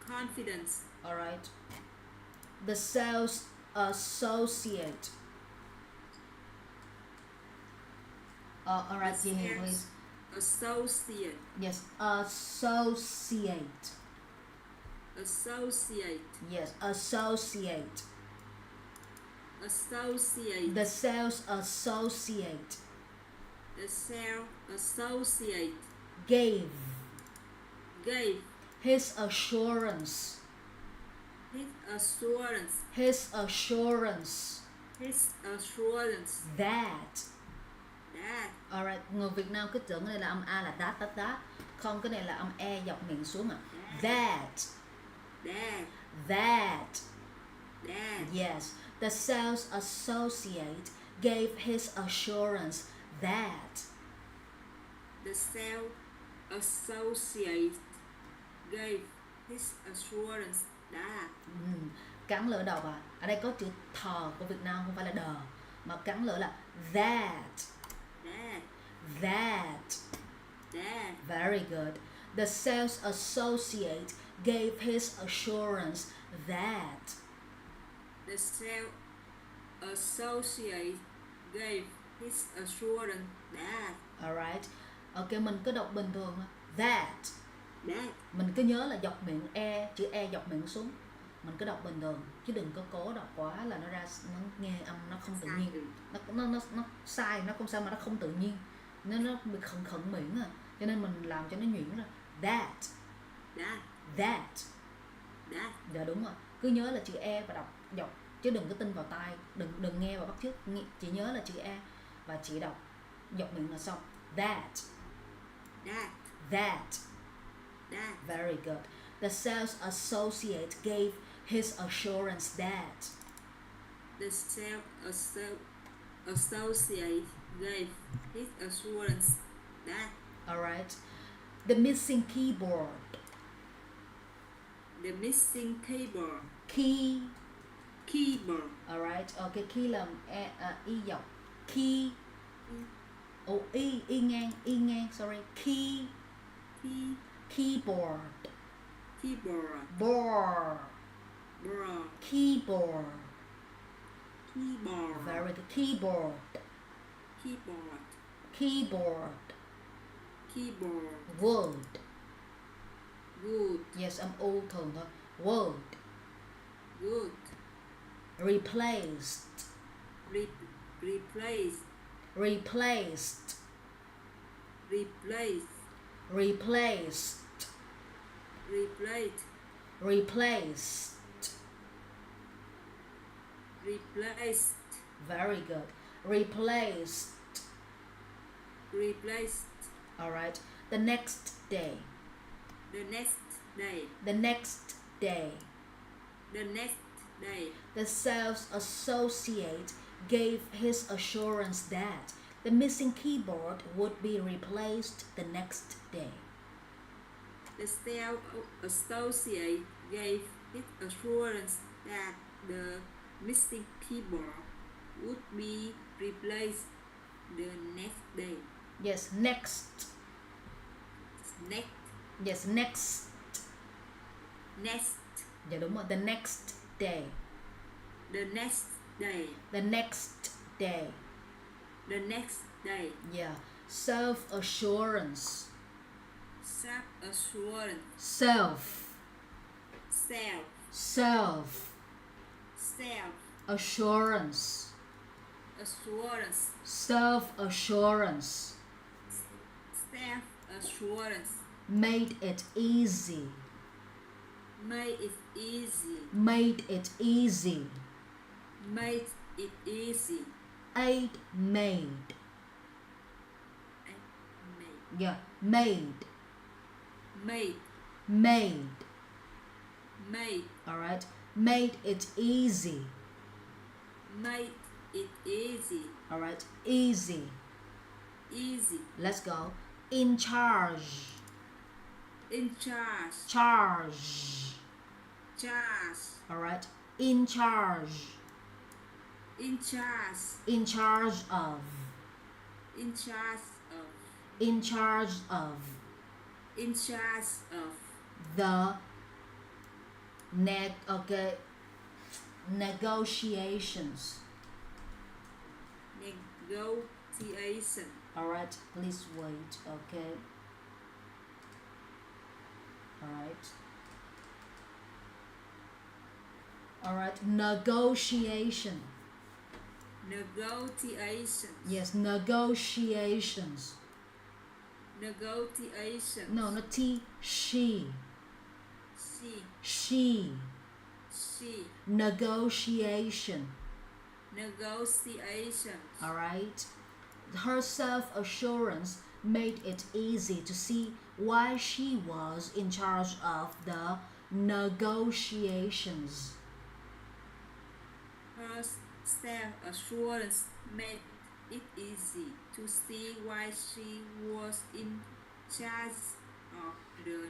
confidence, Alright. The sales associate. Alright, chị Hiền please. associate, Yes, associate. associate, Yes, associate. associate, The sales associate the sales associate gave gave his assurance. his assurance, His assurance his assurance that. that Alright, người Việt Nam cứ tưởng cái này là âm A là that. Không, cái này là âm E dọc miệng xuống à. That. that That. that Yes, the sales associate gave his assurance that. the sales associate gave his assurance that Cắn lỡ đầu à. Ở đây có chữ thờ của Việt Nam, không phải là đờ, mà cắn lỡ là that. that That. that Very good. The sales associate gave his assurance that. the sales associate gave his assurance that Alright. Ok, mình cứ đọc bình thường thôi. That. that Mình cứ nhớ là dọc miệng E, chữ E dọc miệng xuống. Mình cứ đọc bình thường, chứ đừng có cố đọc quá là nó ra, nó nghe âm nó không tự nhiên. Nó sai, nó không sao mà nó không tự nhiên. Nó bị khẩn miệng à. Cho nên mình làm cho nó nhuyễn ra. That. that That. that Dạ đúng rồi. Cứ nhớ là chữ E và đọc dọc, chứ đừng có tin vào tai, đừng nghe và bắt chước. Chỉ nhớ là chữ E và chỉ đọc dọc miệng là xong. That. that That. that Very good. The sales associate gave his assurance that. the sales associate gave his assurance that Alright. The missing keyboard. the missing keyboard keyboard Alright. Ok, key là y dọc. Key. Y ngang, sorry. key Keyboard. keyboard Board. board Keyboard. keyboard Very good. Keyboard. keyboard Keyboard. keyboard Word. good Yes, âm U thường thôi. Word. good Replaced. replace Replaced. replace Replaced. replaced Replaced. replaced Very good. replaced. Replaced. Alright. The next day. The next day. The next day. The next day. The sales associate gave his assurance that the missing keyboard would be replaced the next day. The sales associate gave his assurance that the missing keyboard would be replaced the next day. Yes, next. Next. Yes, next. Next. Dạ đúng rồi, the next day. The next day. The next day. The next day. Yeah. Self-assurance. Self-assurance. Self. Self. Self. Self. Assurance. Assurance. Self-assurance. Self-assurance. Made it easy. Made it easy. Made it easy. Made it easy. Aid made. Made. Yeah, made. Made. Made. Made. Alright. Made it easy. Made it easy. Alright. Easy. Easy. Let's go. In charge. In charge. Charge. Charge. Alright. In charge. In charge. In charge of. In charge of. In charge of. In charge of. The negotiations. Negotiation. Alright, please wait, okay? Alright. Alright, negotiation. Negotiation. Yes, negotiations. Negotiation. No, not T, she. She. She. She. Negotiation. Negotiation. Alright. Her self-assurance made it easy to see why she was in charge of the negotiations. Her self-assurance made it easy to see why she was in charge of the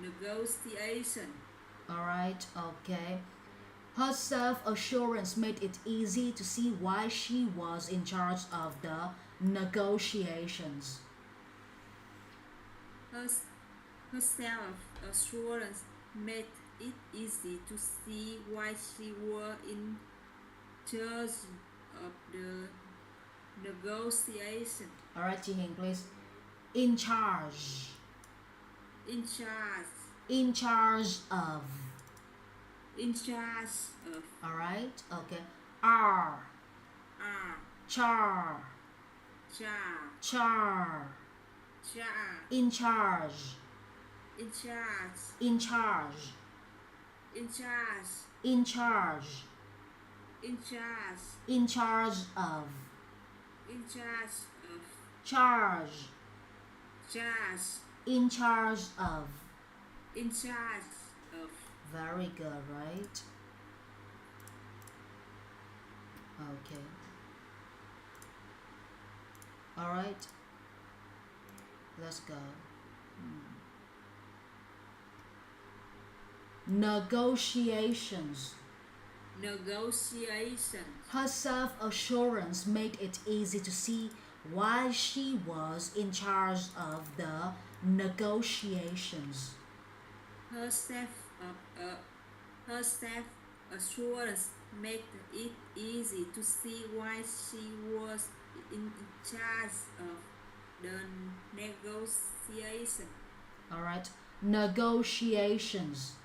negotiation. Alright, okay. Her self-assurance made it easy to see why she was in charge of the negotiations. Her self-assurance made it easy to see why she was in charge of the negotiation. Alright, Ji Hiền, please. In charge. In charge. In charge of. In charge of. Alright, okay. R. Char. Char. Char. Char. In charge. In charge. In charge. In charge. In charge. In charge. In charge of. In charge of. Charge. Charge. In charge of. In charge of. Very good, right? Okay. Alright. Let's go. Negotiations. Negotiation. Her self-assurance made it easy to see why she was in charge of the negotiations. Her self-assurance made it easy to see why she was in charge of the negotiation. Alright. Negotiations.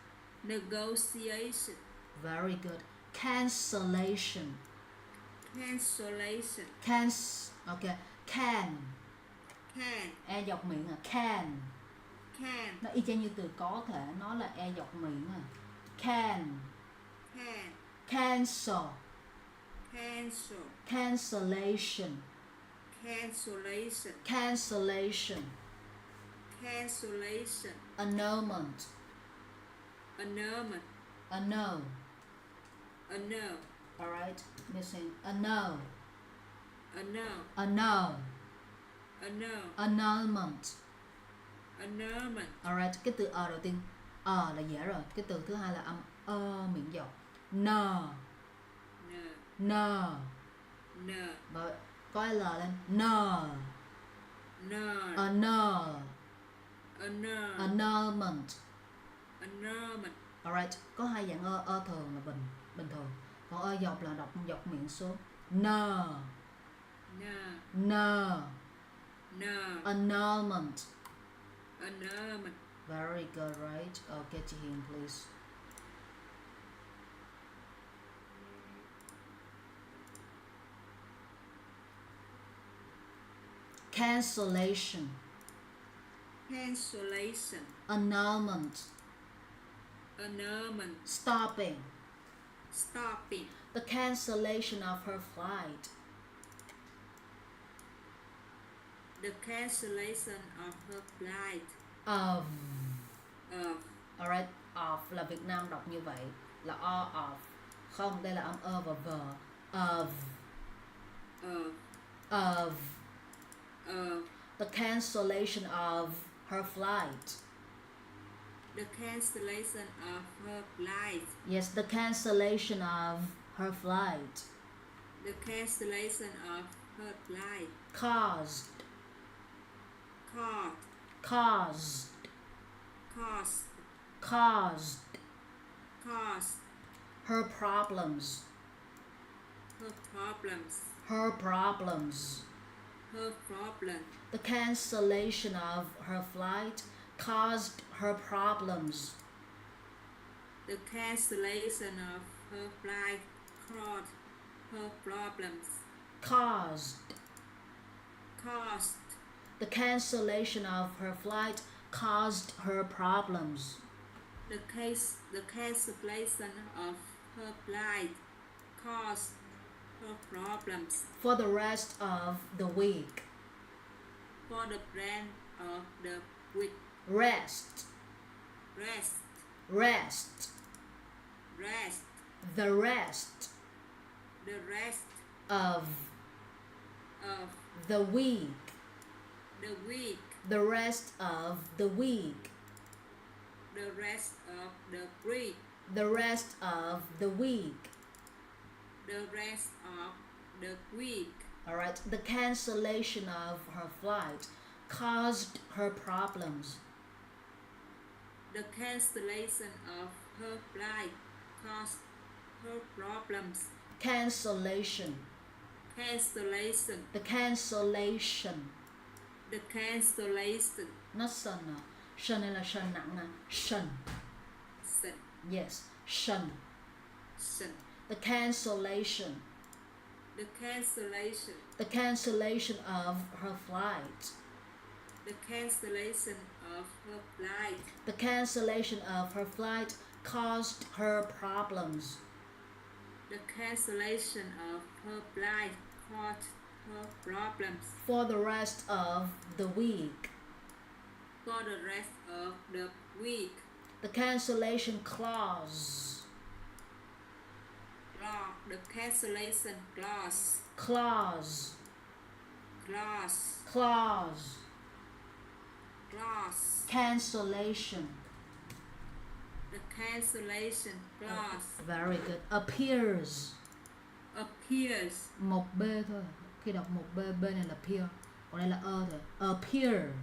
Negotiation. Very good. Cancellation. Cancellation. Okay. Can. Can. E dọc miệng à. Can. Can. Nó y chang như từ có thể, nó là e dọc miệng à. Can. Can. Cancel. cancel, cancellation, cancellation, cancellation, cancellation, annulment, annulment, annul. annul, Alright, missing annul, annul, annul, annul, annulment. annulment, Alright, cái từ đầu tiên là dễ rồi. Cái từ thứ hai là âm miệng dọc. N, n, n. n, Và có L lên. N, n, annul, annul, annulment. annulment, Alright, có hai dạng thường là bình thường. Còn dọc là đọc dọc miệng xuống. N, n, n, n, annulment. annulment, Very good, right? Get to him, please. Cancellation, cancellation, annulment, annulment, stopping. stopping, The cancellation of her flight. the cancellation of her flight, Of. of, Alright, of là Việt Nam đọc như vậy. Là of. Không, đây là âm và v. Of. of, Of. The cancellation of her flight. the cancellation of her flight, Yes, the cancellation of her flight. the cancellation of her flight, Caused. caused, Caused. caused, Caused. caused, Her problems. her problems, Her problems. her problem, The cancellation of her flight caused her problems. the cancellation of her flight caused her problems, Caused. caused, The cancellation of her flight caused her problems. the cancellation of her flight caused her problems For the rest of the week. for the brand of the week, Rest. rest, Rest. rest, The rest the rest of of the week. the week, The rest of the week. the rest of the week, The rest of the week. the rest of the week, Alright, the cancellation of her flight caused her problems. the cancellation of her flight caused her problems, Cancellation. cancellation, The cancellation. the cancellation, Not sun. Sun này là sun nặng nè. Sun. sin, Yes, sun. sin, The cancellation. the cancellation, The cancellation of her flight. the cancellation of her flight, The cancellation of her flight caused her problems. the cancellation of her flight caused her problems For the rest of the week. for the rest of the week, The cancellation clause. the cancellation clause, Clause. clause, Clause. clause, Cancellation. the cancellation clause Very good. Appears. appears, Một B thôi. Khi đọc một B, B này là appear. Còn đây là thôi. Appear.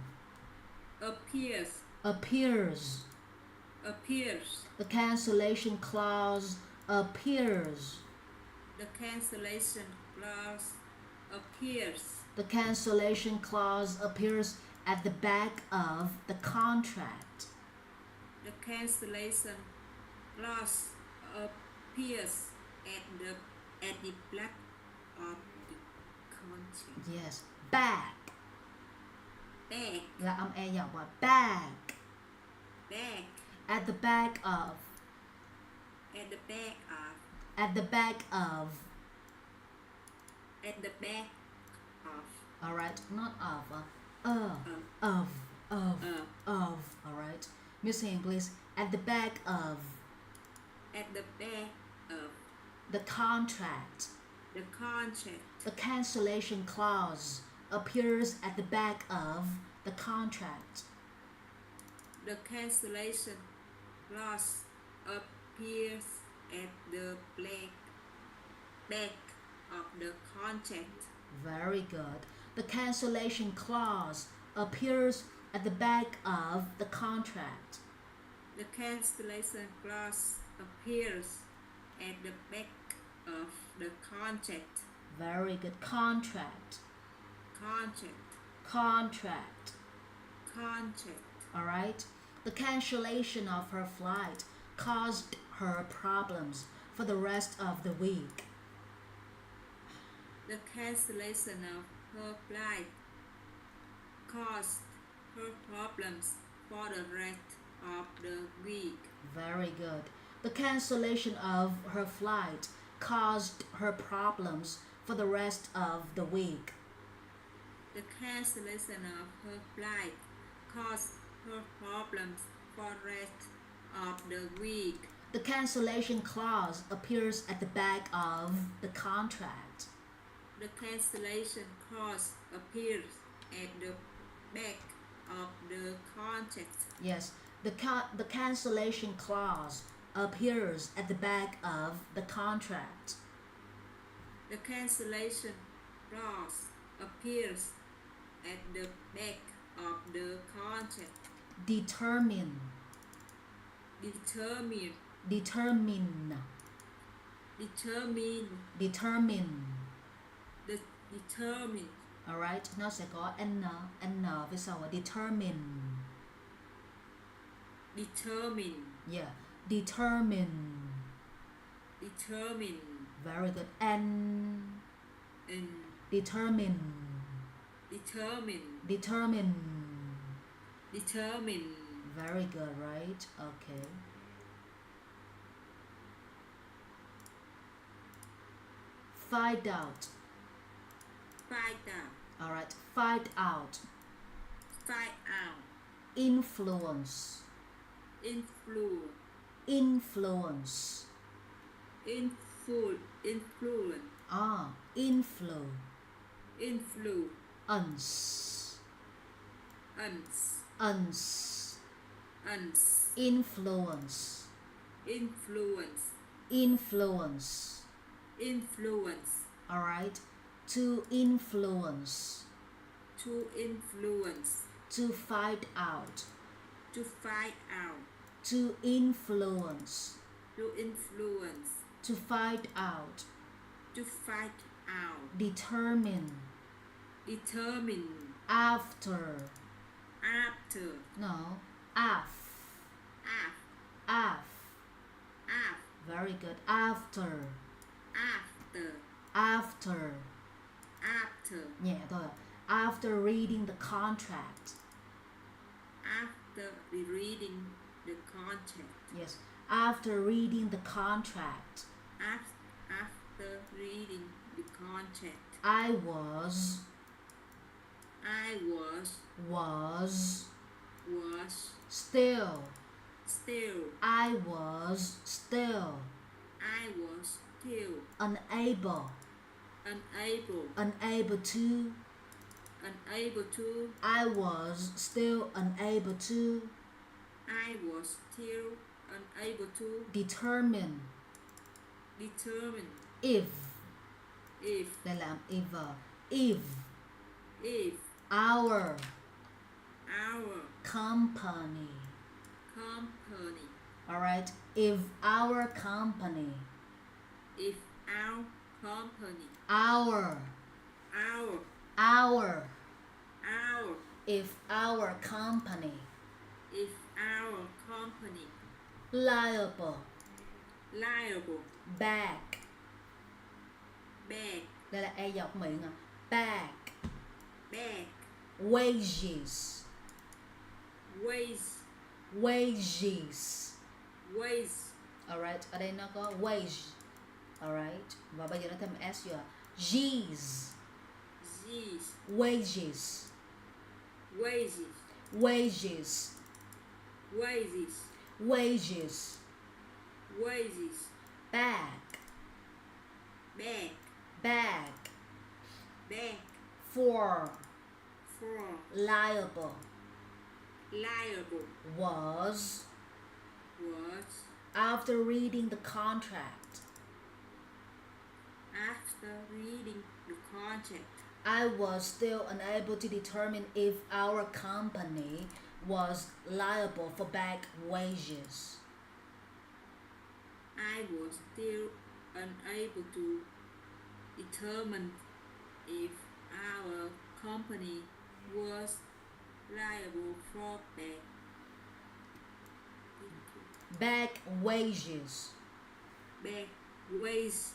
appears, Appears. appears, The cancellation clause appears. the cancellation clause appears, The cancellation clause appears at the back of the contract. the cancellation clause appears at the back of the contract, Yes. Back back, là âm e dọc và back. back, At the back of. at the back of, At the back of. at the back of. Alright, not of, Uh, alright. Miss saying please, at the back of at the back of the contract. the contract. The cancellation clause appears at the back of the contract. The cancellation clause appears at the back of the contract. Very good. The cancellation clause appears at the back of the contract. The cancellation clause appears at the back of the contract. Very good. Contract. Contract. Alright? The cancellation of her flight caused her problems for the rest of the week. The cancellation of her flight caused her problems for the rest of the week. Very good. The cancellation of her flight caused her problems for the rest of the week. The cancellation of her flight caused her problems for the rest of the week. The cancellation clause appears at the back of the contract. The cancellation clause appears at the back of the contract. Yes, the cancellation clause appears at the back of the contract. The cancellation clause appears at the back of the contract. Determine. Determine. Determine. Determine. Determine. Determine. Alright, nó sẽ có n phía sau là determine. Determine. Yeah, determine. Determine. Very good. And determine. Determine. Determine. Determine. Very good, right? Okay. Find out. Find out. Alright, find out. Find out. Influence. Influence. Influence. Influence. Influence. Influence. Influence. Influence. Influence. Influence. Alright. To influence. To influence. To find out. To find out. To influence. To influence. To find out. To find out. Determine. Determine. After. After. No. Af. Af. Very good. After. After. After. After. Nhẹ thôi. After reading the contract. After reading the contract. Yes. After reading the contract. After reading the contract. I was. Still. I was still. Unable to. I was still unable to. Determine. If. Đây là if. Our company. Alright. If our company. Our. If our company. Liable. Back. Đây là e dọc miệng à. Back. Wages. Alright, ở đây nó có wage. Alright, và bây giờ nó thêm s vô. G's. G's. Wages. Wages. Wages. Wages. Wages. Wages. Bag. Bag. Bag. Bag. For. For. Liable. Liable. Was. Was. After reading the contract, After reading the contract, I was still unable to determine if our company was liable for back wages. I was still unable to determine if our company was liable for Back wages. back wages.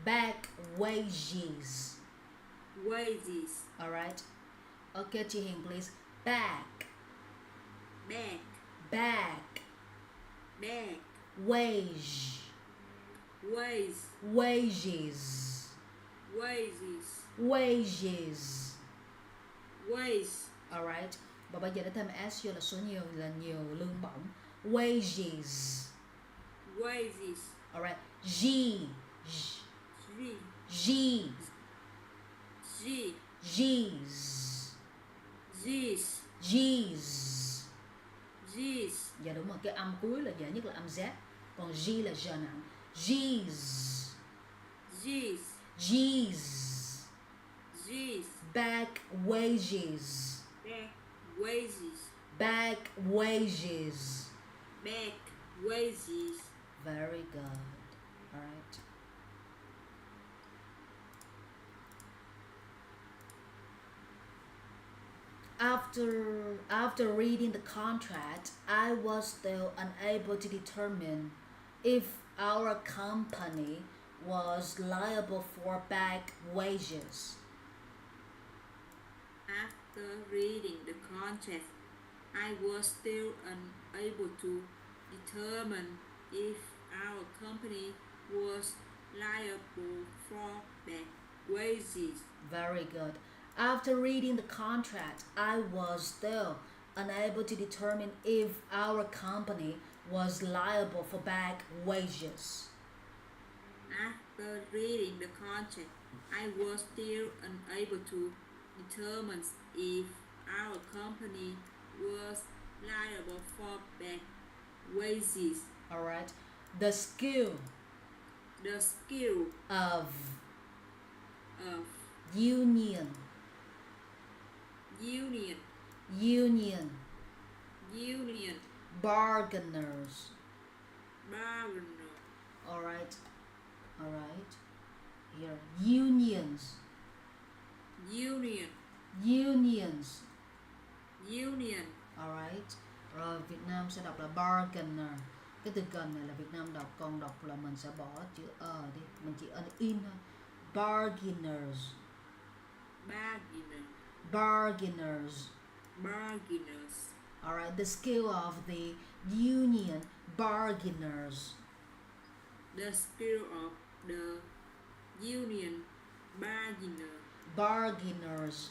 Back wages. Wages. Alright? Okay, chị Hiền, please. Back. Back. Back. Back. Wage. Wages. Wages. Wages. Wages. Wages. Alright? Và bây giờ nó thêm S vô là số nhiều, là nhiều lương bổng. Wages. Wages. Alright? G. G. G. G. G's. G's. G's. G's. Dạ đúng rồi, cái âm cuối là dễ nhất là âm Z. Còn G là G nặng. G's. G's. G's. G's. Back wages. Back wages. Back wages. Back wages. Very good. Alright. After reading the contract, I was still unable to determine if our company was liable for back wages. After reading the contract, I was still unable to determine if our company was liable for back wages. Very good. After reading the contract, I was still unable to determine if our company was liable for back wages. After reading the contract, I was still unable to determine if our company was liable for back wages. Alright. The skill The skill of of union. union Bargainers. bargainer. Alright. Here. Unions. Union. Alright. Rồi Việt Nam sẽ đọc là bargainer. Cái từ gần này là Việt Nam đọc, còn đọc là mình sẽ bỏ chữ đi, mình chỉ in thôi. Bargainers. Alright, the skill of the union bargainers. The skill of the union bargainers.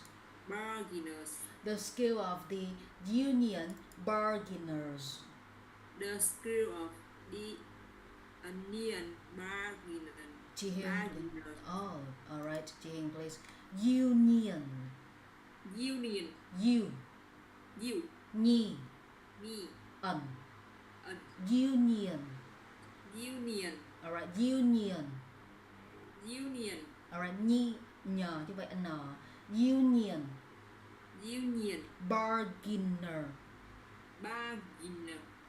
The skill of the union bargainers. The skill of the union bargainers. Chị Hiền. Oh, alright, chị Hiền, please. Union. You. Nhi. Me. Union. Alright, union. Alright, nhi nhờ như vậy n. Union. Bargainer.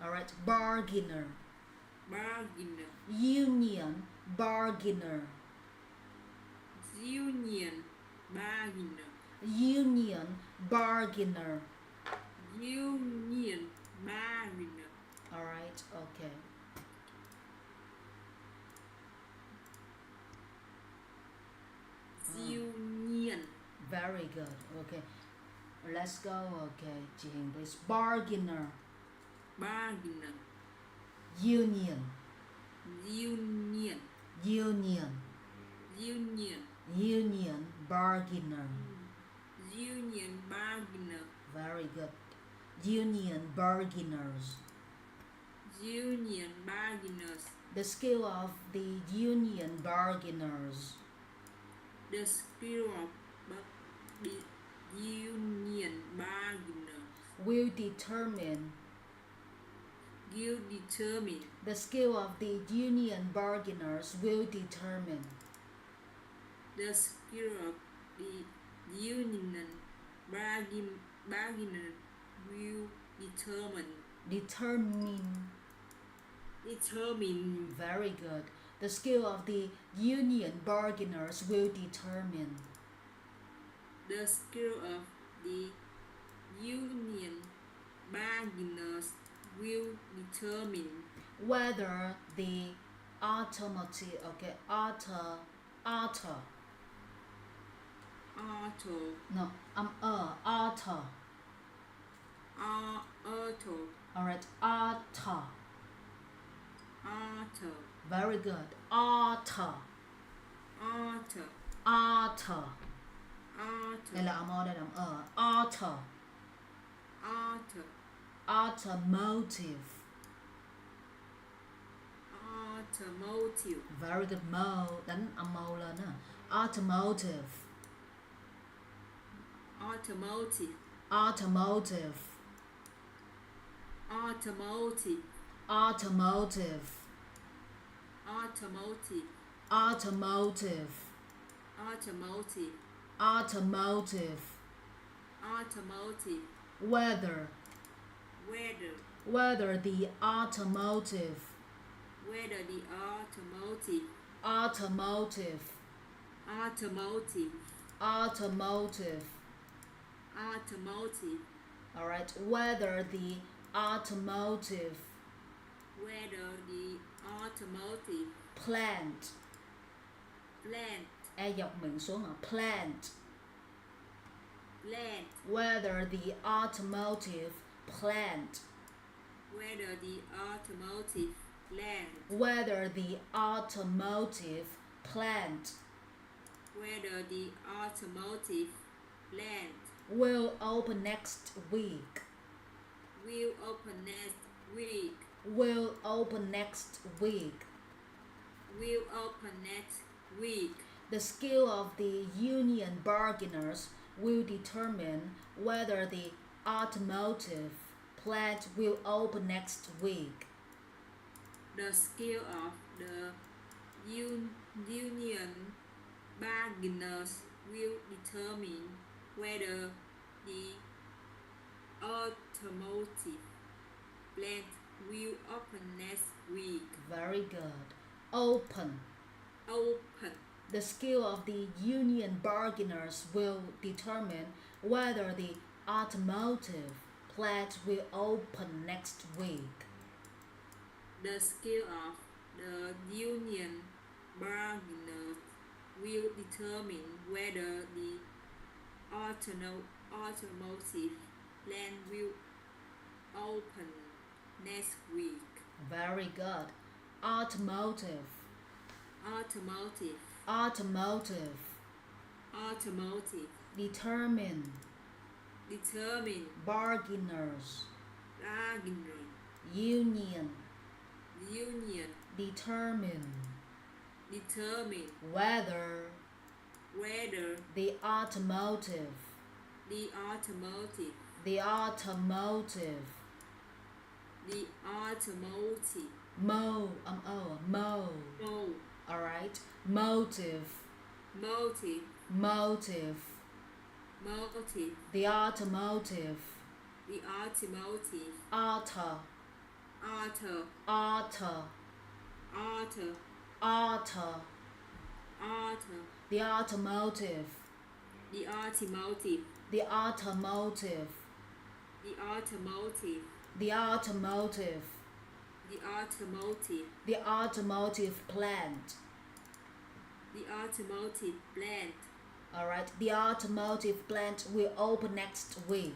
Alright, bargainer. Union bargainer. Union bargainer. Alright, okay. Union. Very good. Okay. Let's go. Okay, chị Hiền, please. Bargainer. Union. Union bargainer. Union bargainer. Very good. Union bargainers. Union bargainers. The skill of the union bargainers. The skill of the union bargainer Will determine. The skill of the union bargainers will determine. The skill of the union bargainer will determine. Very good. The skill of the union bargainers will determine. The skill of the union bargainers will determine whether the automotive, auto, alright, very good, đây là âm o, đây là âm automotive, very good, đánh âm mâu lên á, automotive, automotive automotive, automotive automotive, automotive automotive, automotive automotive, automotive whether whether the automotive whether the automotive automotive automotive automotive, automotive alright, whether the automotive whether the automotive plant, plant e dọc miệng xuống hả, plant, plant whether the automotive plant, whether the automotive plant whether the automotive plant whether the automotive plant will open next week, will open next week will open next week. will open next week. The skill of the union bargainers will determine whether the automotive plant will open next week. The skill of the union bargainers will determine whether the automotive plant will open next week. Very good. Open. Open. The skill of the union bargainers will determine whether the automotive plant will open next week. The skill of the union bargainers will determine whether the automotive plant will open next week. Very good. Automotive. Automotive. Automotive. Automotive. Determine. Determine. Bargainers. Bargainer. Union. Union. Determine. Determine. Whether the automotive the automotive the automotive mo mo alright, motive the automotive auto the automotive the automotive the automotive the automotive the automotive the automotive the automotive plant, the automotive plant alright, the automotive plant will open next week.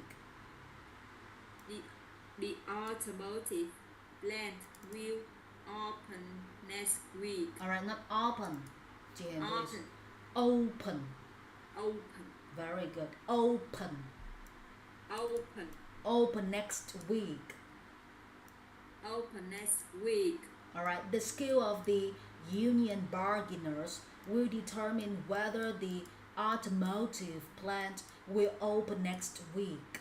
The automotive plant will open next week. Alright, not open. Chị Hiền please. Open. Open. Very good. Open. Open. Open next week. Open next week. Alright, the skill of the union bargainers will determine whether the automotive plant will open next week.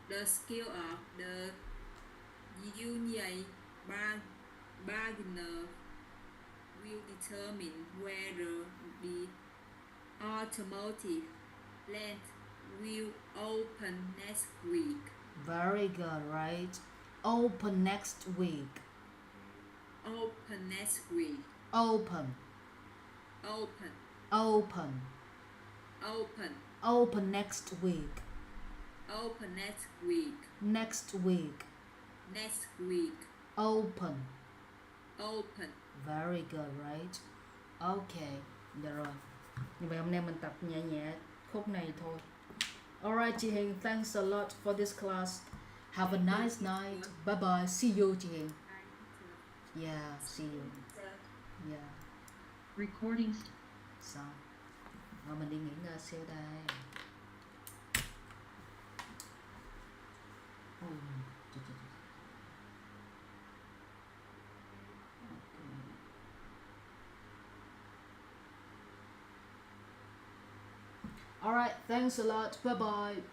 The skill of the union bargainer will determine whether the automotive plant will open next week. Very good, right? Open next week. Open next week. Open. Open. Open. Open. Open next week. Open next week. Next week. Next week. Open. Open. Very good, right? Ok, được rồi. Như vậy hôm nay mình tập nhẹ nhẹ khúc này thôi. Alright chị Hiền, thanks a lot for this class. Have a nice night. Bye bye. See you chị Hiền. Yeah, see you. Yeah. Recording Xong. Rồi mình đi nghỉ ngơi xíu đây. Ôi, trời, trời, trời. Alright, thanks a lot. Bye bye.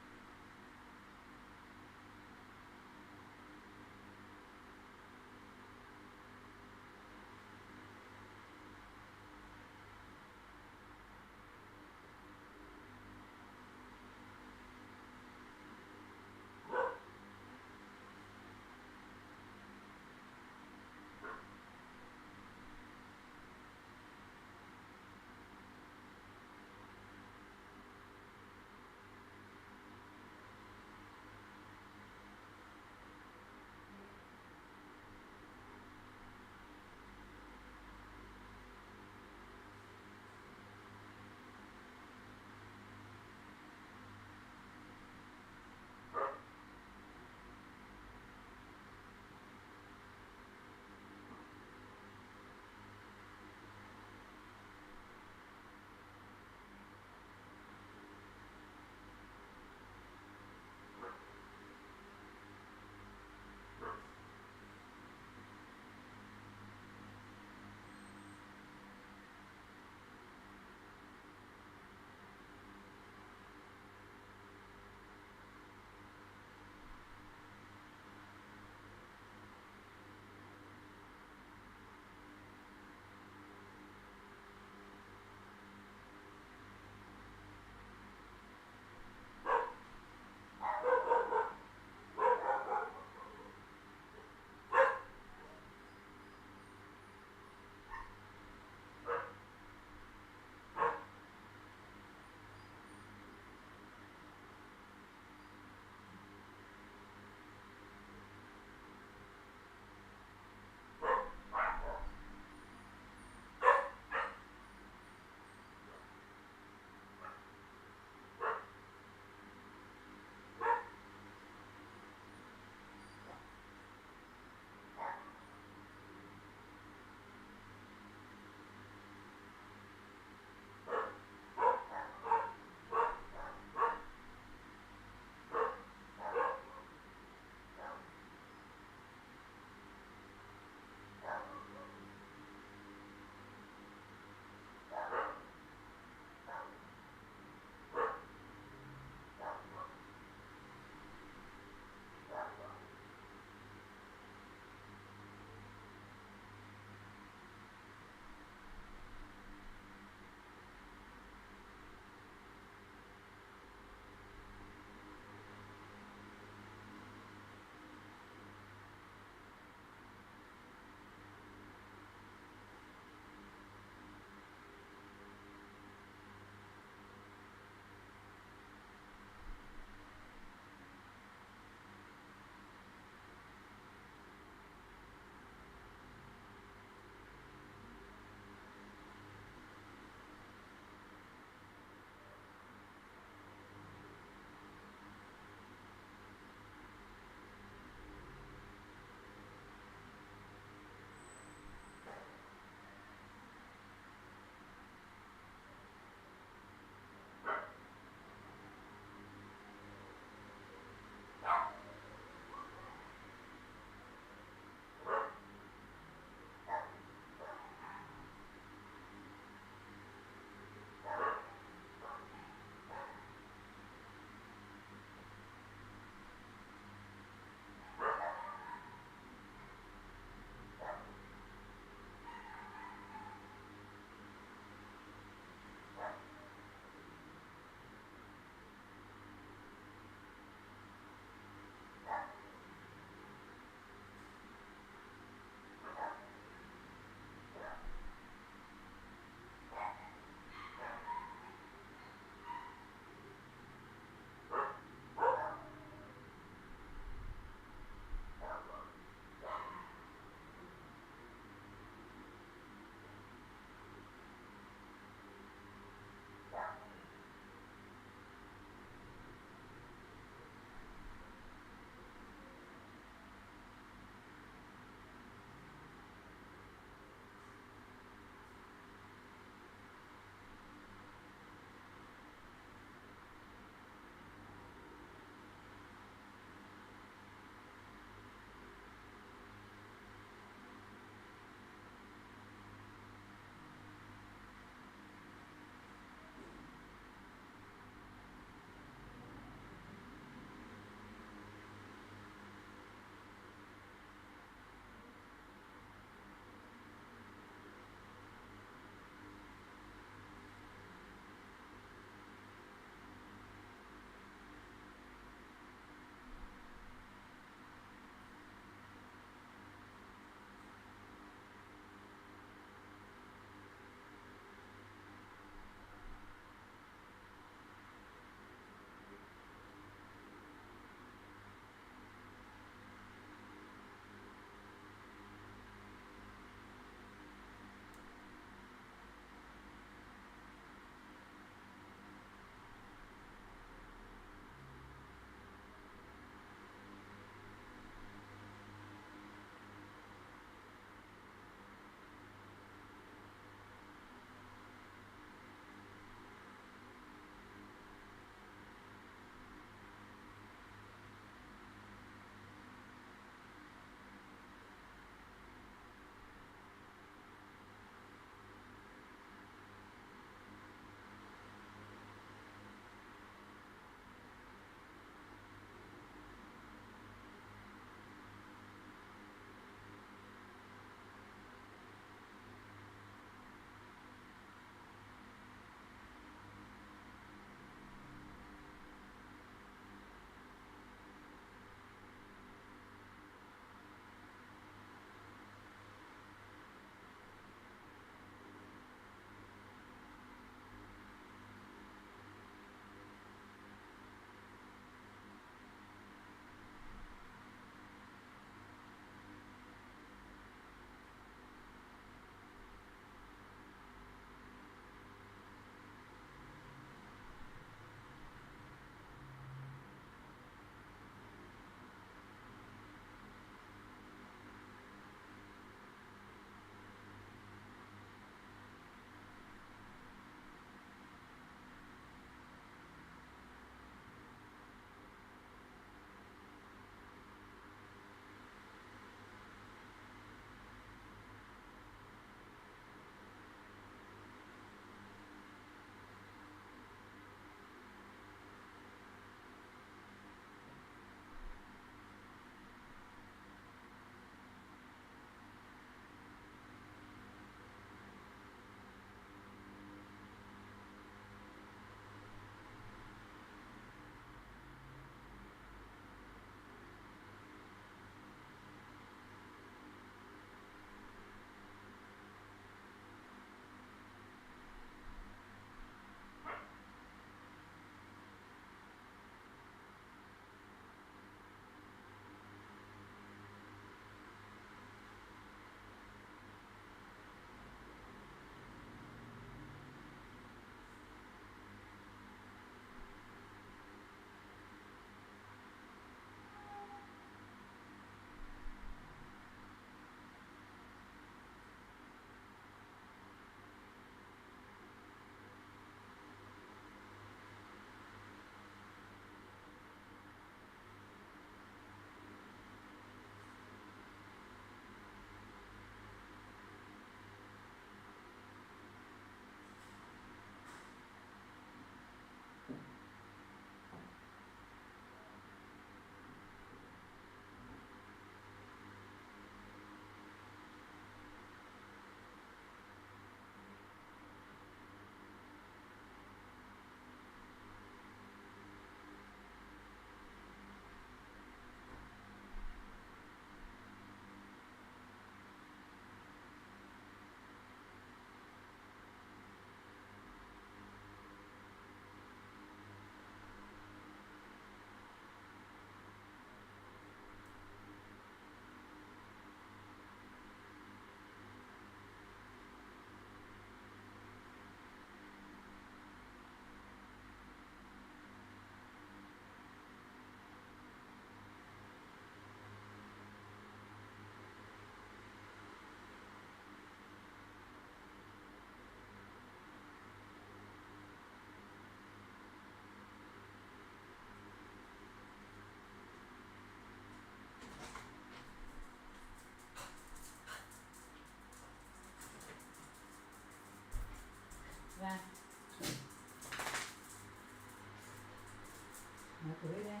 Mở cửa ra.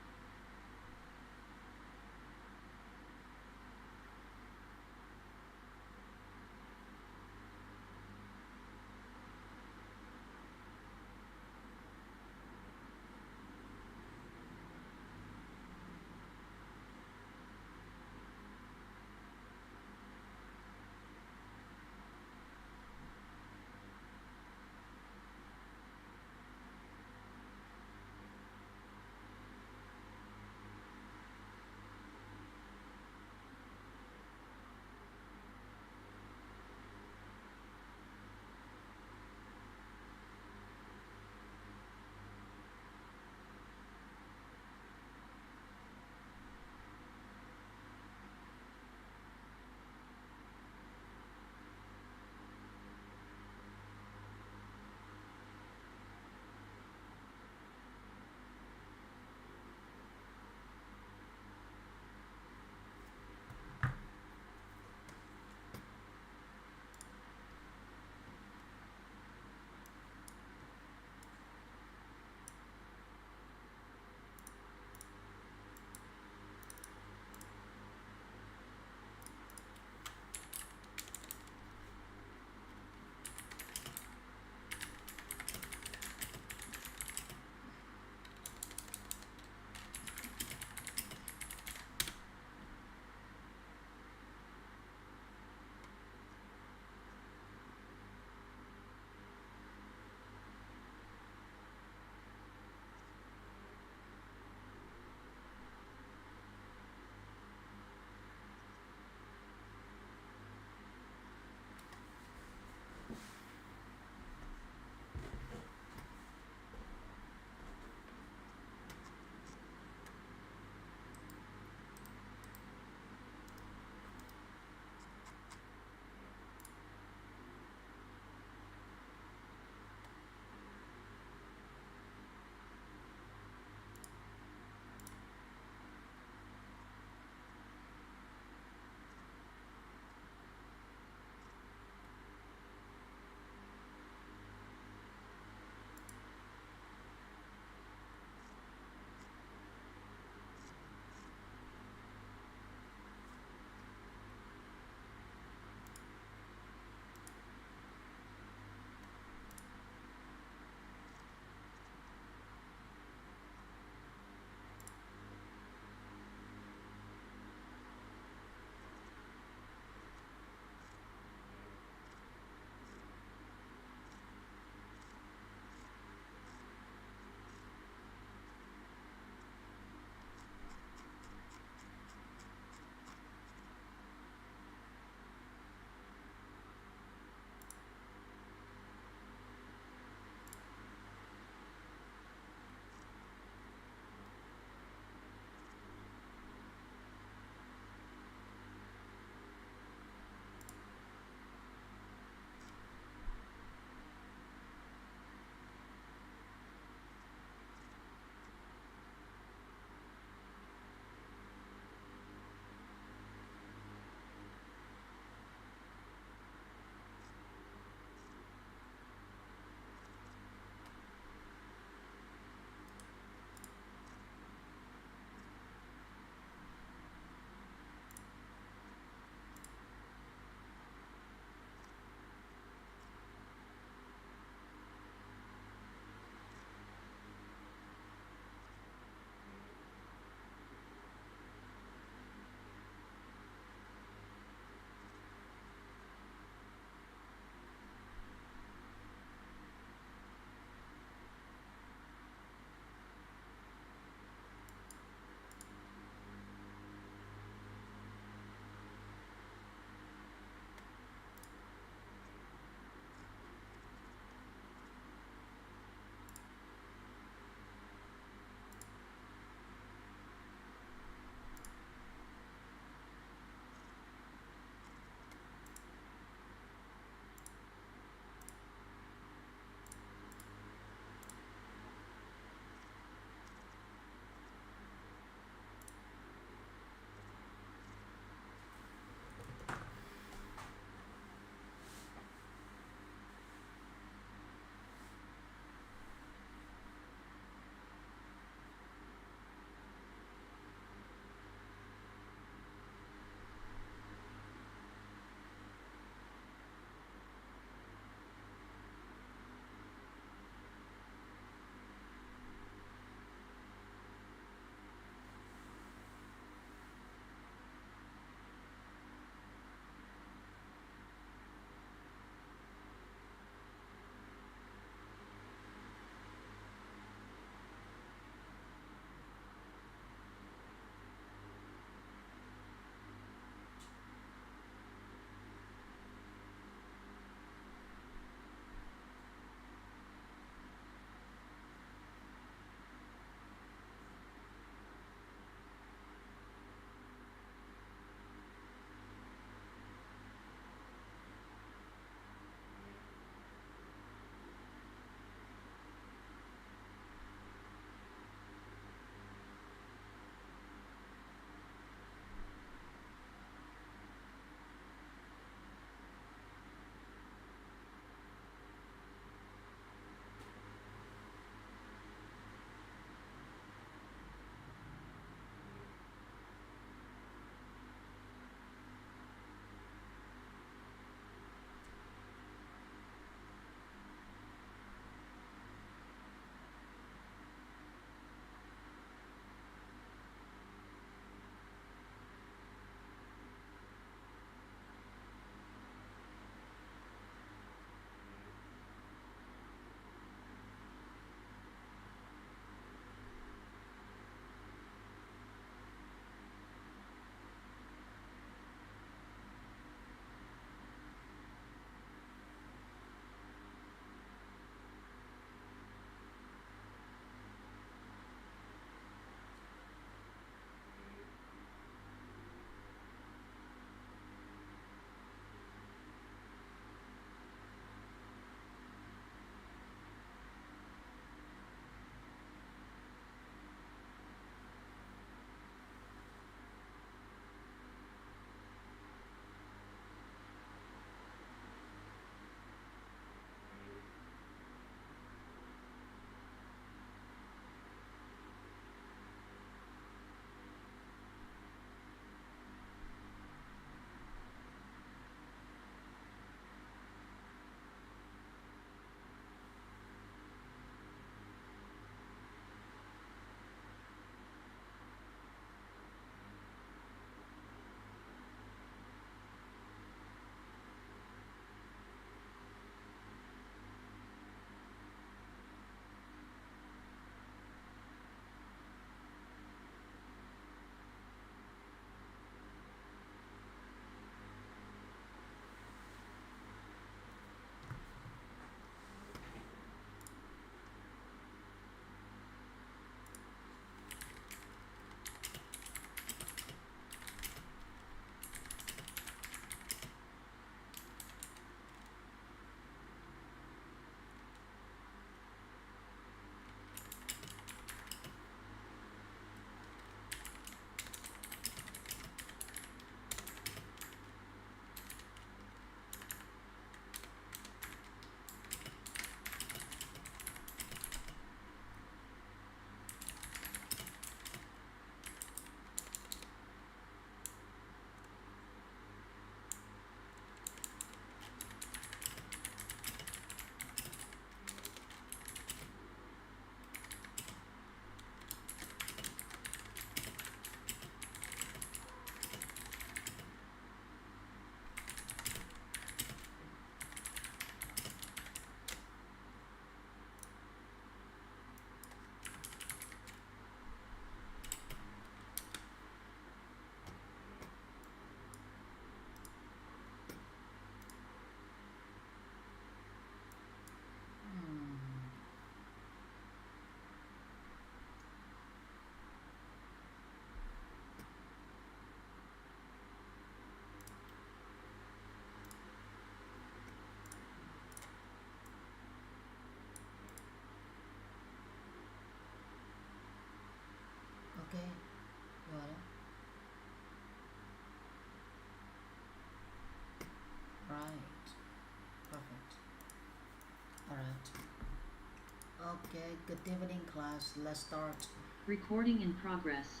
Okay, good evening class. Let's start. Recording in progress.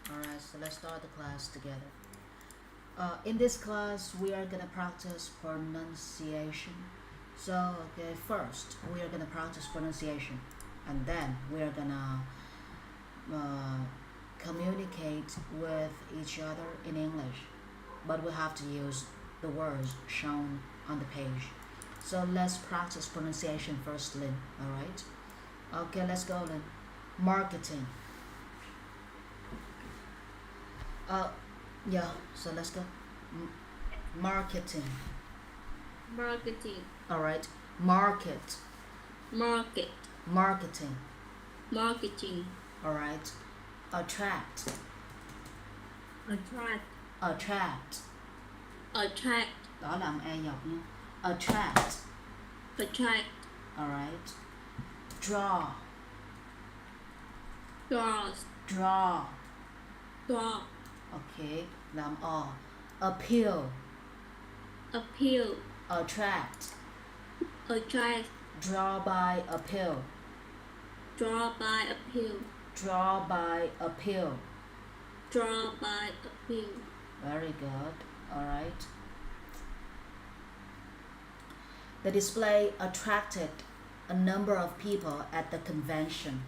Alright, so let's start the class together. In this class, we are gonna practice pronunciation. So, okay, first we are gonna practice pronunciation, and then we are gonna communicate with each other in English, but we have to use the words shown on the page. So let's practice pronunciation first, Lynn. Alright? Okay, let's go, Lynn. Marketing. Yeah, so let's go. Marketing. Marketing. Alright. Market. Market. Marketing. Marketing. Alright. Attract. Attract. Attract. Attract. Đó là âm E dọc nha. Attract. Attract. Alright. Draw. Draws. Draw. Draw. Okay, làm O. Appeal. Appeal. Attract. Attract. Draw by appeal. Draw by appeal. Draw by appeal. Draw by appeal. Very good. Alright. The display attracted a number of people at the convention.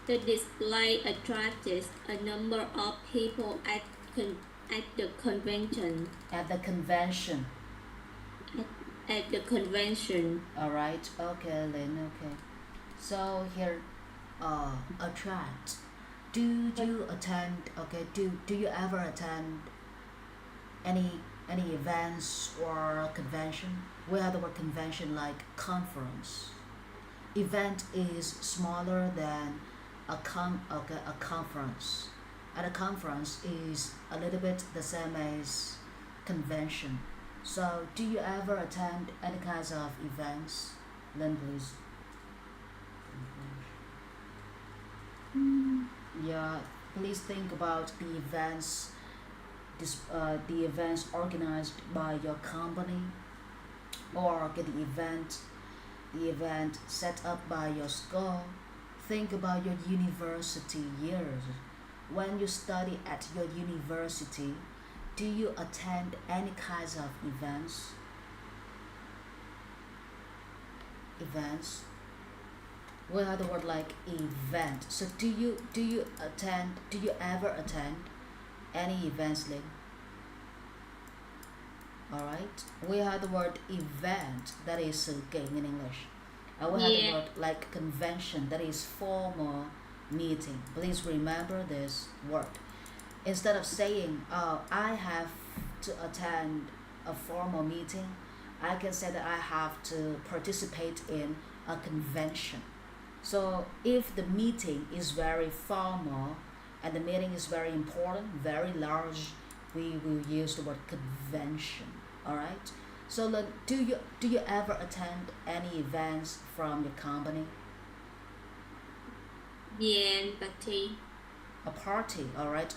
The display attracted a number of people at the convention. At the convention. At the convention. Alright. Okay, Lynn. Okay. So here, attract. Do you attend? Okay. Do you ever attend any events or convention? We have the word convention like conference. Event is smaller than a conference. And a conference is a little bit the same as convention. So do you ever attend any kinds of events? Lynn, please. Yeah, please think about the events the events organized by your company, or the event set up by your school. Think about your university years. When you study at your university, do you attend any kinds of events? Events. We have the word like event. So do you ever attend any events, Lynn? Alright. We have the word event, that is sự kiện in English. And we have the word like convention, that is formal meeting. Please remember this word. Instead of saying, I have to attend a formal meeting, I can say that I have to participate in a convention. So if the meeting is very formal and the meeting is very important, very large, we will use the word convention. Alright? So do you ever attend any events from your company? Yeah, party. A party, alright.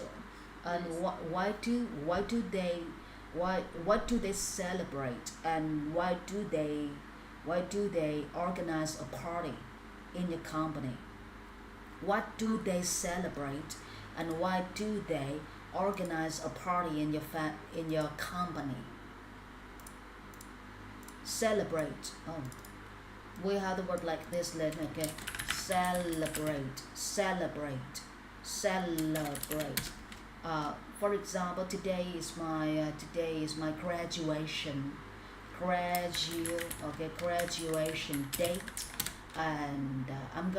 And what do they celebrate, and why do they organize a party in your company? What do they celebrate, and why do they organize a party in your company? Celebrate. Oh, we have the word like this, Lynn. Okay, celebrate. For example, today is my graduation date, and I'm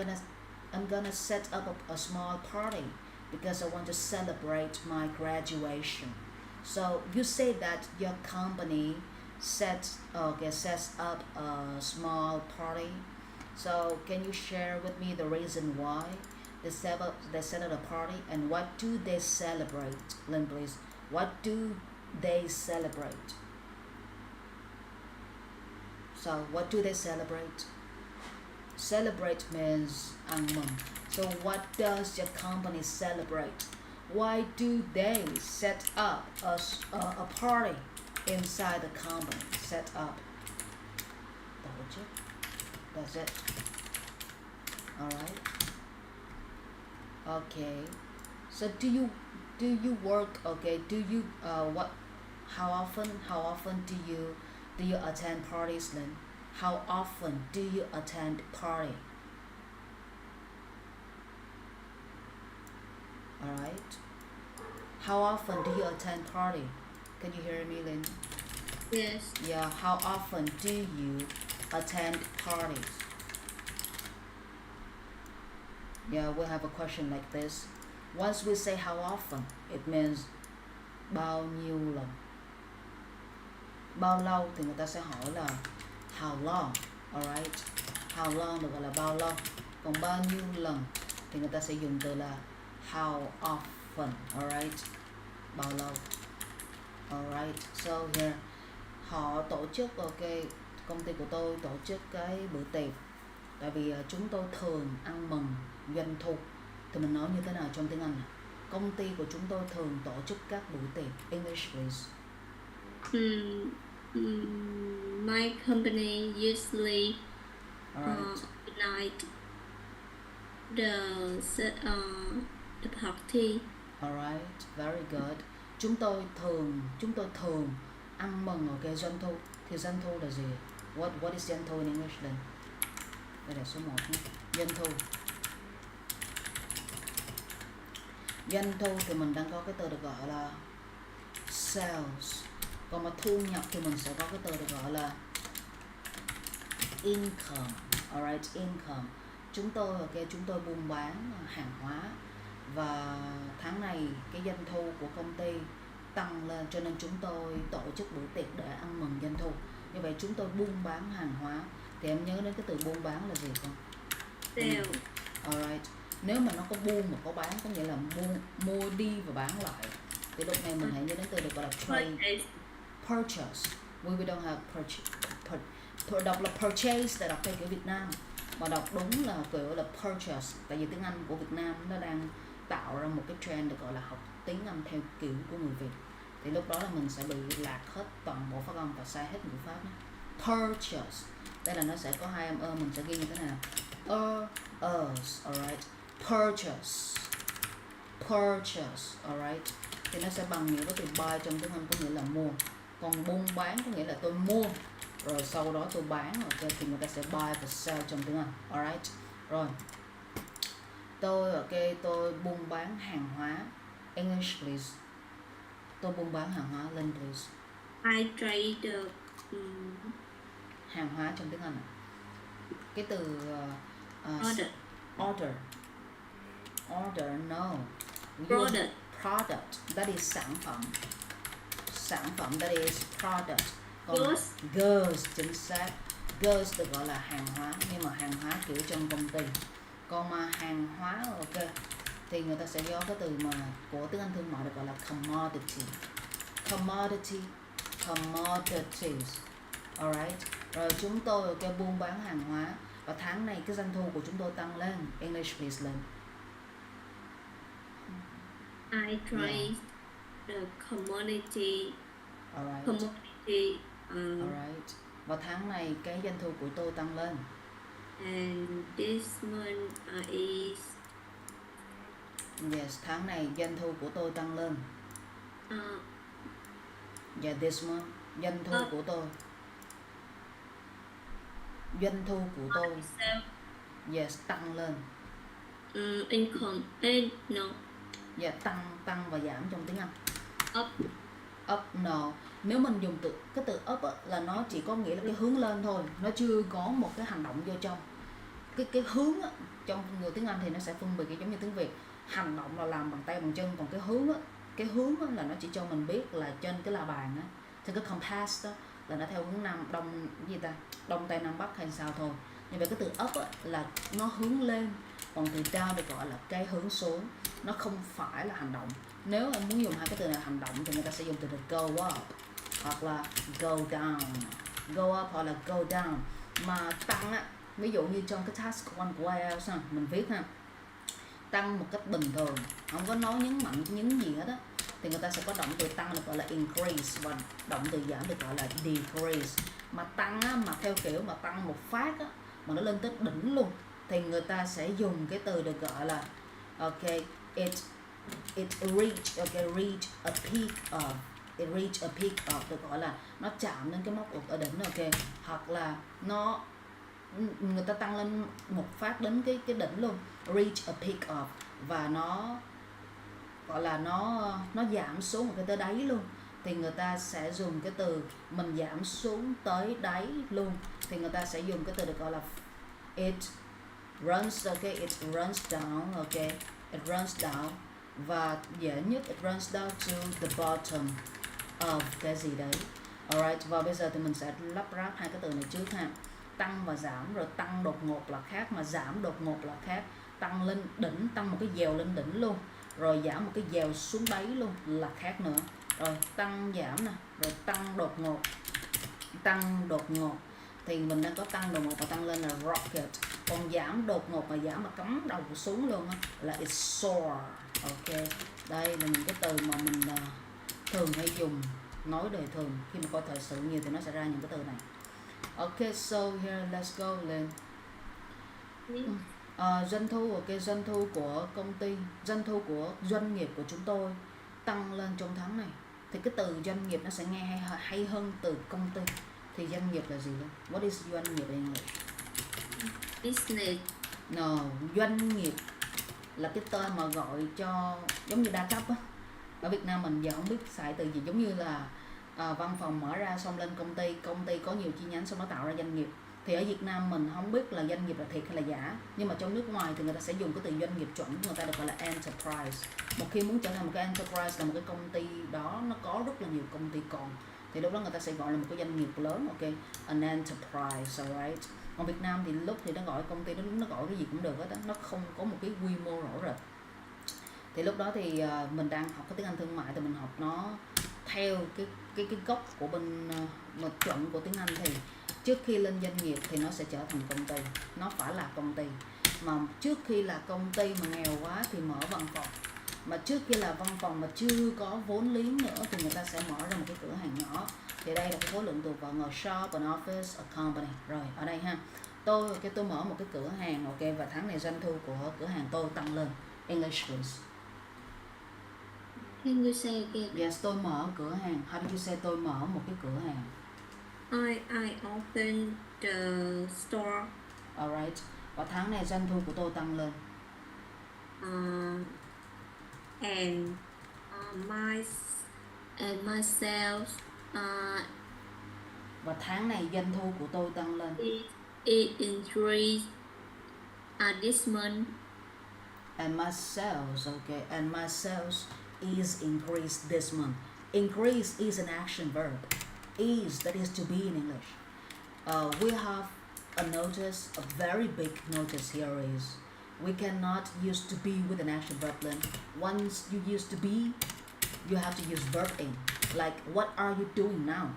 gonna set up a small party because I want to celebrate my graduation. So you say that your company sets up a small party. So can you share with me the reason why they set up a party, and what do they celebrate? Lynn, please. What do they celebrate? So what do they celebrate? Celebrate means ăn mừng. So what does your company celebrate? Why do they set up a party inside the company? Set up. Double check. That's it. Alright. Okay. So do you work, okay, do you how often do you attend parties then? How often do you attend party? Alright. How often do you attend party? Can you hear me, Lynn? Yes. Yeah, how often do you attend parties? Yeah, we have a question like this. Once we say how often, it means bao nhiêu lần. Bao lâu thì người ta sẽ hỏi là how long, alright? How long được gọi là bao lâu. Còn bao nhiêu lần thì người ta sẽ dùng từ là how often, alright? Bao lâu. Alright, so here họ tổ chức, ok, công ty của tôi tổ chức cái bữa tiệc. Tại vì chúng tôi thường ăn mừng doanh thu. Thì mình nói như thế nào trong tiếng Anh? Công ty của chúng tôi thường tổ chức các buổi tiệc. English please. My company usually Alright. organize the party. Alright, very good. Chúng tôi thường ăn mừng ok doanh thu. Thì doanh thu là gì? What is doanh thu in English then? Đây là số 1 nhé. Doanh thu. Doanh thu thì mình đang có cái từ được gọi là sales. Còn mà thu nhập thì mình sẽ có cái từ được gọi là income. Alright, income. Chúng tôi buôn bán hàng hóa và tháng này cái doanh thu của công ty tăng lên cho nên chúng tôi tổ chức bữa tiệc để ăn mừng doanh thu. Như vậy chúng tôi buôn bán hàng hóa thì em nhớ đến cái từ buôn bán là gì không? Sale. Alright. Nếu mà nó có buôn mà có bán có nghĩa là mua đi và bán lại. Thì lúc này mình hãy nhớ đến từ được gọi là trade. Purchase. We don't have đọc là purchase để đọc theo kiểu Việt Nam. Mà đọc đúng là kiểu là purchase. Tại vì tiếng Anh của Việt Nam nó đang tạo ra một cái trend được gọi là học tiếng Anh theo kiểu của người Việt. Thì lúc đó là mình sẽ bị lạc hết toàn bộ phát âm và sai hết ngữ pháp nhé. Purchase. Đây là nó sẽ có hai âm mình sẽ ghi như thế nào? Alright. Purchase, alright. Thì nó sẽ bằng nghĩa với từ buy trong tiếng Anh có nghĩa là mua. Còn buôn bán có nghĩa là tôi mua rồi sau đó tôi bán, ok, thì người ta sẽ buy và sell trong tiếng Anh, alright. Rồi. Tôi buôn bán hàng hóa. English please. Tôi buôn bán hàng hóa, lên please. I trade Hàng hóa trong tiếng Anh. Cái từ order. Order, no. Product, that is sản phẩm, that is product. Còn goods, chính xác. Goods được gọi là hàng hóa, nhưng mà hàng hóa kiểu trong công ty. Còn mà hàng hóa, ok, thì người ta sẽ do cái từ mà của tiếng Anh thương mại được gọi là commodities. Alright. Rồi chúng tôi buôn bán hàng hóa và tháng này cái doanh thu của chúng tôi tăng lên. English please lên. I trade the commodity. Alright. Alright. Và tháng này cái doanh thu của tôi tăng lên. And this month is. Yes, tháng này doanh thu của tôi tăng lên. Yeah, this month doanh thu của tôi. Doanh thu của tôi. Yes, tăng lên. Income. No. Yeah, tăng và giảm trong tiếng Anh. Up, no. Nếu mình dùng cái từ up là nó chỉ có nghĩa là cái hướng lên thôi, nó chưa có một cái hành động vô trong. Cái hướng trong người tiếng Anh thì nó sẽ phân biệt giống như tiếng Việt. Hành động là làm bằng tay bằng chân, còn cái hướng là nó chỉ cho mình biết là trên cái la bàn á, trên cái compass đó là nó theo hướng đông tây nam bắc hay sao thôi. Nhưng mà cái từ up là nó hướng lên, còn từ down được gọi là cái hướng xuống, nó không phải là hành động. Nếu em muốn dùng hai cái từ này hành động thì người ta sẽ dùng từ go up hoặc là go down. Go up hoặc là go down. Mà tăng á, ví dụ như trong cái task 1 của Ielts mình viết ha, tăng một cách bình thường, không có nói nhấn mạnh nhấn gì hết á, thì người ta sẽ có động từ tăng được gọi là increase và động từ giảm được gọi là decrease. Mà tăng á, mà theo kiểu mà tăng một phát á, mà nó lên tới đỉnh luôn, thì người ta sẽ dùng cái từ được gọi là ok, it reach, ok, reach a peak of, it reach a peak of, được gọi là nó chạm đến cái mốc ở đỉnh, ok, hoặc là người ta tăng lên một phát đến cái đỉnh luôn, reach a peak of, và nó gọi là nó giảm xuống một cái tới đáy luôn, thì người ta sẽ dùng cái từ mình giảm xuống tới đáy luôn, thì người ta sẽ dùng cái từ được gọi là it runs, ok, it runs down, ok, it runs down, và dễ nhất it runs down to the bottom of cái gì đấy. Alright, và bây giờ thì mình sẽ lắp ráp hai cái từ này trước ha. Tăng và giảm, rồi tăng đột ngột là khác, mà giảm đột ngột là khác. Tăng lên đỉnh, tăng một cái dèo lên đỉnh luôn, rồi giảm một cái dèo xuống đáy luôn là khác nữa. Rồi tăng giảm nè, rồi tăng đột ngột. Tăng đột ngột thì mình đang có tăng đột ngột và tăng lên là rocket, còn giảm đột ngột mà giảm mà cắm đầu xuống luôn á là it soar. Ok, đây là những cái từ mà mình thường hay dùng nói đời thường, khi mà coi thời sự nhiều thì nó sẽ ra những cái từ này. Ok, so here let's go lên. Doanh thu, ok, doanh thu của công ty, doanh thu của doanh nghiệp của chúng tôi tăng lên trong tháng này. Thì cái từ doanh nghiệp nó sẽ nghe hay hơn từ công ty. Thì doanh nghiệp là gì đó? What is doanh nghiệp in English? Business. No, doanh nghiệp là cái tên mà gọi cho giống như đa cấp á. Ở Việt Nam mình giờ không biết xài từ gì, giống như là văn phòng mở ra xong lên công ty có nhiều chi nhánh xong nó tạo ra doanh nghiệp. Thì ở Việt Nam mình không biết là doanh nghiệp là thiệt hay là giả, nhưng mà trong nước ngoài thì người ta sẽ dùng cái từ doanh nghiệp chuẩn, người ta được gọi là enterprise. Một khi muốn trở thành một cái enterprise là một cái công ty đó nó có rất là nhiều công ty con, thì lúc đó người ta sẽ gọi là một cái doanh nghiệp lớn, ok, an enterprise, alright. Còn Việt Nam thì lúc thì nó gọi công ty nó gọi cái gì cũng được hết đó, nó không có một cái quy mô rõ rệt. Thì lúc đó thì mình đang học cái tiếng Anh thương mại thì mình học nó theo cái gốc của bên một chuẩn của tiếng Anh, thì trước khi lên doanh nghiệp thì nó sẽ trở thành công ty, nó phải là công ty. Mà trước khi là công ty mà nghèo quá thì mở văn phòng, mà trước khi là văn phòng mà chưa có vốn liếng nữa thì người ta sẽ mở ra một cái cửa hàng nhỏ. Thì đây là cái khối lượng từ vựng, a shop, an office, a company. Rồi ở đây ha, tôi mở một cái cửa hàng, ok, và tháng này doanh thu của cửa hàng tôi tăng lên. English please. Can you say again? Yes, tôi mở cửa hàng. How did you say tôi mở một cái cửa hàng? I open the store. Alright. Và tháng này doanh thu của tôi tăng lên. And my sales và tháng này doanh thu của tôi tăng lên. It increased this month. And my sales, okay, and my sales is increased this month. Increase is an action verb. Is, that is to be in English. We have a notice, a very big notice here is, we cannot use to be with an action verb then. Once you use to be, you have to use verb in. Like, what are you doing now?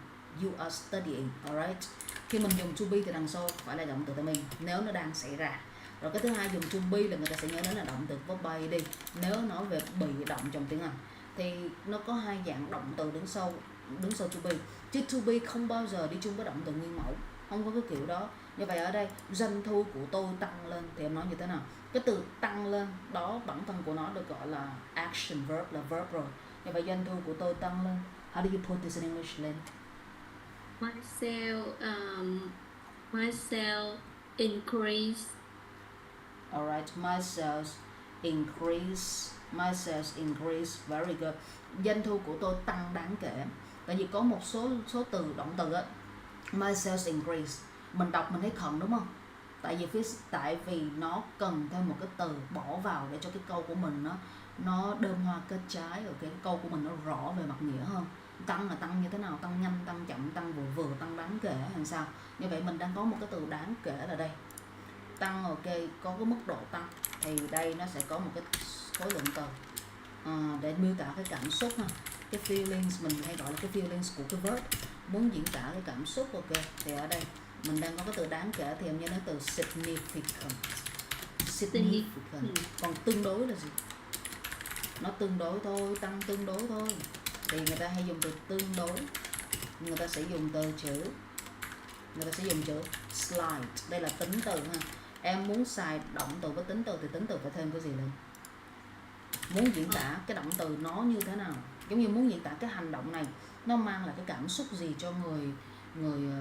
You are studying, alright? Khi mình dùng to be thì đằng sau phải là động từ tại mình, nếu nó đang xảy ra. Rồi cái thứ hai, dùng to be là người ta sẽ nhớ đến là động từ verb by đi. Nếu nói về bị động trong tiếng Anh thì nó có hai dạng động từ đứng sau to be. Chứ to be không bao giờ đi chung với động từ nguyên mẫu, không có cái kiểu đó. Như vậy ở đây doanh thu của tôi tăng lên thì em nói như thế nào? Cái từ tăng lên đó bản thân của nó được gọi là action verb, là verb rồi. Như vậy doanh thu của tôi tăng lên. How do you put this in English lên? My sale increase. Alright, my sales increase, very good. Doanh thu của tôi tăng đáng kể. Tại vì có một số từ động từ á, my sales increase, mình đọc mình thấy khẩn đúng không? Tại vì nó cần thêm một cái từ bỏ vào để cho cái câu của mình nó đơn hoa kết trái, rồi cái câu của mình nó rõ về mặt nghĩa hơn. Tăng là tăng như thế nào? Tăng nhanh, tăng chậm, tăng vừa, tăng đáng kể hay sao? Như vậy mình đang có một cái từ đáng kể là đây. Tăng, ok, có cái mức độ tăng thì đây nó sẽ có một cái khối lượng từ để miêu tả cái cảm xúc ha. Cái feelings mình hay gọi là cái feelings của cái verb, muốn diễn tả cái cảm xúc, ok, thì ở đây mình đang có cái từ đáng kể thì em nhớ đến từ significant. Còn tương đối là gì? Nó tương đối thôi, tăng tương đối thôi, thì người ta hay dùng từ tương đối, người ta sẽ dùng từ chữ người ta sẽ dùng chữ slide. Đây là tính từ ha. Em muốn xài động từ với tính từ thì tính từ phải thêm cái gì lên? Muốn diễn tả cái động từ nó như thế nào, giống như muốn diễn tả cái hành động này nó mang lại cái cảm xúc gì cho người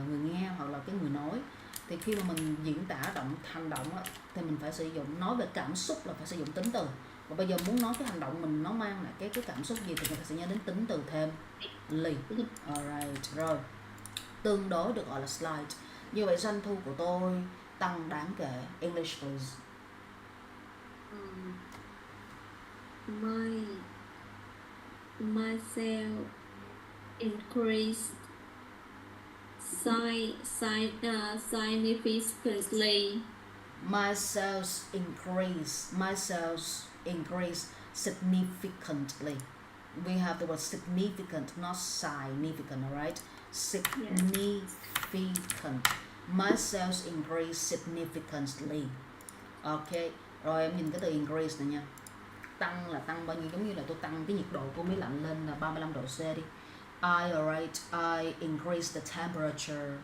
nghe hoặc là cái người nói, thì khi mà mình diễn tả hành động á, thì mình phải sử dụng, nói về cảm xúc là phải sử dụng tính từ. Và bây giờ muốn nói cái hành động mình nó mang lại cái cảm xúc gì thì người ta sẽ nhớ đến tính từ thêm ly. Alright, rồi tương đối được gọi là slide. Như vậy doanh thu của tôi tăng đáng kể. English please. My sale increased significantly. My sales increase significantly. We have the word significant, not significant, alright? Significant. My sales increase significantly. Ok, rồi em nhìn cái từ increase này nha. Tăng là tăng bao nhiêu, giống như là tôi tăng cái nhiệt độ của máy lạnh lên là 35 độ C đi. I increase the temperature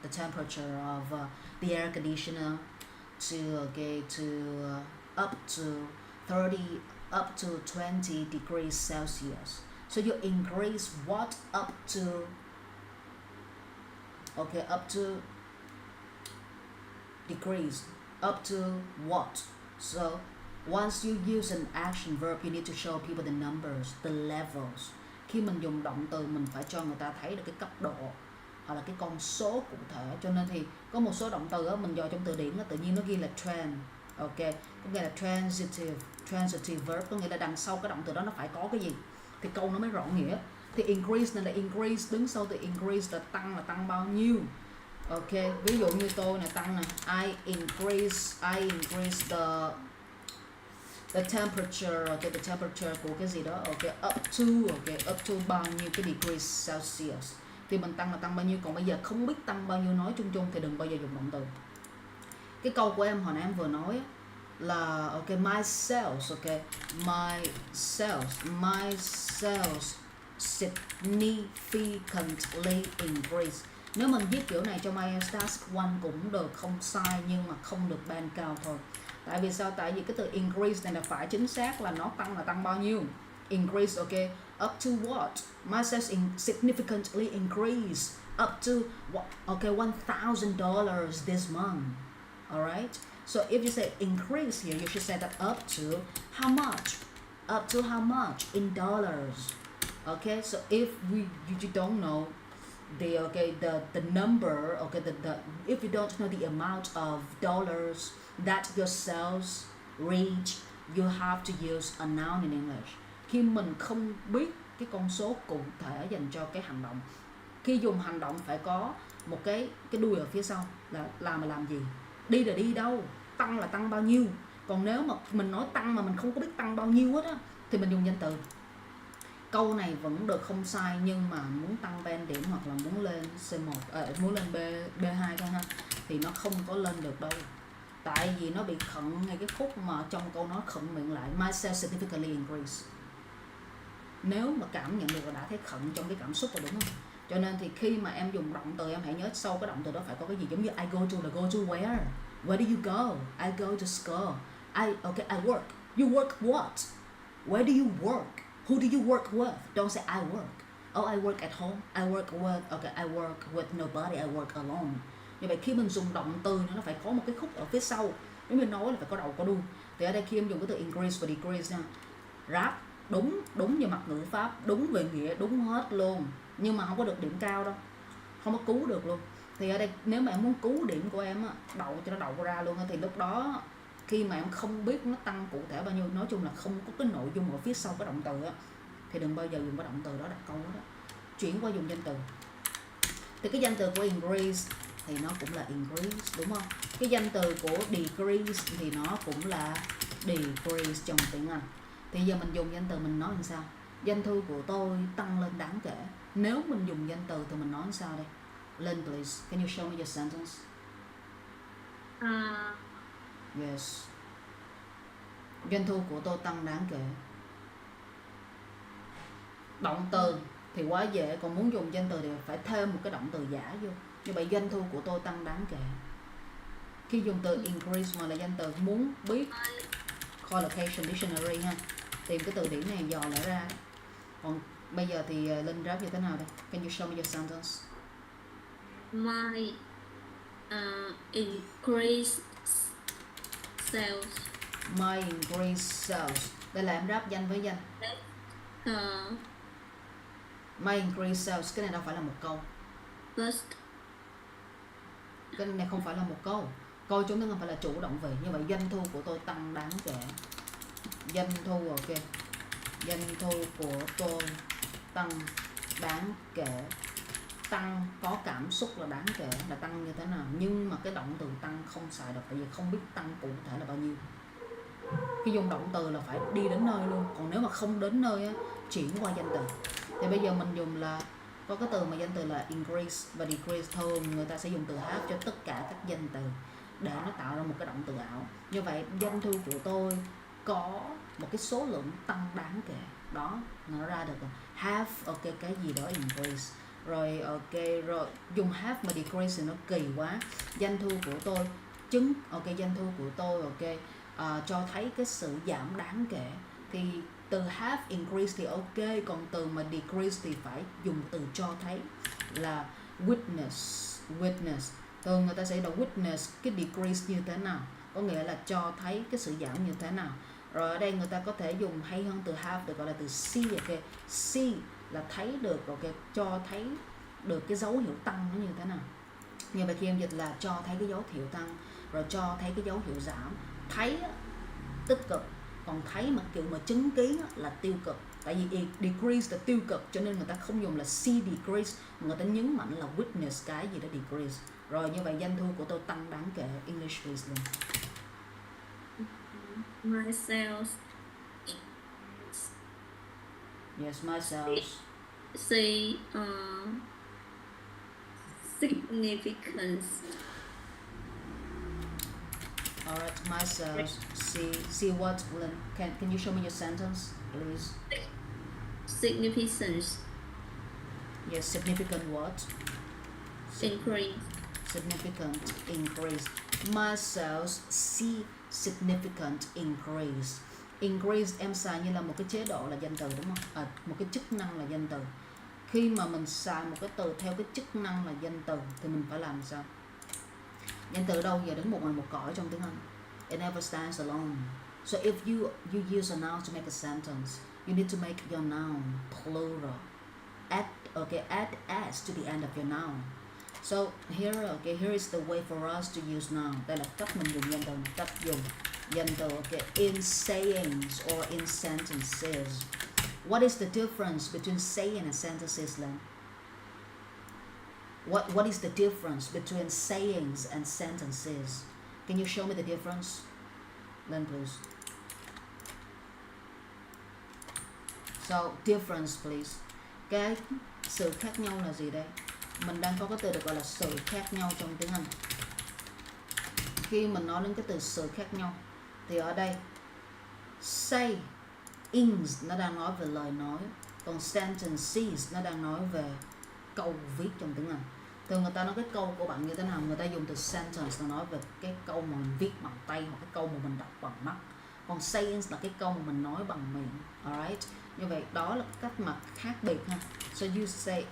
of the air conditioner to up to 20 degrees Celsius. So you increase what up to degrees, up to what? So once you use an action verb, you need to show people the numbers, the levels. Khi mình dùng động từ mình phải cho người ta thấy được cái cấp độ hoặc là cái con số cụ thể. Cho nên thì có một số động từ đó, mình dò trong từ điển đó, tự nhiên nó ghi là trend. Ok, có nghĩa là transitive verb, có nghĩa là đằng sau cái động từ đó nó phải có cái gì thì câu nó mới rõ nghĩa. Thì increase này là increase, đứng sau từ increase là tăng bao nhiêu. Ok, ví dụ như tôi là tăng này, I increase the temperature, the temperature của cái gì đó, up to bao nhiêu cái degrees Celsius. Thì mình tăng là tăng bao nhiêu, còn bây giờ không biết tăng bao nhiêu, nói chung thì đừng bao giờ dùng động từ. Cái câu của em hồi nãy em vừa nói là my sales significantly increase. Nếu mình viết kiểu này trong IELTS Task 1 cũng được, không sai, nhưng mà không được band cao thôi. Tại vì sao? Tại vì cái từ increase này là phải chính xác là nó tăng là tăng bao nhiêu. Increase, up to what? My sales significantly increase up to $1,000 this month. Alright? So if you say increase here, you should say that up to how much? Up to how much in dollars? Okay, so if you don't know the number, if you don't know the amount of dollars that your sales reach, you have to use a noun in English. Khi mình không biết cái con số cụ thể dành cho cái hành động, khi dùng hành động phải có một cái đuôi ở phía sau là làm gì, đi là đi đâu, tăng là tăng bao nhiêu. Còn nếu mà mình nói tăng mà mình không có biết tăng bao nhiêu hết á thì mình dùng danh từ. Câu này vẫn được, không sai, nhưng mà muốn tăng band điểm hoặc là muốn lên C1, muốn lên B2 thôi ha, thì nó không có lên được đâu. Tại vì nó bị khựng ngay cái khúc mà trong câu nói khựng miệng lại, my sales significantly increase. Nếu mà cảm nhận được là đã thấy khựng trong cái cảm xúc rồi, đúng không? Cho nên thì khi mà em dùng động từ, em hãy nhớ sau cái động từ đó phải có cái gì, giống như I go to là go to where? Where do you go? I go to school. I work. You work what? Where do you work? Who do you work with? Don't say I work. I work at home. I work with nobody. I work alone. Như vậy khi mình dùng động từ nó phải có một cái khúc ở phía sau. Nếu mình nói là phải có đầu có đuôi. Thì ở đây khi em dùng cái từ increase và decrease nha, rap đúng về mặt ngữ pháp, đúng về nghĩa, đúng hết luôn, nhưng mà không có được điểm cao đâu, không có cứu được luôn. Thì ở đây nếu mà em muốn cứu điểm của em á, đậu cho nó đậu ra luôn, thì lúc đó khi mà em không biết nó tăng cụ thể bao nhiêu, nói chung là không có cái nội dung ở phía sau cái động từ á, thì đừng bao giờ dùng cái động từ đó đặt câu đó. Chuyển qua dùng danh từ. Thì cái danh từ của increase thì nó cũng là increase, đúng không? Cái danh từ của decrease thì nó cũng là decrease trong tiếng Anh. Thì giờ mình dùng danh từ mình nói làm sao? Doanh thu của tôi tăng lên đáng kể. Nếu mình dùng danh từ thì mình nói làm sao đây? Lên please. Can you show me your sentence? Yes. Doanh thu của tôi tăng đáng kể. Động từ thì quá dễ, còn muốn dùng danh từ thì phải thêm một cái động từ giả vô. Như vậy doanh thu của tôi tăng đáng kể. Khi dùng từ increase mà là danh từ, muốn biết collocation dictionary ha, tìm cái từ điển này dò lại ra. Còn bây giờ thì Linh ráp như thế nào đây? Can you show me your sentence? My increase sales. My increased sales. Đây là em ráp danh với danh. My increased sales, cái này đâu phải là một câu. First. Cái này không phải là một câu. Câu chúng ta không phải là chủ động vị. Như vậy doanh thu của tôi tăng đáng kể. Doanh thu, ok. Doanh thu của tôi tăng đáng kể. Tăng có cảm xúc là đáng kể, là tăng như thế nào. Nhưng mà cái động từ tăng không xài được, tại vì không biết tăng cụ thể là bao nhiêu. Khi dùng động từ là phải đi đến nơi luôn. Còn nếu mà không đến nơi á, chuyển qua danh từ. Thì bây giờ mình dùng là có cái từ mà danh từ là increase và decrease. Thường người ta sẽ dùng từ have cho tất cả các danh từ để nó tạo ra một cái động từ ảo. Như vậy doanh thu của tôi có một cái số lượng tăng đáng kể. Đó, nó ra được rồi. Have, ok, cái gì đó increase. Rồi ok, rồi dùng have mà decrease thì nó kỳ quá. Doanh thu của tôi ok, doanh thu của tôi ok, cho thấy cái sự giảm đáng kể. Thì từ have increase thì ok, còn từ mà decrease thì phải dùng từ cho thấy là witness. Thường người ta sẽ đọc witness cái decrease như thế nào, có nghĩa là cho thấy cái sự giảm như thế nào. Rồi ở đây người ta có thể dùng hay hơn từ have được gọi là từ see, ok. See là thấy được, ok, cho thấy được cái dấu hiệu tăng nó như thế nào. Như vậy khi em dịch là cho thấy cái dấu hiệu tăng, rồi cho thấy cái dấu hiệu giảm. Thấy tích cực, còn thấy mà kiểu mà chứng kiến là tiêu cực. Tại vì decrease là tiêu cực, cho nên người ta không dùng là see decrease, người ta nhấn mạnh là witness cái gì đó decrease. Rồi như vậy doanh thu của tôi tăng đáng kể. English please. My sales. Yes, my sales. Say significance. Alright, my sales. See what, Lynn? Can you show me your sentence, please? Significance. Yes, significant what? Increase. Significant increase. My sales see significant increase. Increase em xài như là một cái chế độ là danh từ đúng không? Một cái chức năng là danh từ. Khi mà mình xài một cái từ theo cái chức năng là danh từ thì mình phải làm sao? Danh từ đâu giờ đứng một mình một cõi trong tiếng Anh. It never stands alone. So if you use a noun to make a sentence, you need to make your noun plural. Add s to the end of your noun. So here is the way for us to use noun. Đây là cách mình dùng danh từ, cách dùng danh từ in sayings or in sentences. What is the difference between saying and sentences, Len? What is the difference between sayings and sentences? Can you show me the difference, Len, please? So difference, please. Cái sự khác nhau là gì đây? Mình đang có cái từ được gọi là sự khác nhau trong tiếng Anh. Khi mình nói đến cái từ sự khác nhau thì ở đây sayings nó đang nói về lời nói, còn sentences nó đang nói về câu viết trong tiếng Anh. Thường người ta nói cái câu của bạn như thế nào, người ta dùng từ sentence là nói về cái câu mà mình viết bằng tay hoặc cái câu mà mình đọc bằng mắt. Còn sayings là cái câu mà mình nói bằng miệng. Alright, như vậy đó là cách mà khác biệt ha. So you say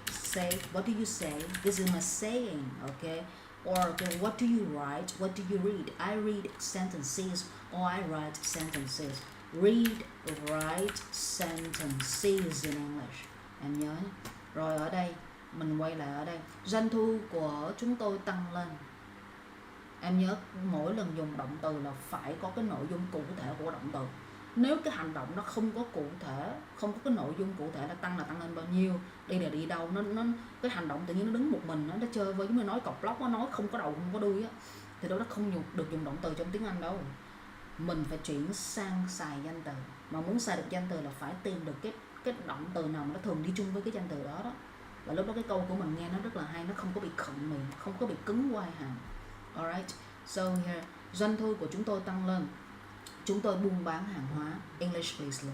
what do you say? This is my saying, okay? Or what do you write? What do you read? I read sentences or I write sentences. Read, write sentences in English. Em nhớ nhé. Rồi ở đây mình quay lại ở đây, doanh thu của chúng tôi tăng lên. Em nhớ mỗi lần dùng động từ là phải có cái nội dung cụ thể của động từ. Nếu cái hành động nó không có cụ thể, không có cái nội dung cụ thể là tăng lên bao nhiêu, đi là đi đâu, nó cái hành động tự nhiên nó đứng một mình, nó chơi với, giống như nói cọc lóc, nó nói không có đầu không có đuôi á, thì đó nó không được dùng động từ trong tiếng Anh đâu. Mình phải chuyển sang xài danh từ. Mà muốn xài được danh từ là phải tìm được cái động từ nào mà nó thường đi chung với cái danh từ đó đó. Và lúc đó cái câu của mình nghe nó rất là hay, nó không có bị khựng miệng, không có bị cứng quai hàm. Alright, so here, doanh thu của chúng tôi tăng lên. Chúng tôi buôn bán hàng hóa. English please.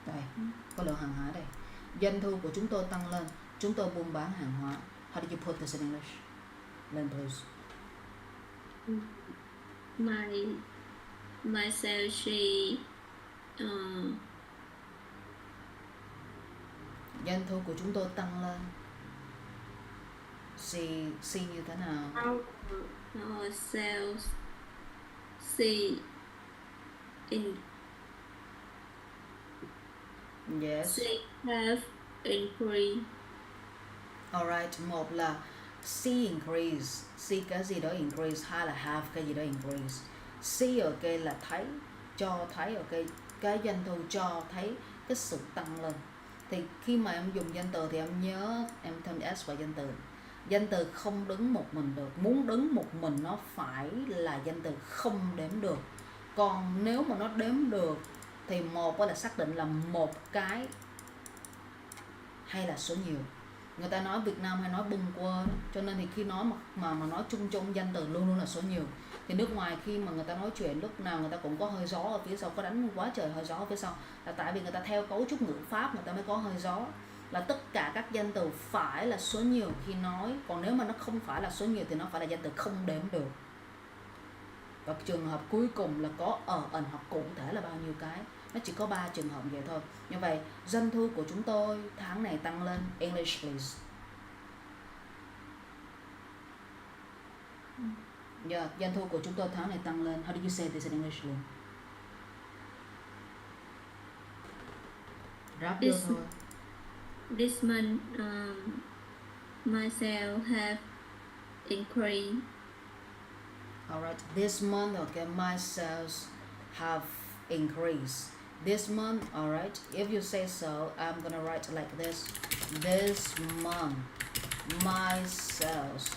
Đây, có lượng hàng hóa đây. Doanh thu của chúng tôi tăng lên. Chúng tôi buôn bán hàng hóa. How do you put this in English? Lên please. My salary Doanh thu của chúng tôi tăng lên. See như thế nào? our sales in Yes. have increased. Alright, một là see increase, see cái gì đó increase, hai là have cái gì đó increase. See ok là thấy, cho thấy ok, cái doanh thu cho thấy cái sự tăng lên. Thì khi mà em dùng danh từ thì em nhớ em thêm s vào danh từ. Danh từ không đứng một mình được. Muốn đứng một mình nó phải là danh từ không đếm được. Còn nếu mà nó đếm được thì một là xác định là một cái hay là số nhiều. Người ta nói Việt Nam hay nói bâng quơ, cho nên thì khi nói mà nói chung chung danh từ luôn luôn là số nhiều. Thì nước ngoài khi mà người ta nói chuyện lúc nào người ta cũng có hơi gió ở phía sau, có đánh quá trời hơi gió ở phía sau, là tại vì người ta theo cấu trúc ngữ pháp người ta mới có hơi gió, là tất cả các danh từ phải là số nhiều khi nói, còn nếu mà nó không phải là số nhiều thì nó phải là danh từ không đếm được. Và trường hợp cuối cùng là có ẩn hoặc cụ thể là bao nhiêu cái. Nó chỉ có 3 trường hợp vậy thôi. Như vậy, doanh thu của chúng tôi tháng này tăng lên. English please. Yeah, doanh thu của chúng tôi tháng này tăng lên. How do you say this in English luôn? Rap vô thôi. This month, my sales have increased. Alright, this month, okay, my sales have increased. This month, alright, if you say so, I'm gonna write like this. This month, my sales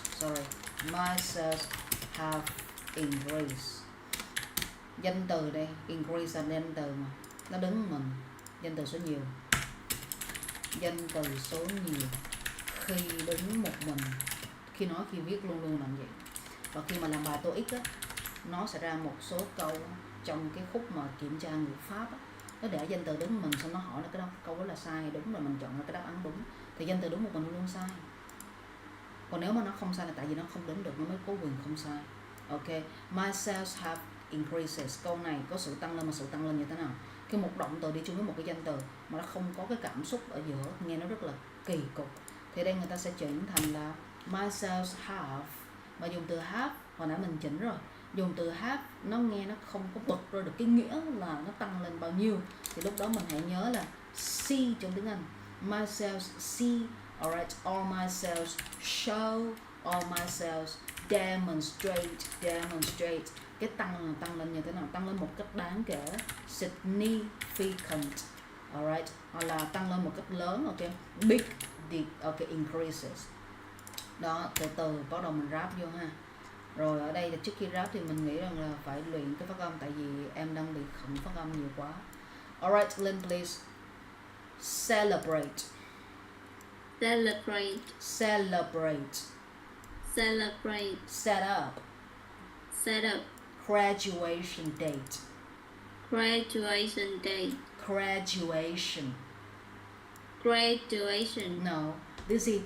have increased. Danh từ đây, increase là danh từ mà nó đứng mình, danh từ số nhiều. Danh từ số nhiều khi đứng một mình, khi nói khi viết luôn luôn làm vậy. Và khi mà làm bài TOEIC á, nó sẽ ra một số câu trong cái khúc mà kiểm tra ngữ pháp á, nó để danh từ đứng mình, xong nó hỏi là cái đó câu đó là sai hay đúng, rồi mình chọn là cái đáp án đúng. Thì danh từ đúng một mình luôn sai. Còn nếu mà nó không sai là tại vì nó không đến được, nó mới có quyền không sai. Ok, my sales have increases. Câu này có sự tăng lên, mà sự tăng lên như thế nào? Khi một động từ đi chung với một cái danh từ mà nó không có cái cảm xúc ở giữa, nghe nó rất là kỳ cục. Thì đây người ta sẽ chuyển thành là my sales have. Mà dùng từ have, hồi nãy mình chỉnh rồi, dùng từ have nó nghe nó không có bật ra được cái nghĩa là nó tăng lên bao nhiêu. Thì lúc đó mình hãy nhớ là see trong tiếng Anh. My sales see, alright, all my sales show, all my sales demonstrate. Cái tăng lên như thế nào? Tăng lên một cách đáng kể, significant, alright, hoặc là tăng lên một cách lớn, ok, big, okay, increases. Đó, từ từ bắt đầu mình ráp vô ha. Rồi ở đây là trước khi ráp thì mình nghĩ rằng là phải luyện cái phát âm, tại vì em đang bị khựng phát âm nhiều quá. Alright, Lynn please. Celebrate. Celebrate. Celebrate. Celebrate. Set up. Set up. Graduation date. Graduation date. Graduation. Graduation. No, this is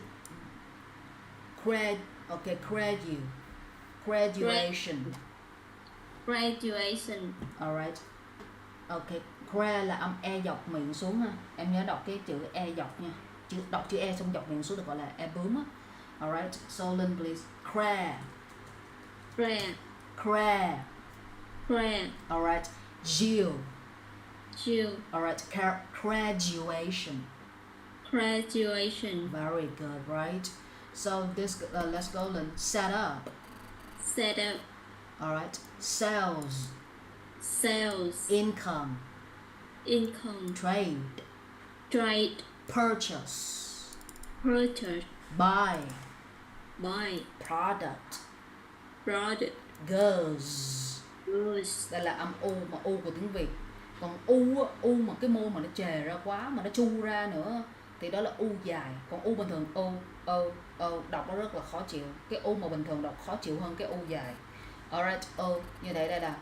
okay, graduation. Graduation. Alright. Okay, gra là âm e dọc miệng xuống ha. Em nhớ đọc cái chữ e dọc nha. Đọc chữ e xong dọc miệng xuống được gọi là e bướm á. Alright, so Lynn please. Cra. Alright, Jill. Alright, graduation. Very good, right? So this let's go Lynn. Set up. Alright, sales. Income. Trade. Purchase. Buy. Product. Goes. Đây là âm u, mà u của tiếng Việt. Còn u mà cái môi mà nó chề ra quá, mà nó chu ra nữa thì đó là u dài. Còn u bình thường đọc nó rất là khó chịu. Cái u mà bình thường đọc khó chịu hơn cái u dài. Alright, như thế đây là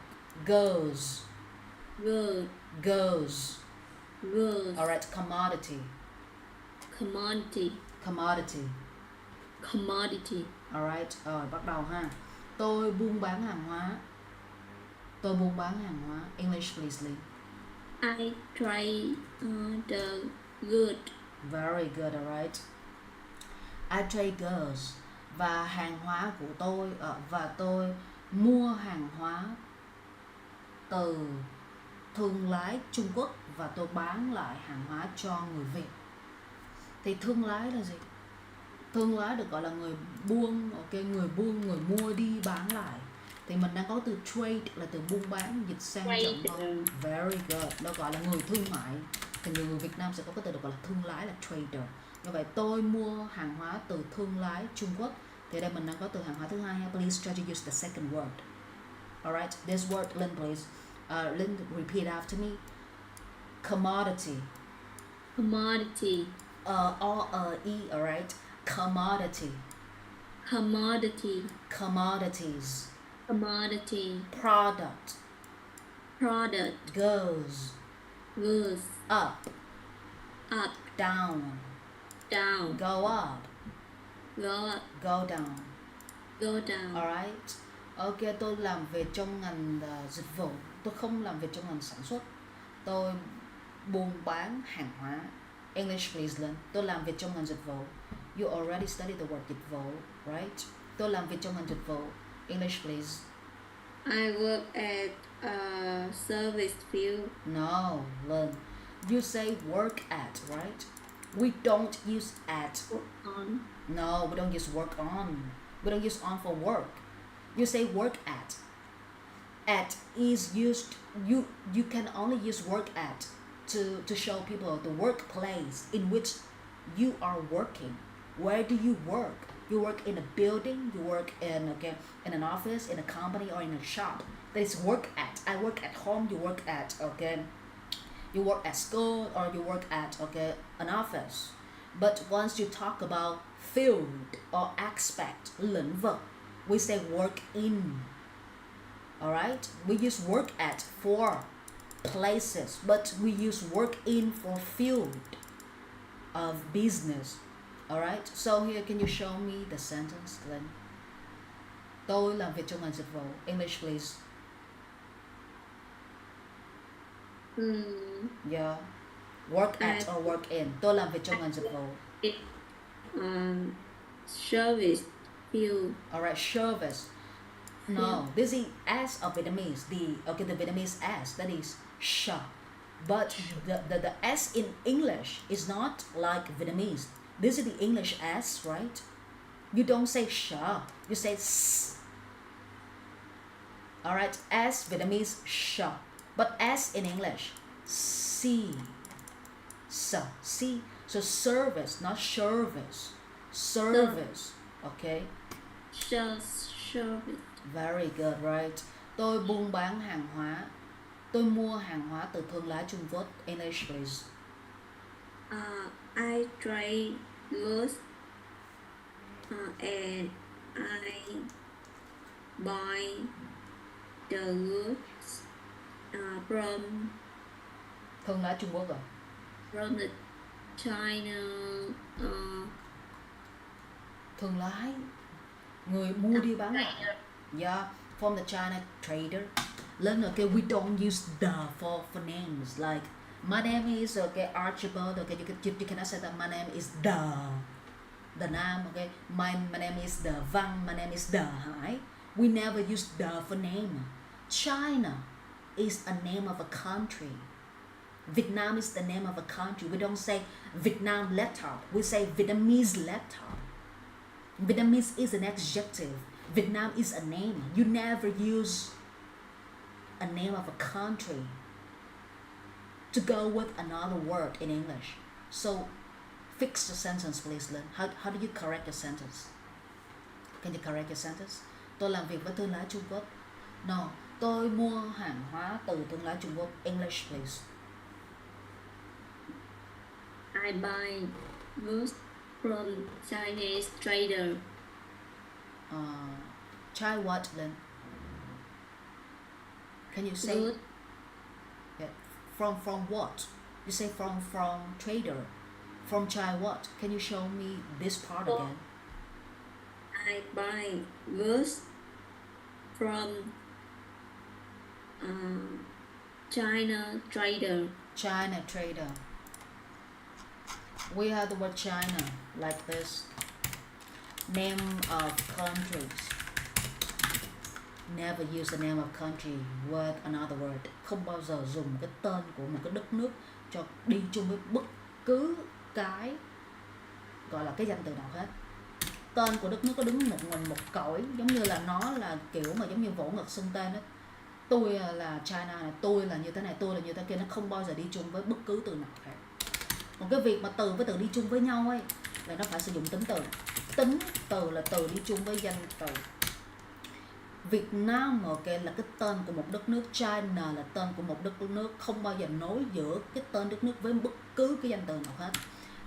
goes. Alright, commodity. Commodity. Commodity. Commodity. Alright, rồi bắt đầu ha. Tôi buôn bán hàng hóa. Tôi buôn bán hàng hóa. English please, Lee. I trade the good. Very good, alright. I trade goods. Và hàng hóa của tôi và tôi mua hàng hóa từ thương lái Trung Quốc và tôi bán lại hàng hóa cho người Việt. Thì thương lái là gì? Thương lái được gọi là người buôn, ok, người buôn, người mua đi bán lại. Thì mình đang có từ trade là từ buôn bán, dịch sang chậm hơn. Very good, nó gọi là người thương mại. Thì người Việt Nam sẽ có cái từ được gọi là thương lái là trader. Như vậy tôi mua hàng hóa từ thương lái Trung Quốc. Thì đây mình đang có từ hàng hóa thứ hai. Please try to use the second word. Alright, this word, Lynn please. Lynn, repeat after me. Commodity. Commodity. O-E, alright. Commodity. Commodity. Commodities. Commodity. Product. Product. Goes. Goes. Up. Up. Down. Down. Go up. Go up. Go down. Go down. Alright. Ok, tôi làm việc trong ngành dịch vụ. Tôi không làm việc trong ngành sản xuất. Tôi buôn bán hàng hóa. English please, Lynn. Tôi làm việc trong ngành dịch vụ. You already studied the word dịch vụ, right? Tôi làm việc trong ngành dịch vụ. English please. I work at a service field. No, Lynn. You say work at, right? We don't use at. Work on. No, we don't use work on. We don't use on for work. You say work at. At is used. You can only use work at to show people the workplace in which you are working. Where do you work? You work in a building. You work in in an office, in a company, or in a shop. That is work at. I work at home. You work at You work at school or you work at an office. But once you talk about field or aspect, lĩnh vực, we say work in. Alright? We use work at for places, but we use work in for field of business. Alright? So here, can you show me the sentence, Glenn? Tôi làm việc trong ngành dịch vụ. English please. Yeah. Work at or work in. Tôi làm việc trong ngành dịch vụ. Service field. Alright, service. No, this is S of Vietnamese. The Vietnamese S, that is sh. But the S in English is not like Vietnamese. This is the English S, right? You don't say sh, you say s. Alright, S Vietnamese sh. But S in English, C. C. So service, not service. Service. Okay. Service. Very good, right? Tôi buôn bán hàng hóa. Tôi mua hàng hóa từ thương lái Trung Quốc. English please. I trade goods and I buy the goods from Thương lái Trung Quốc à? from the China. Thương lái, người mua đi bán lại. Yeah, from the China trader. Learn, okay, we don't use the for names. Like my name is Archibald. Okay, you cannot say that my name is the name. Okay, my name is the Văn. My name is the Hải. We never use the for name. China is a name of a country. Vietnam is the name of a country. We don't say Vietnam laptop. We say Vietnamese laptop. Vietnamese is an adjective. Vietnam is a name. You never use a name of a country to go with another word in English. So fix the sentence, please, Lynn. How do you correct your sentence? Can you correct your sentence? Tôi làm việc với thương lái Trung Quốc. No, tôi mua hàng hóa từ thương lái Trung Quốc. English, please. I buy goods from Chinese trader. Try what, Lynn? Can you say? Good. Yeah. From what? You say from trader. From China what? Can you show me this part Oh. again? I buy goods from China trader. China trader. We have the word China like this. Name of countries. Never use the name of country with another word. Không bao giờ dùng cái tên của một cái đất nước cho đi chung với bất cứ cái gọi là cái danh từ nào hết. Tên của đất nước có đứng một mình một cõi, giống như là nó là kiểu mà giống như vỗ ngực xưng tên đó. Tôi là China này, tôi là như thế này, tôi là như thế kia, nó không bao giờ đi chung với bất cứ từ nào khác. Còn cái việc mà từ với từ đi chung với nhau ấy là nó phải sử dụng tính từ. Tính từ là từ đi chung với danh từ. Việt Nam ok là cái tên của một đất nước, China là tên của một đất nước, không bao giờ nối giữa cái tên đất nước với bất cứ cái danh từ nào hết.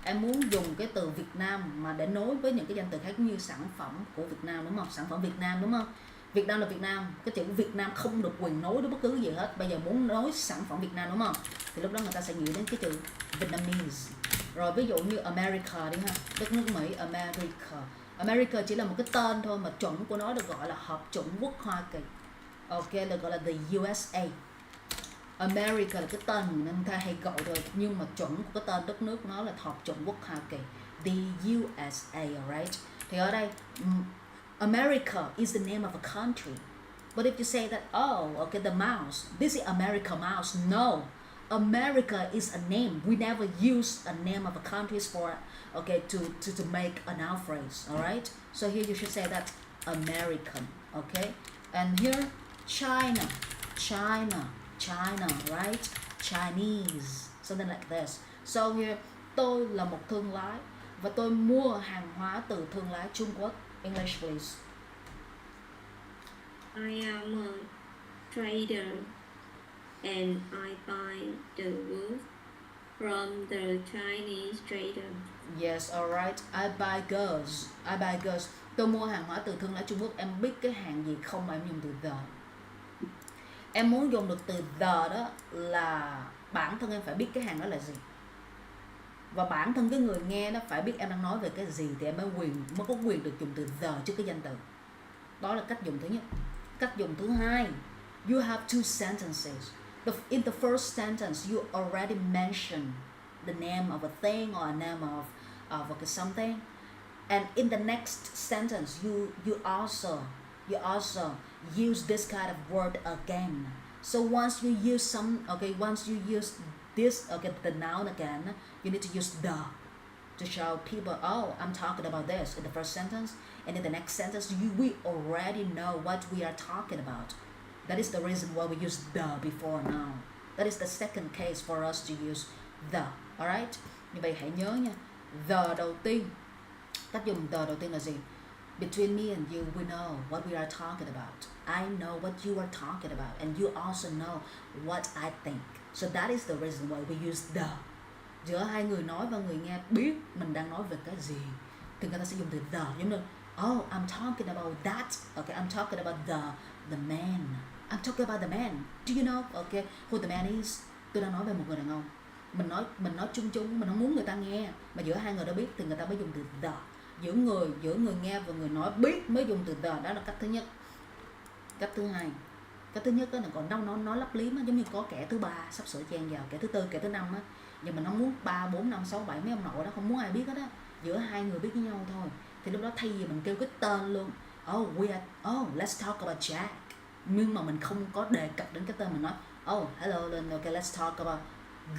Em muốn dùng cái từ Việt Nam mà để nối với những cái danh từ khác như sản phẩm của Việt Nam đúng không? Sản phẩm Việt Nam đúng không? Việt Nam là Việt Nam, cái chữ Việt Nam không được quyền nối đến bất cứ gì hết. Bây giờ muốn nối sản phẩm Việt Nam đúng không? Thì lúc đó người ta sẽ nghĩ đến cái chữ Vietnamese. Rồi ví dụ như America đi ha, đất nước Mỹ, America. America chỉ là một cái tên thôi mà chuẩn của nó được gọi là Hợp chủng quốc Hoa Kỳ. Ok, được gọi là the USA. America là cái tên người ta hay gọi rồi, nhưng mà chuẩn của cái tên đất nước nó là Hợp chủng quốc Hoa Kỳ, the USA, alright? Thì ở đây America is the name of a country. But if you say that, oh, okay, the mouse, this is America mouse. No, America is a name. We never use a name of a country for, okay, to make a noun phrase, alright? So here you should say that American, okay? And here, China, China, China, right? Chinese, something like this. So here, tôi là một thương lái và tôi mua hàng hóa từ thương lái Trung Quốc. English, please. I am a trader and I buy the goods from the Chinese trader. Yes, alright. I buy goods. I buy goods. Tôi mua hàng hóa từ thương lái Trung Quốc. Em biết cái hàng gì không mà em dùng từ the. Em muốn dùng được từ the đó là bản thân em phải biết cái hàng đó là gì. Và bản thân cái người nghe nó phải biết em đang nói về cái gì thì em mới có quyền được dùng từ the trước cái danh từ. Đó là cách dùng thứ nhất. Cách dùng thứ hai, you have two sentences. In the first sentence, you already mentioned the name of a thing or a name of something, and in the next sentence, you also use this kind of word again. So once you use this, okay, the noun again, you need to use the to show people, oh, I'm talking about this in the first sentence, and in the next sentence, we already know what we are talking about. That is the reason why we use the before noun. That is the second case for us to use the. Alright? Như vậy hãy nhớ nha. The đầu tiên. Cách dùng the đầu tiên là gì? Between me and you, we know what we are talking about. I know what you are talking about, and you also know what I think. So that is the reason why we use the. Giữa hai người nói và người nghe biết mình đang nói về cái gì thì người ta sẽ dùng từ the. Giống như, oh, I'm talking about that. Okay, I'm talking about the man. I'm talking about the man. Do you know, okay, who the man is? Tôi đang nói về một người đàn ông. Mình nói chung chung, mình không muốn người ta nghe, mà giữa hai người đó biết thì người ta mới dùng từ the. Giữa người nghe và người nói biết mới dùng từ the. Đó là cách thứ nhất. Cách thứ hai, cách thứ nhất đó là còn đâu nó nói lấp liếm á, giống như có kẻ thứ ba sắp sửa chen vào, kẻ thứ tư, kẻ thứ năm á. Nhưng mình không muốn 3, 4, 5, 6, 7 mấy ông nội đó không muốn ai biết hết á. Giữa hai người biết với nhau thôi. Thì lúc đó thay vì mình kêu cái tên luôn, let's talk about Jack, nhưng mà mình không có đề cập đến cái tên, mình nói hello Linh, okay, let's talk about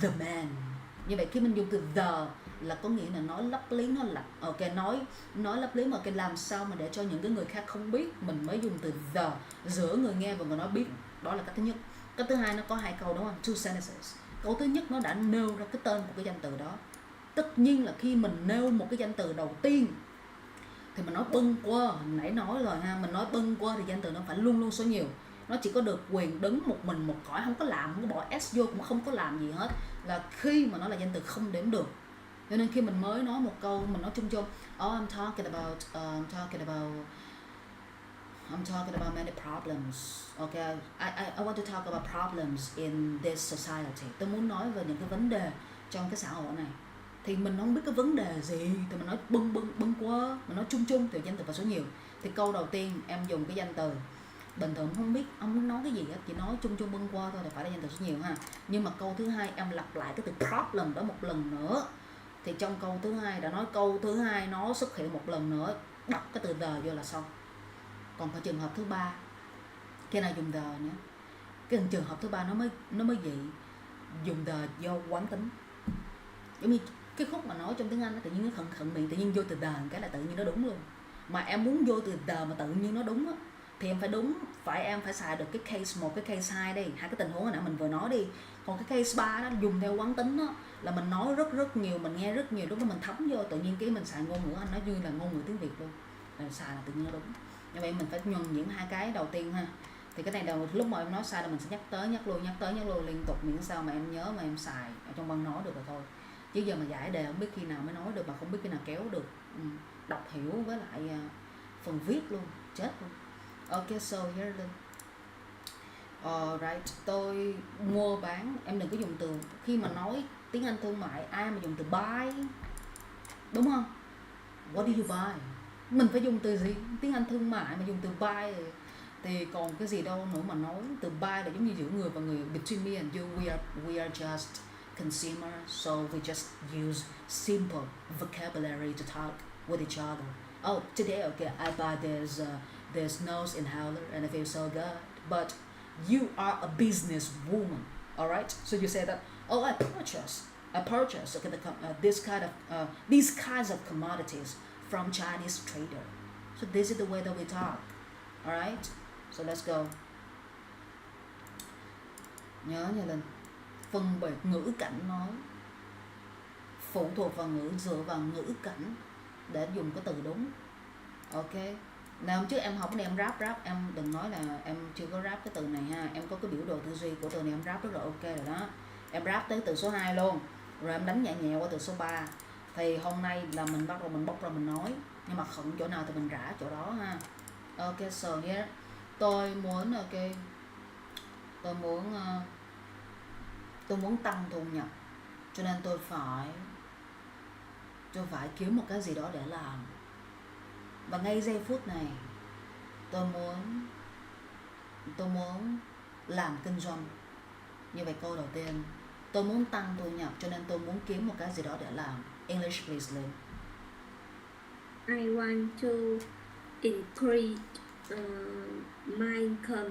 the man. Như vậy khi mình dùng từ the là có nghĩa là nói lấp liếm, nó là okay, nói lấp liếm, okay, làm sao mà để cho những cái người khác không biết, mình mới dùng từ the giữa người nghe và người nói biết. Đó là cách thứ nhất. Cách thứ hai nó có 2 câu đúng không? Two sentences. Câu thứ nhất nó đã nêu ra cái tên của cái danh từ đó. Tất nhiên là khi mình nêu một cái danh từ đầu tiên thì mình nói bâng quơ, nãy nói rồi ha, mình nói bâng quơ thì danh từ nó phải luôn luôn số nhiều. Nó chỉ có được quyền đứng một mình một cõi, không có làm, không có bỏ s vô, cũng không có làm gì hết. Là khi mà nó là danh từ không đếm được. Cho nên khi mình mới nói một câu, mình nói chung chung, I'm talking about many problems. Okay, I want to talk about problems in this society. Tôi muốn nói về những cái vấn đề trong cái xã hội này. thì mình không biết cái vấn đề gì thì mình nói bâng quơ, mình nói chung chung thì danh từ và số nhiều. Thì câu đầu tiên em dùng cái danh từ, bình thường không biết ông muốn nói cái gì hết, chỉ nói chung bâng quơ thôi thì phải là danh từ số nhiều ha. Nhưng mà câu thứ hai em lặp lại cái từ problem đó một lần nữa, thì trong câu thứ hai đã nói câu thứ hai nó xuất hiện một lần nữa, đặt cái từ the vô là xong. Còn cái trường hợp thứ ba khi nào dùng the nhé, cái trường hợp thứ ba nó mới dị, dùng the do quán tính. Giống như cái khúc mà nói trong tiếng Anh tự nhiên nó khẩn miệng, tự nhiên vô từ the cái là tự nhiên nó đúng luôn. Mà em muốn vô từ the mà tự nhiên nó đúng á, thì em phải xài được cái case 1, cái case 2 đi, hai cái tình huống hồi nãy mình vừa nói đi. Còn cái case 3 đó dùng theo quán tính đó, là mình nói rất nhiều, mình nghe rất nhiều, lúc đó mình thấm vô, tự nhiên cái mình xài ngôn ngữ Anh nó như là ngôn ngữ tiếng Việt luôn, là xài là tự nhiên nó đúng. Như vậy mình phải nhuần nhuyễn hai cái đầu tiên ha. Thì cái này đầu lúc mà em nói sai là mình sẽ nhắc luôn liên tục, miễn sao mà em nhớ mà em xài ở trong văn nói được rồi thôi. Chứ giờ mà giải đề không biết khi nào mới nói được, mà không biết khi nào kéo được đọc hiểu với lại phần viết luôn, chết luôn. Ok, so here Linh. Alright, tôi mua bán, em đừng có dùng từ, khi mà nói tiếng Anh thương mại ai mà dùng từ buy, đúng không? What do you buy? Mình phải dùng từ gì? Tiếng Anh thương mại mà dùng từ buy thì còn cái gì đâu nữa mà nói. Từ buy là giống như giữa người và người, between me and you, we are just consumer, so we just use simple vocabulary to talk with each other. Oh, today, okay, I buy this nose inhaler and I feel so good. But you are a business woman, all right? So you say that, oh, I purchase okay, these kinds of commodities from Chinese trader. So this is the way that we talk, all right? So let's go. Nhớ nha Linh, phân biệt ngữ cảnh nói, phụ thuộc vào dựa vào ngữ cảnh để dùng cái từ đúng. Ok. Nào hôm trước em học này em rap, em đừng nói là em chưa có rap cái từ này ha. Em có cái biểu đồ tư duy của từ này, em rap rất là ok rồi đó. Em rap tới từ số 2 luôn, rồi em đánh nhẹ qua từ số 3. Thì hôm nay là mình bắt đầu mình bóc ra mình nói, nhưng mà khẩn chỗ nào thì mình rã chỗ đó ha. Ok, so here tôi muốn tôi muốn tăng thu nhập, cho nên tôi phải kiếm một cái gì đó để làm. Và ngay giây phút này tôi muốn làm kinh doanh. Như vậy câu đầu tiên, tôi muốn tăng thu nhập cho nên tôi muốn kiếm một cái gì đó để làm. English please Lynn. I want to increase my income.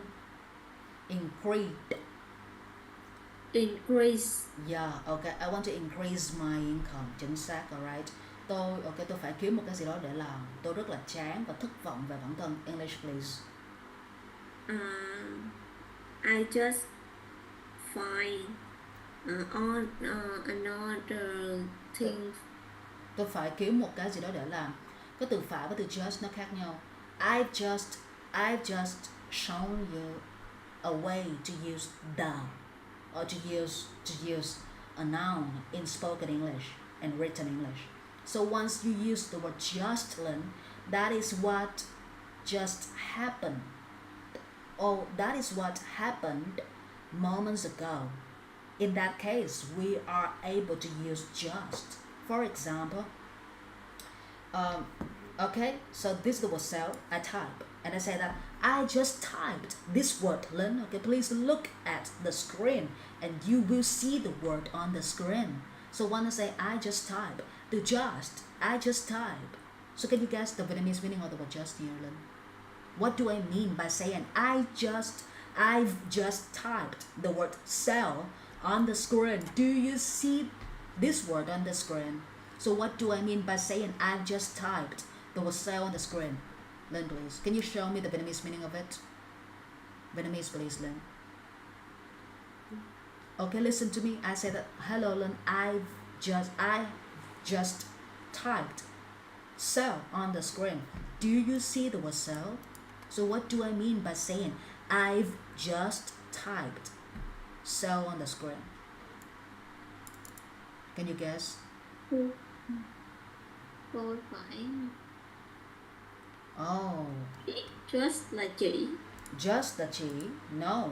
Increase. Yeah, okay. I want to increase my income. Chính xác, alright. Tôi phải kiếm một cái gì đó để làm. Tôi rất là chán và thất vọng về bản thân. English please. I just find on another thing. Tôi phải kiếm một cái gì đó để làm. Cái từ phải với từ just nó khác nhau. I just shown you a way to use the, or to use a noun in spoken English and written English. So once you use the word just, Lynn, that is what just happened. Oh, that is what happened moments ago. In that case, we are able to use just. For example, okay, so this is the word sell, I type, and I say that I just typed this word, Lynn. Okay, please look at the screen and you will see the word on the screen. So when I say I just type, I just type. So can you guess the Vietnamese meaning of the word just here, Lynn? What do I mean by saying I've just typed the word sell on the screen? Do you see this word on the screen? So what do I mean by saying I've just typed the word sell on the screen? Lynn, please. Can you show me the Vietnamese meaning of it? Vietnamese, please, Lynn. Okay, listen to me. I say that, hello, Lynn. I just typed sell on the screen. Do you see the word sell? So what do I mean by saying I've just typed sell on the screen? Can you guess? Tôi phải Oh, just là chỉ. just là chỉ. No,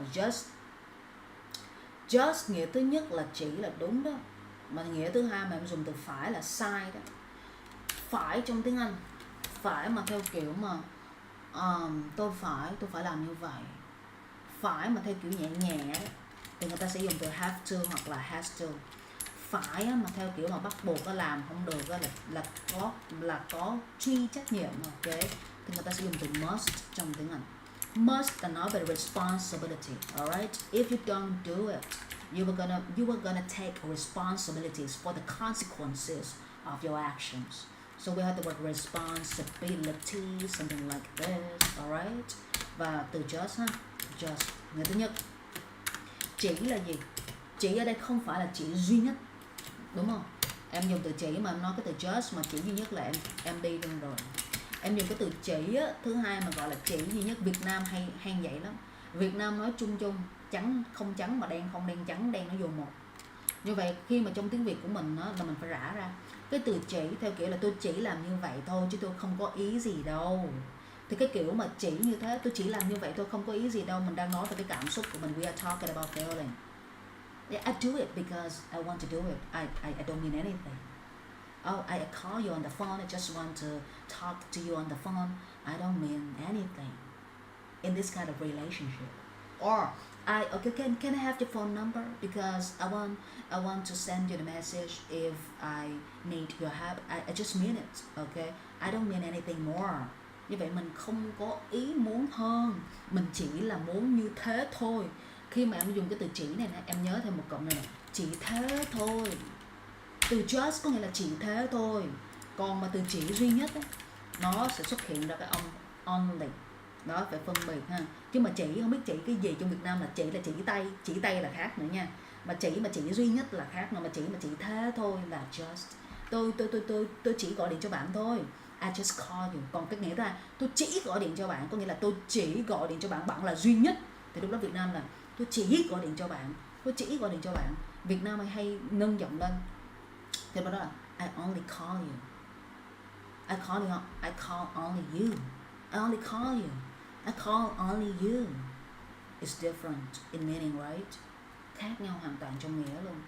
just nghĩa thứ nhất là chỉ là đúng đó. mà nghĩa thứ hai mà em dùng từ phải là sai đó. Phải trong tiếng Anh, phải mà theo kiểu mà tôi phải làm như vậy. Phải mà theo kiểu nhẹ nhẹ thì người ta sẽ dùng từ have to hoặc là has to. Phải mà theo kiểu mà bắt buộc làm không được là có truy trách nhiệm, ok, thì người ta sẽ dùng từ must trong tiếng Anh. Must là nói về responsibility, alright? If you don't do it, you are gonna take responsibilities for the consequences of your actions. So we have the word responsibility, something like this, alright? Và từ just ha, just nghĩa thứ nhất. Chỉ là gì? Chỉ ở đây không phải là chỉ duy nhất, đúng không? Em dùng từ chỉ mà em nói cái từ just mà chỉ duy nhất là em đi luôn rồi. Em dùng cái từ chỉ á, thứ hai mà gọi là chỉ duy nhất, Việt Nam hay vậy lắm. Việt Nam nói chung chung, trắng không trắng mà đen không đen, trắng đen nó vô một. Như vậy khi mà trong tiếng Việt của mình á, là mình phải rã ra cái từ chỉ theo kiểu là tôi chỉ làm như vậy thôi chứ tôi không có ý gì đâu. Thì cái kiểu mà chỉ như thế, tôi chỉ làm như vậy thôi không có ý gì đâu, mình đang nói về cái cảm xúc của mình. We are talking about feeling. Yeah, I do it because I want to do it. I don't mean anything. Oh, I call you on the phone. I just want to talk to you on the phone. I don't mean anything in this kind of relationship. Or okay, can I have your phone number because I want to send you the message if I need your help. I just mean it, okay? I don't mean anything more. Như vậy mình không có ý muốn hơn, mình chỉ là muốn như thế thôi. Khi mà em dùng cái từ chỉ này em nhớ thêm một cụm này, chỉ thế thôi. Từ just có nghĩa là chỉ thế thôi. Còn mà từ chỉ duy nhất ấy, nó sẽ xuất hiện ra cái âm only. Đó, phải phân biệt ha. Chứ mà chỉ không biết chỉ cái gì, trong Việt Nam là chỉ chỉ tay là khác nữa nha. Mà chỉ duy nhất là khác nữa, mà chỉ thế thôi là just. Tôi chỉ gọi điện cho bạn thôi. I just call you. Còn cái nghĩa ra tôi chỉ gọi điện cho bạn có nghĩa là tôi chỉ gọi điện cho bạn, bạn là duy nhất. Thì lúc đó Việt Nam là tôi chỉ gọi điện cho bạn, Việt Nam hay nâng giọng lên. Thì đó là I only call you. I call only you. I only call you. I call only you. It's different in meaning, right? Khác nhau hoàn toàn trong nghĩa luôn.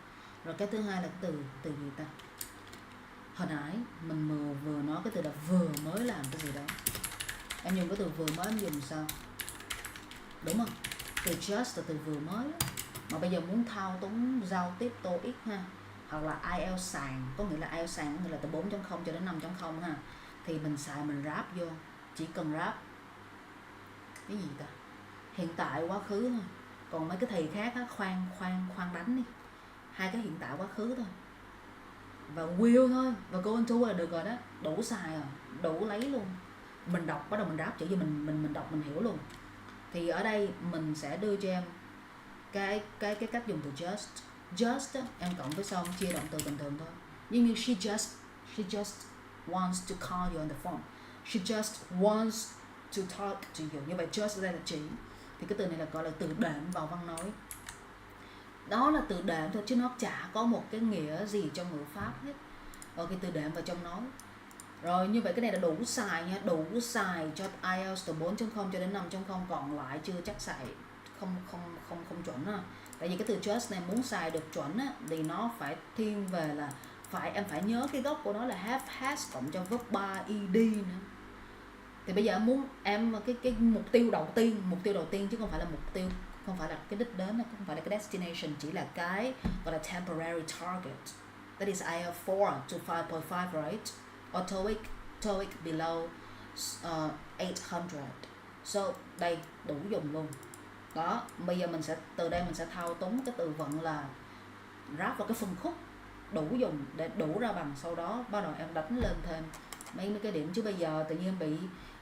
Rồi cái thứ hai là cái từ gì ta? Hồi nãy mình vừa nói cái từ là vừa mới làm cái gì đó. Em dùng cái từ vừa mới em dùng sao? Đúng không? Từ just là từ vừa mới đó. Mà bây giờ muốn thao túng giao tiếp TOEIC ha, hoặc là Ielts sàn, có nghĩa là Ielts sàn có nghĩa là từ 4.0 cho đến 5.0 ha, thì mình xài mình ráp vô, chỉ cần ráp cái gì ta? Hiện tại quá khứ thôi. Còn mấy cái thầy khác á, khoan đánh đi. Hai cái hiện tại quá khứ thôi. Và will thôi, và go into là được rồi đó, đủ xài rồi, đủ lấy luôn. Mình đọc bắt đầu mình ráp chữ cho mình đọc mình hiểu luôn. Thì ở đây mình sẽ đưa cho em cái cách dùng từ just. Just em cộng với xong chia động từ bình thường thôi. Nhưng she just wants to call you on the phone. She just wants to talk to you. Như vậy just ở đây là chỉ. Thì cái từ này là gọi là từ đệm vào văn nói. Đó là từ đệm thôi chứ nó chả có một cái nghĩa gì trong ngữ pháp hết. Rồi cái từ đệm vào trong nói. Rồi như vậy cái này là đủ xài nha, đủ xài cho Ielts từ 4.0 cho đến 5.0, còn lại chưa chắc xài không chuẩn ha. Tại vì cái từ just này muốn xài được chuẩn á, thì nó phải thiên về là em phải nhớ cái gốc của nó là have, has cộng cho verb by ed nữa. Thì bây giờ muốn em cái mục tiêu đầu tiên chứ không phải là mục tiêu, không phải là cái đích đến, không phải là cái destination, chỉ là cái gọi là temporary target. That is IELTS 4 to 5.5, right? Or TOEIC below 800. So đây đủ dùng luôn. Đó, bây giờ mình sẽ từ đây mình sẽ thao túng cái từ vựng là ráp vào cái phân khúc đủ dùng để đủ ra bằng, sau đó bắt đầu em đánh lên thêm mấy cái điểm, chứ bây giờ tự nhiên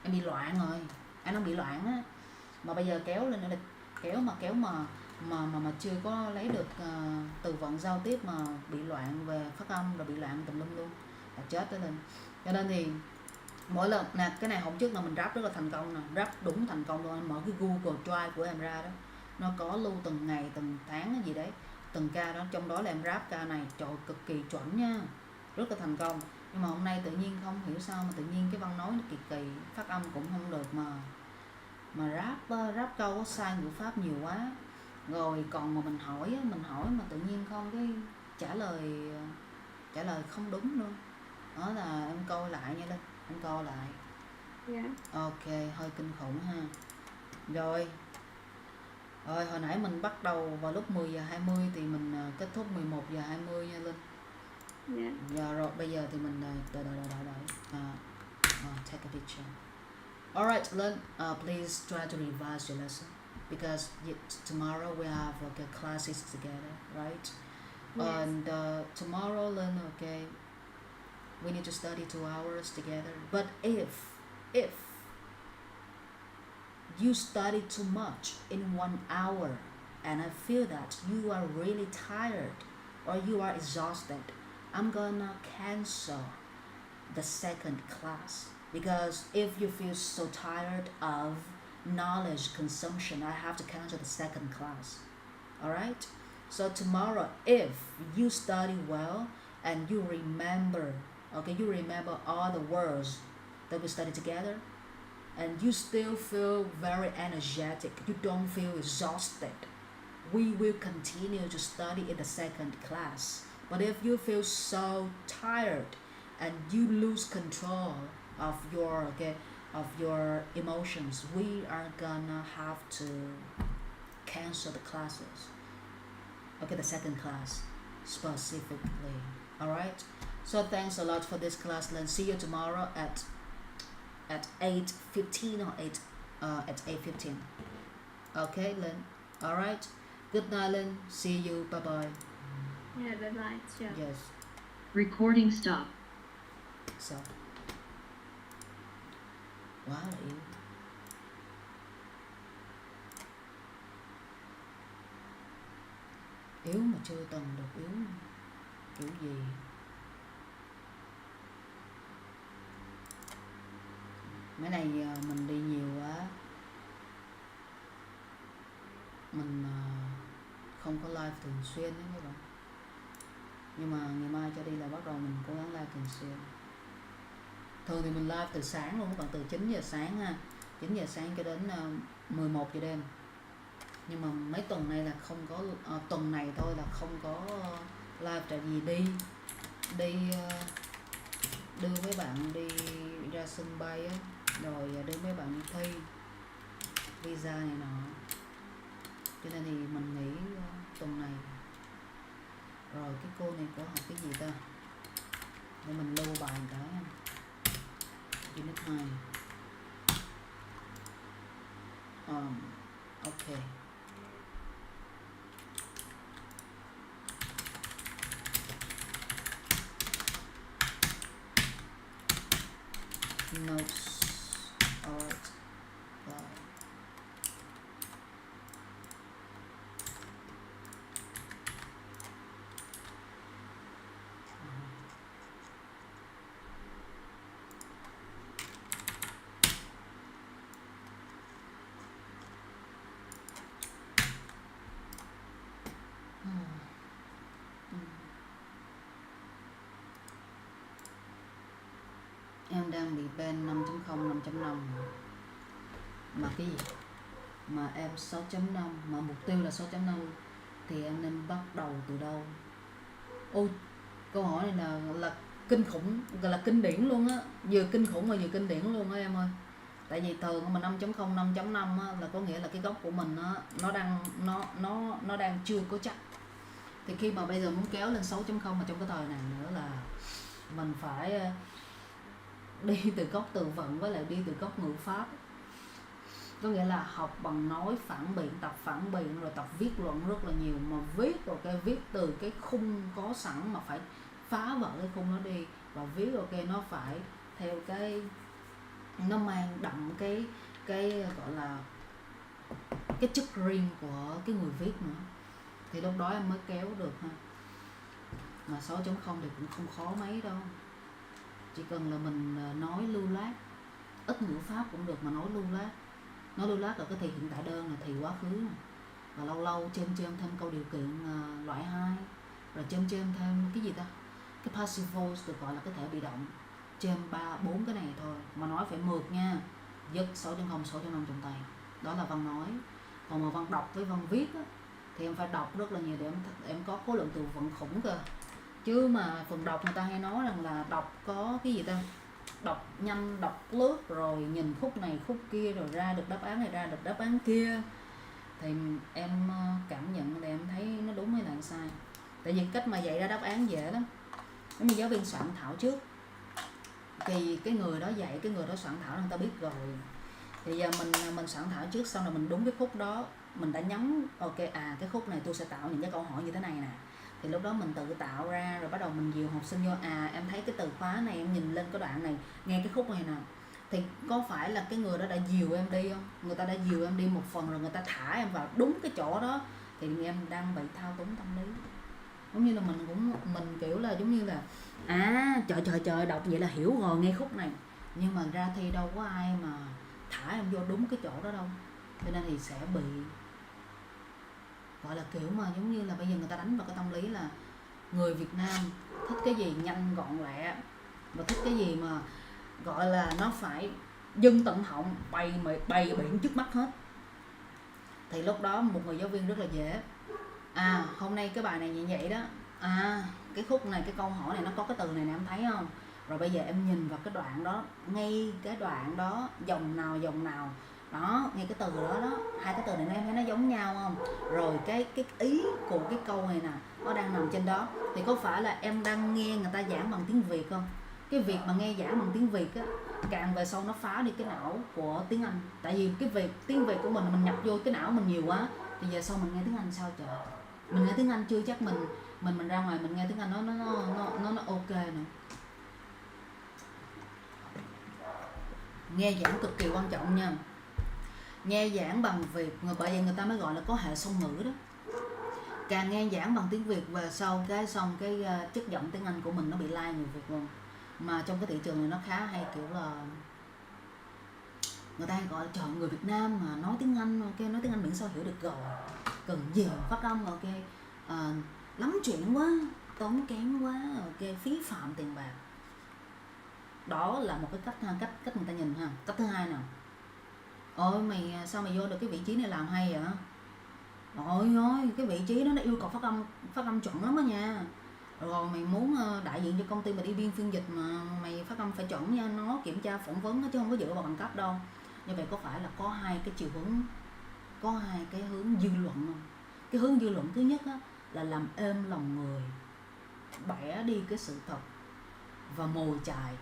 em bị loạn rồi, anh nó bị loạn á, mà bây giờ kéo lên nữa là kéo mà chưa có lấy được từ vựng giao tiếp mà bị loạn về phát âm rồi bị loạn tùm lum luôn là chết tới lên. Cho nên thì mỗi lần nè, cái này hôm trước là mình ráp rất là thành công nè, ráp đúng thành công luôn. Anh mở cái Google Drive của em ra đó, nó có lưu từng ngày từng tháng cái gì đấy, từng ca đó, trong đó là em ráp ca này trời cực kỳ chuẩn nha, rất là thành công. Nhưng mà hôm nay tự nhiên không hiểu sao mà tự nhiên cái văn nói nó kỳ phát âm cũng không được, mà ráp câu có sai ngữ pháp nhiều quá. Rồi còn mà mình hỏi mà tự nhiên không, cái trả lời không đúng luôn. Đó là em coi lại nha Linh, em coi lại. Yeah. Ok, hơi kinh khủng ha. Rồi, hồi nãy mình bắt đầu vào lúc 10 giờ 20 thì mình kết thúc 11 giờ 20 nha Linh. Yeah. Dạ rồi, bây giờ thì mình đợi. Take a picture. Alright, Lynn, please try to revise your lesson because tomorrow we have classes together, right? Yes. And tomorrow, Lynn, okay, we need to study 2 hours together. But if you study too much in 1 hour and I feel that you are really tired or you are exhausted, I'm gonna cancel the second class, because if you feel so tired of knowledge consumption, I have to cancel the second class. Alright? So tomorrow, if you study well and you remember all the words that we studied together, and you still feel very energetic, you don't feel exhausted, we will continue to study in the second class. But if you feel so tired and you lose control of your emotions, we are gonna have to cancel the classes. Okay, the second class specifically. Alright? So thanks a lot for this class, Len. See you tomorrow at 8:15 or at 8:15. Okay, Len. Alright. Good night, Len. See you. Bye bye. Yeah, bye bye. Ciao. Yes. Recording stop. Sao? Quá là yếu. Yếu mà chưa từng được yếu kiểu gì. Mấy này mình đi nhiều quá, mình không có live thường xuyên đấy các bạn. Nhưng mà ngày mai cho đi là bắt đầu mình cố gắng live thường xuyên. Thường thì mình live từ sáng luôn các bạn, từ 9 giờ sáng ha, 9 giờ sáng cho đến 11 giờ đêm. Nhưng mà mấy tuần này là không có, tuần này thôi là không có live, tại vì đi đưa mấy bạn đi ra sân bay á, rồi đưa mấy bạn đi thi visa này nọ, cho nên thì mình nghĩ tuần này. Rồi cái cô này có học cái gì ta, để mình lưu bài cái unit 2. Ok. Notes. Alright. Bye. Em đang bị ban 5.0, 5.5 mà cái gì mà em 6.5 mà mục tiêu là 6.5 thì em nên bắt đầu từ đâu? Ôi, câu hỏi này là kinh khủng, gọi là kinh điển luôn á, vừa kinh khủng mà vừa kinh điển luôn á em ơi. Tại vì thường mà 5.0, 5.5 á, là có nghĩa là cái gốc của mình á, nó đang chưa có chắc. Thì khi mà bây giờ muốn kéo lên 6.0 mà trong cái thời này nữa là mình phải đi từ gốc từ vựng với lại đi từ gốc ngữ pháp. Có nghĩa là học bằng nói, phản biện, tập phản biện, rồi tập viết luận rất là nhiều. Mà viết rồi cái viết từ cái khung có sẵn mà phải phá vỡ cái khung nó đi. Và viết ok nó phải theo cái, nó mang đậm cái gọi là cái chất riêng của cái người viết nữa. Thì lúc đó em mới kéo được ha. Mà 6.0 thì cũng không khó mấy đâu. Chỉ cần là mình nói lưu loát, ít ngữ pháp cũng được mà nói lưu loát. Nói lưu loát là cái thì hiện tại đơn là thì quá khứ này. Và lâu lâu chêm thêm câu điều kiện loại 2. Rồi chêm thêm cái gì ta, cái passive voice được gọi là cái thể bị động. Chêm 3-4 cái này thôi. Mà nói phải mượt nha. Dứt 6.0, 6.5 trong tay. Đó là văn nói. Còn mà văn đọc với văn viết á, thì em phải đọc rất là nhiều để em có khối lượng từ vựng khủng cơ. Chứ mà phần đọc người ta hay nói rằng là đọc có cái gì ta, đọc nhanh, đọc lướt, rồi nhìn khúc này khúc kia, rồi ra được đáp án này ra được đáp án kia. Thì em cảm nhận thì em thấy nó đúng hay là sai. Tại vì cách mà dạy ra đáp án dễ lắm. Giống như giáo viên soạn thảo trước, thì cái người đó dạy, cái người đó soạn thảo người ta biết rồi. Thì giờ mình soạn thảo trước, xong rồi mình đúng cái khúc đó, mình đã nhắm ok cái khúc này tôi sẽ tạo những cái câu hỏi như thế này nè. Thì lúc đó mình tự tạo ra, rồi bắt đầu mình dìu học sinh vô, em thấy cái từ khóa này, em nhìn lên cái đoạn này, nghe cái khúc này nè. Thì có phải là cái người đó đã dìu em đi không? Người ta đã dìu em đi một phần rồi, người ta thả em vào đúng cái chỗ đó, thì em đang bị thao túng tâm lý. Giống như là mình kiểu là giống như là trời đọc vậy là hiểu rồi, nghe khúc này, nhưng mà ra thi đâu có ai mà thả em vô đúng cái chỗ đó đâu. Cho nên thì sẽ bị gọi là kiểu mà giống như là bây giờ người ta đánh vào cái tâm lý là người Việt Nam thích cái gì nhanh gọn lẹ, và thích cái gì mà gọi là nó phải dâng tận họng, bày biện trước mắt hết. Thì lúc đó một người giáo viên rất là dễ, hôm nay cái bài này như vậy đó, cái khúc này, cái câu hỏi này nó có cái từ này nè, em thấy không? Rồi bây giờ em nhìn vào cái đoạn đó, ngay cái đoạn đó dòng nào đó, ngay cái từ đó, hai cái từ này em thấy nó giống nhau không? Rồi cái ý của cái câu này nè, nó đang nằm trên đó. Thì có phải là em đang nghe người ta giảng bằng tiếng Việt không? Cái việc mà nghe giảng bằng tiếng Việt á, càng về sau nó phá đi cái não của tiếng Anh. Tại vì cái tiếng Việt của mình nhập vô cái não mình nhiều quá, thì giờ sau mình nghe tiếng Anh sao trời? Mình nghe tiếng Anh chưa chắc mình ra ngoài mình nghe tiếng Anh nó ok nữa. Nghe giảng cực kỳ quan trọng nha. Nghe giảng bằng Việt, bởi vậy người ta mới gọi là có hệ song ngữ đó. Càng nghe giảng bằng tiếng Việt và sau cái chất giọng tiếng Anh của mình nó bị lai người Việt luôn. Mà trong cái thị trường này nó khá hay, kiểu là người ta hay gọi là trời, người Việt Nam mà nói tiếng Anh, ok, nói tiếng Anh miễn sao hiểu được rồi, cần gì phát âm, ok, lắm chuyện quá, tốn kém quá, ok, phí phạm tiền bạc. Đó là một cái cách người ta nhìn ha. Cách thứ hai nào, ôi mày sao mày vô được cái vị trí này làm hay vậy? Ôi ơi, cái vị trí đó nó yêu cầu phát âm chuẩn lắm đó nha. Rồi mày muốn đại diện cho công ty mà đi biên phiên dịch mà mày phát âm phải chuẩn nha, nó kiểm tra phỏng vấn chứ không có dựa vào bằng cấp đâu. Như vậy có phải là có hai cái chiều hướng, có hai cái hướng dư luận không? Cái hướng dư luận thứ nhất á, là làm êm lòng người, bẻ đi cái sự thật và mồi chài.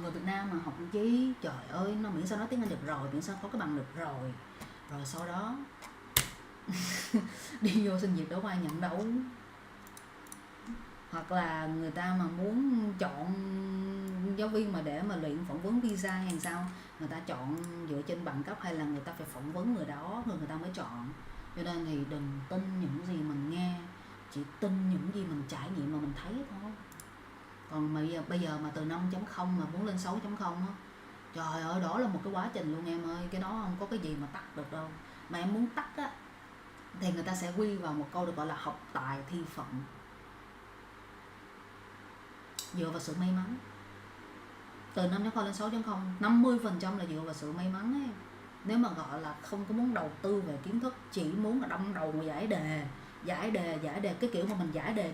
Người Việt Nam mà học chí, trời ơi, nó miễn sao nói tiếng Anh được rồi, miễn sao có cái bằng được rồi. Rồi sau đó đi vô xin việc đâu có ai nhận đâu. Hoặc là người ta mà muốn chọn giáo viên mà để mà luyện phỏng vấn visa hay sao, người ta chọn dựa trên bằng cấp hay là người ta phải phỏng vấn người đó rồi người ta mới chọn. Cho nên thì đừng tin những gì mình nghe, chỉ tin những gì mình trải nghiệm mà mình thấy thôi. Còn mà bây giờ mà từ 5.0 mà muốn lên 6.0 á, trời ơi, đó là một cái quá trình luôn em ơi. Cái đó không có cái gì mà tắt được đâu. Mà em muốn tắt á, thì người ta sẽ quy vào một câu được gọi là học tài thi phận, dựa vào sự may mắn. Từ 5.0 lên 6.0, 50% là dựa vào sự may mắn ấy. Nếu mà gọi là không có muốn đầu tư về kiến thức, chỉ muốn là đâm đầu vào giải đề, cái kiểu mà mình giải đề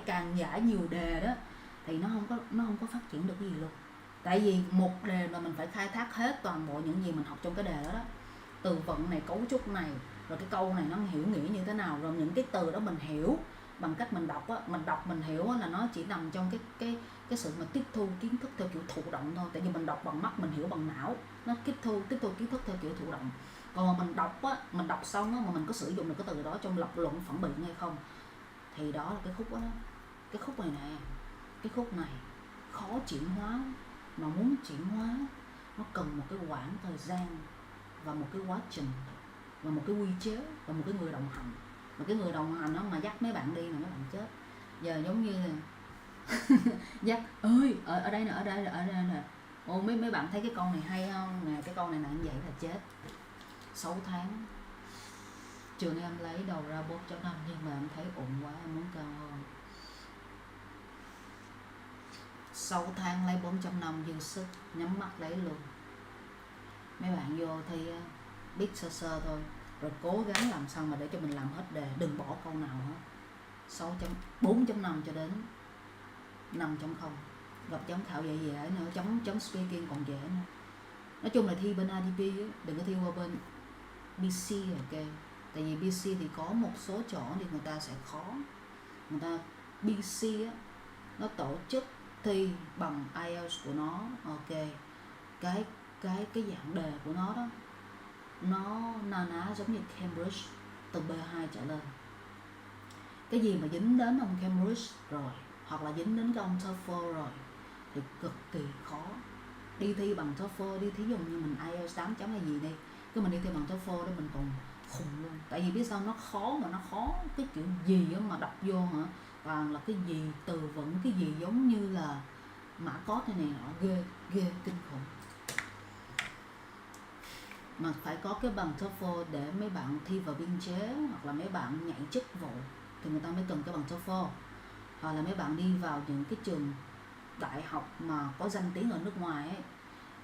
càng giải nhiều đề đó, thì nó không có phát triển được cái gì luôn. Tại vì một đề mà mình phải khai thác hết toàn bộ những gì mình học trong cái đề đó, từ vựng này, cấu trúc này, rồi cái câu này nó hiểu nghĩa như thế nào, rồi những cái từ đó mình hiểu bằng cách mình đọc á, mình hiểu á, là nó chỉ nằm trong cái sự mà tiếp thu kiến thức theo kiểu thụ động thôi. Tại vì mình đọc bằng mắt, mình hiểu bằng não, nó tiếp thu kiến thức theo kiểu thụ động. Còn mà mình đọc á, mình đọc xong á, mà mình có sử dụng được cái từ đó trong lập luận phản biện hay không, thì đó là cái khúc đó. Cái khúc này nè, cái khúc này khó chuyển hóa, mà muốn chuyển hóa nó cần một cái quãng thời gian và một cái quá trình và một cái quy chế và một cái người đồng hành. Mà cái người đồng hành đó mà dắt mấy bạn đi là mấy bạn chết. Giờ giống như là dắt ơi ở đây nè, ô mấy bạn thấy cái con này hay không nè, cái con này như vậy là chết. 6 tháng trường em lấy đầu ra 4.5, nhưng mà em thấy ổn quá, em muốn cao hơn. 6 tháng lấy 4.5 dư sức, nhắm mắt lấy luôn. Mấy bạn vô thì biết sơ thôi, rồi cố gắng làm sao mà để cho mình làm hết đề, đừng bỏ câu nào hết. 4.5 cho đến 5.0. Gặp giám khảo dễ nữa, chấm speaking còn dễ nữa. Nói chung là thi bên IDP á, đừng có thi qua bên BC, ok. Tại vì BC thì có một số chỗ thì người ta sẽ khó. Người ta BC á, nó tổ chức thi bằng Ielts của nó, ok. Cái dạng đề của nó đó, nó na ná giống như Cambridge, từ B2 trở lên. Cái gì mà dính đến ông Cambridge rồi, hoặc là dính đến cái ông TOEFL rồi thì cực kỳ khó. Đi thi bằng TOEFL, đi thí dụ như mình IELTS 8 chấm hay gì đi, cái mình đi thi bằng TOEFL đó mình còn khùng luôn. Tại vì biết sao nó khó, mà nó khó cái kiểu gì đó mà đọc vô hả, toàn là cái gì từ vựng, cái gì giống như là mã code thế này nọ, ghê kinh khủng. Mà phải có cái bằng TOEFL để mấy bạn thi vào biên chế, hoặc là mấy bạn nhảy chức vụ thì người ta mới cần cái bằng TOEFL. Hoặc là mấy bạn đi vào những cái trường đại học mà có danh tiếng ở nước ngoài ấy,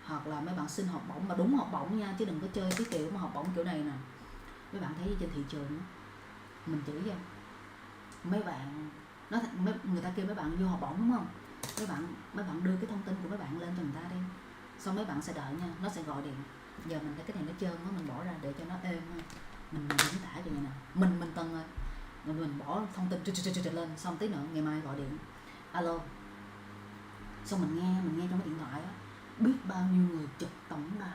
hoặc là mấy bạn xin học bổng mà đúng học bổng nha, chứ đừng có chơi cái kiểu mà học bổng kiểu này nè. Mấy bạn thấy trên thị trường mình chỉ cho mấy bạn người ta kêu mấy bạn vô học bổng đúng không, mấy bạn đưa cái thông tin của mấy bạn lên cho người ta đi, xong mấy bạn sẽ đợi nha, nó sẽ gọi điện. Giờ mình thấy cái này nó trơn á, mình bỏ ra để cho nó êm, mình diễn tả cho vậy nè, mình từng rồi mình bỏ thông tin lên, xong tí nữa ngày mai gọi điện alo, xong mình nghe trong cái điện thoại á, biết bao nhiêu người trực tổng đài,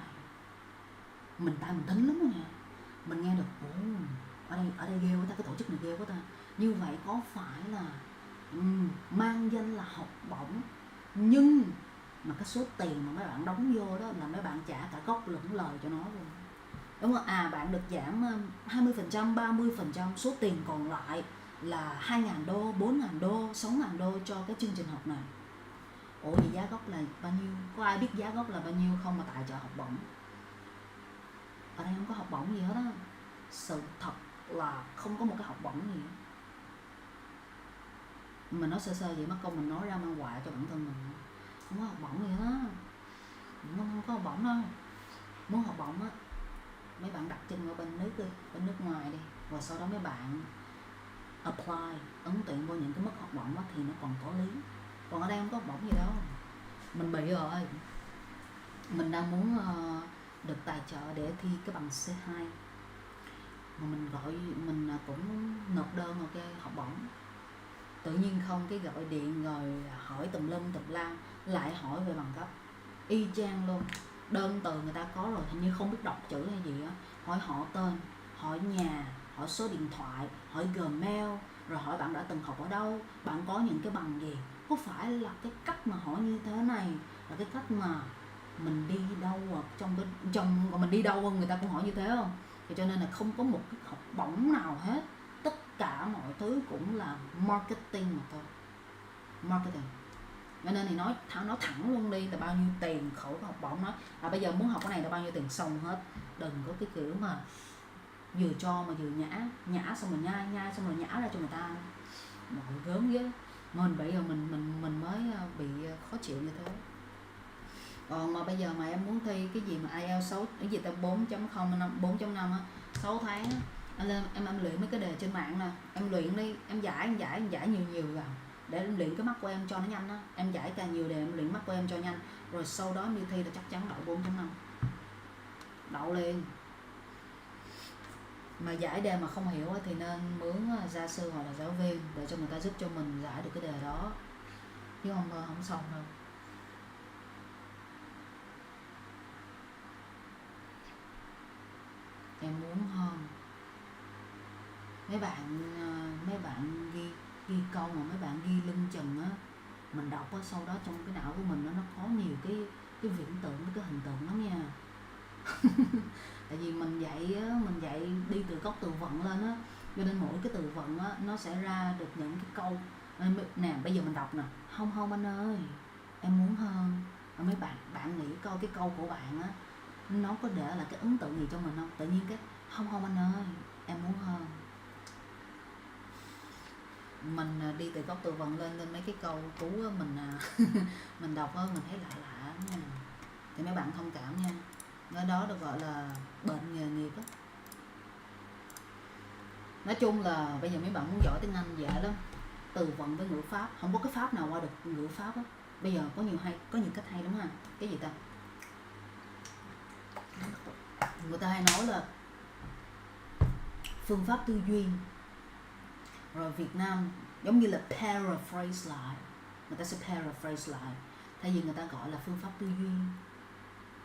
mình thính lắm đó nha, mình nghe được ở đây ghê quá ta, cái tổ chức này ghê quá ta, như vậy có phải là mang danh là học bổng, nhưng mà cái số tiền mà mấy bạn đóng vô đó là mấy bạn trả cả gốc lẫn lời cho nó luôn, đúng không? Bạn được giảm 20%, 30%, số tiền còn lại là 2.000 đô, 4.000 đô, 6.000 đô cho cái chương trình học này. Ủa vậy giá gốc là bao nhiêu? Có ai biết giá gốc là bao nhiêu không mà tài trợ học bổng? Ở đây không có học bổng gì hết á. Sự thật là không có một cái học bổng gì hết. Mình nói sơ vậy mất công mình nói ra mang họa cho bản thân mình. Không có học bổng gì hết á. Không có học bổng đâu. Muốn học bổng á, mấy bạn đặt chân vào bên nước ngoài đi, và sau đó mấy bạn apply, ấn tuyển vô những cái mức học bổng á thì nó còn có lý. Còn ở đây không có học bổng gì đâu. Mình bị rồi. Mình đang muốn được tài trợ để thi cái bằng C2, mà mình cũng nộp đơn ok học bổng, tự nhiên không cái gọi điện rồi hỏi tùm lum tùm la, lại hỏi về bằng cấp y chang luôn. Đơn từ người ta có rồi, hình như không biết đọc chữ hay gì á, hỏi họ tên, hỏi nhà, hỏi số điện thoại, hỏi Gmail, rồi hỏi bạn đã từng học ở đâu, bạn có những cái bằng gì. Có phải là cái cách mà hỏi như thế này là cái cách mà mình đi đâu trong mình đi đâu người ta cũng hỏi như thế không? Thì cho nên là không có một cái học bổng nào hết, tất cả mọi thứ cũng là marketing mà thôi, marketing. Cho nên thì nói thẳng luôn đi là bao nhiêu tiền khổ cái học bổng đó, bây giờ muốn học cái này là bao nhiêu tiền xong hết. Đừng có cái kiểu mà vừa cho mà vừa nhả xong rồi nhai xong rồi nhả ra cho người ta, mọi gớm với mình. Bây giờ mình mới bị khó chịu như thế. Còn mà bây giờ mà em muốn thi cái gì mà IELTS 6 cái gì ta 4.0 4.5 á, 6 tháng á, em luyện mấy cái đề trên mạng nè, em luyện đi, em giải nhiều vào để em luyện cái mắt của em cho nó nhanh á, em giải càng nhiều đề em luyện mắt của em cho nhanh, rồi sau đó em đi thi là chắc chắn đậu 4.5, đậu liền. Mà giải đề mà không hiểu thì nên mướn gia sư hoặc là giáo viên để cho người ta giúp cho mình giải được cái đề đó, chứ không xong đâu. Em muốn hơn. Mấy bạn ghi câu mà mấy bạn ghi lưng chừng á, mình đọc á, sau đó trong cái não của mình nó có nhiều cái viễn tượng, cái hình tượng lắm nha. Tại vì mình dạy đi từ gốc từ vựng lên á, cho nên mỗi cái từ vựng á nó sẽ ra được những cái câu. Nè bây giờ mình đọc nè, không anh ơi, em muốn hơn. Mấy bạn nghĩ coi cái câu của bạn á nó có để lại cái ấn tượng gì cho mình không? Tự nhiên cái không anh ơi, em muốn hơn. Mình đi từ gốc từ vựng lên mấy cái câu cú á, mình đọc á, mình thấy lạ nha. Thì mấy bạn thông cảm nha. Cái đó được gọi là bệnh nghề nghiệp á. Nói chung là bây giờ mấy bạn muốn giỏi tiếng Anh dễ lắm. Từ vựng với ngữ pháp, không có cái pháp nào qua được ngữ pháp á. Bây giờ có nhiều cách hay lắm ha. Cái gì ta? Người ta hay nói là phương pháp tư duy. Rồi Việt Nam giống như là paraphrase lại. Người ta sẽ paraphrase lại. Thay vì người ta gọi là phương pháp tư duy,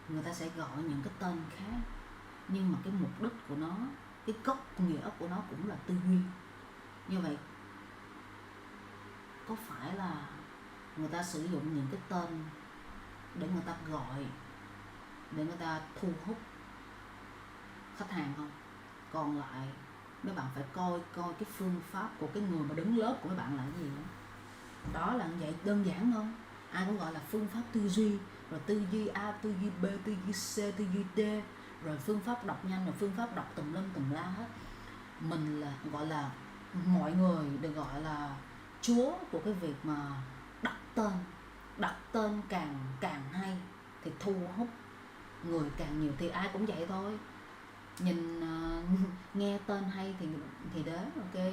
người ta sẽ gọi những cái tên khác. Nhưng mà cái mục đích của nó, cái gốc nghĩa của nó cũng là tư duy. Như vậy có phải là người ta sử dụng những cái tên để người ta gọi, để người ta thu hút khách hàng không? Còn lại mấy bạn phải coi cái phương pháp của cái người mà đứng lớp của mấy bạn là cái gì đó. Đó là vậy, đơn giản thôi. Ai cũng gọi là phương pháp tư duy, rồi tư duy A, tư duy B, tư duy C, tư duy D, rồi phương pháp đọc nhanh, rồi phương pháp đọc tùm lum tùm la hết. Mình là gọi là mọi người được gọi là chúa của cái việc mà đặt tên càng hay thì thu hút người càng nhiều. Thì ai cũng vậy thôi, nhìn nghe tên hay thì đến, ok,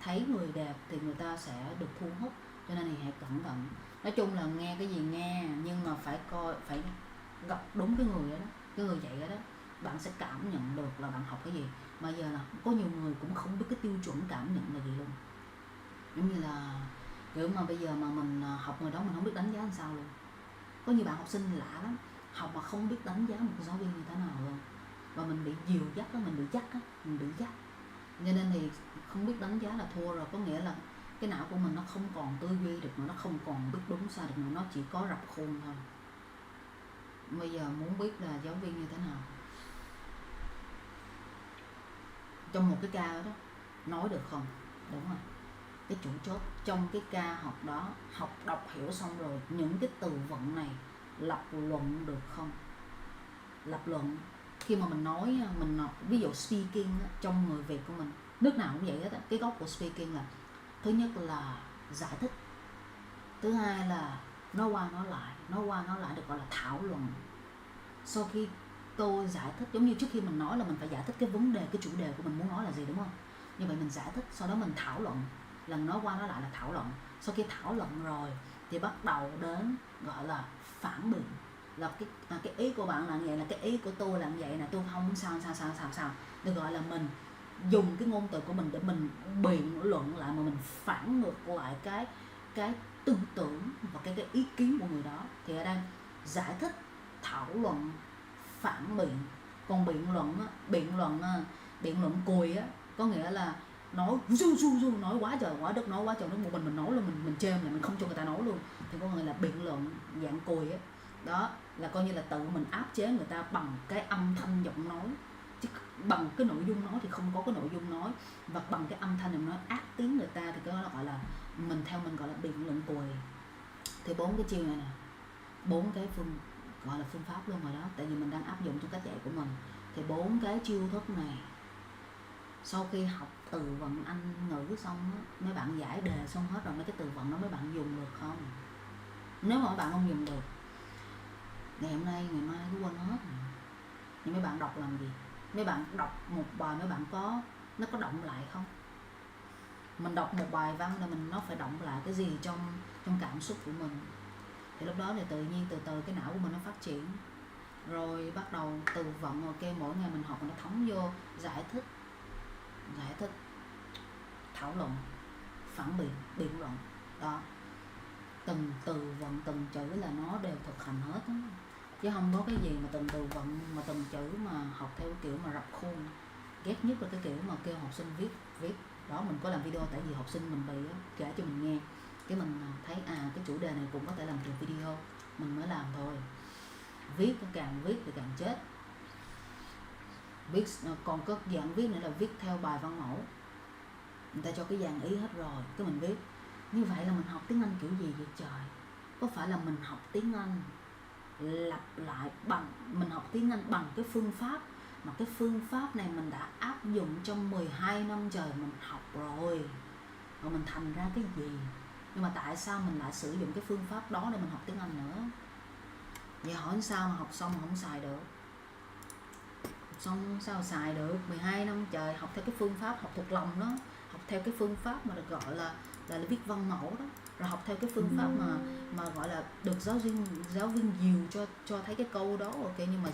thấy người đẹp thì người ta sẽ được thu hút. Cho nên thì hãy cẩn thận. Nói chung là nghe cái gì nghe, nhưng mà phải gặp đúng cái người đó, cái người dạy đó, bạn sẽ cảm nhận được là bạn học cái gì. Mà giờ là có nhiều người cũng không biết cái tiêu chuẩn cảm nhận là gì luôn. Giống như là kiểu mà bây giờ mà mình học người đó mình không biết đánh giá làm sao luôn. Có nhiều bạn học sinh lạ lắm, học mà không biết đánh giá một giáo viên như thế nào luôn. Và mình bị dìu dắt á, mình bị dắt. Cho nên thì không biết đánh giá là thua rồi. Có nghĩa là cái não của mình nó không còn tư duy được nữa, nó không còn biết đúng sai được nữa, nó chỉ có rập khuôn thôi. Bây giờ muốn biết là giáo viên như thế nào, trong một cái ca đó nói được không? Đúng rồi, cái chủ chốt trong cái ca học đó, học đọc hiểu xong rồi những cái từ vựng này lập luận được không? Lập luận khi mà mình nói, ví dụ speaking trong người Việt của mình, nước nào cũng vậy hết. Cái gốc của speaking là thứ nhất là giải thích, thứ hai là nói qua nói lại được gọi là thảo luận. Sau khi tôi giải thích, giống như trước khi mình nói là mình phải giải thích cái vấn đề, cái chủ đề của mình muốn nói là gì, đúng không? Như vậy mình giải thích, sau đó mình thảo luận. Lần nói qua nói lại là thảo luận. Sau khi thảo luận rồi thì bắt đầu đến gọi là phản biện. Là cái ý của bạn là vậy, là cái ý của tôi là vậy, là tôi không sao. Được gọi là mình dùng cái ngôn từ của mình để mình biện luận lại, mà mình phản ngược lại cái tư tưởng và cái ý kiến của người đó. Thì ở đây giải thích, thảo luận, phản biện. Còn biện luận cùi á, có nghĩa là nói nói quá trời quá đất, nói quá trời, một mình nói luôn, mình chêm là mình không cho người ta nói luôn, thì có nghĩa là biện luận dạng cùi á. Đó là coi như là tự mình áp chế người ta bằng cái âm thanh giọng nói, chứ bằng cái nội dung nói thì không có cái nội dung nói, và bằng cái âm thanh giọng nói ác tiếng người ta, thì cái đó là gọi là theo mình gọi là biện luận cùi. Thì 4 cái chiêu này nè, 4 cái gọi là phương pháp luôn rồi đó, tại vì mình đang áp dụng trong cách dạy của mình. Thì 4 cái chiêu thức này, sau khi học từ vựng Anh ngữ xong á, mấy bạn giải đề xong hết rồi, mấy cái từ vựng đó mấy bạn dùng được không? Nếu mà mấy bạn không dùng được, ngày hôm nay ngày mai cứ quên hết rồi. Nhưng mấy bạn đọc làm gì? Mấy bạn đọc một bài, mấy bạn nó có động lại không? Mình đọc một bài văn là nó phải động lại cái gì trong cảm xúc của mình. Thì lúc đó thì tự nhiên từ từ cái não của mình nó phát triển. Rồi bắt đầu từ vựng, ok, mỗi ngày mình học nó thấm vô, giải thích, thảo luận, phản biện, biện luận. Đó, từng từ vựng, từng chữ là nó đều thực hành hết đó. Chứ không có cái gì mà từng từ vựng mà từng chữ mà học theo kiểu mà rập khuôn. Ghét nhất là cái kiểu mà kêu học sinh viết. Đó, mình có làm video tại vì học sinh mình bị kể cho mình nghe, cái mình thấy cái chủ đề này cũng có thể làm được video, mình mới làm thôi. Viết càng viết thì càng chết. Viết còn có dạng viết nữa là viết theo bài văn mẫu, người ta cho cái dàn ý hết rồi, cái mình viết. Như vậy là mình học tiếng Anh kiểu gì vậy trời? Có phải là mình học tiếng Anh lặp lại mình học tiếng Anh bằng cái phương pháp, mà cái phương pháp này mình đã áp dụng trong 12 năm trời mình học rồi mình thành ra cái gì? Nhưng mà tại sao mình lại sử dụng cái phương pháp đó để mình học tiếng Anh nữa? Vậy hỏi sao mà học xong mà không xài được? xong sao xài được, 12 năm trời học theo cái phương pháp học thuộc lòng đó, học theo cái phương pháp mà được gọi là viết văn mẫu đó, rồi học theo cái phương pháp mà gọi là được giáo viên dìu cho thấy cái câu đó, ok, nhưng mà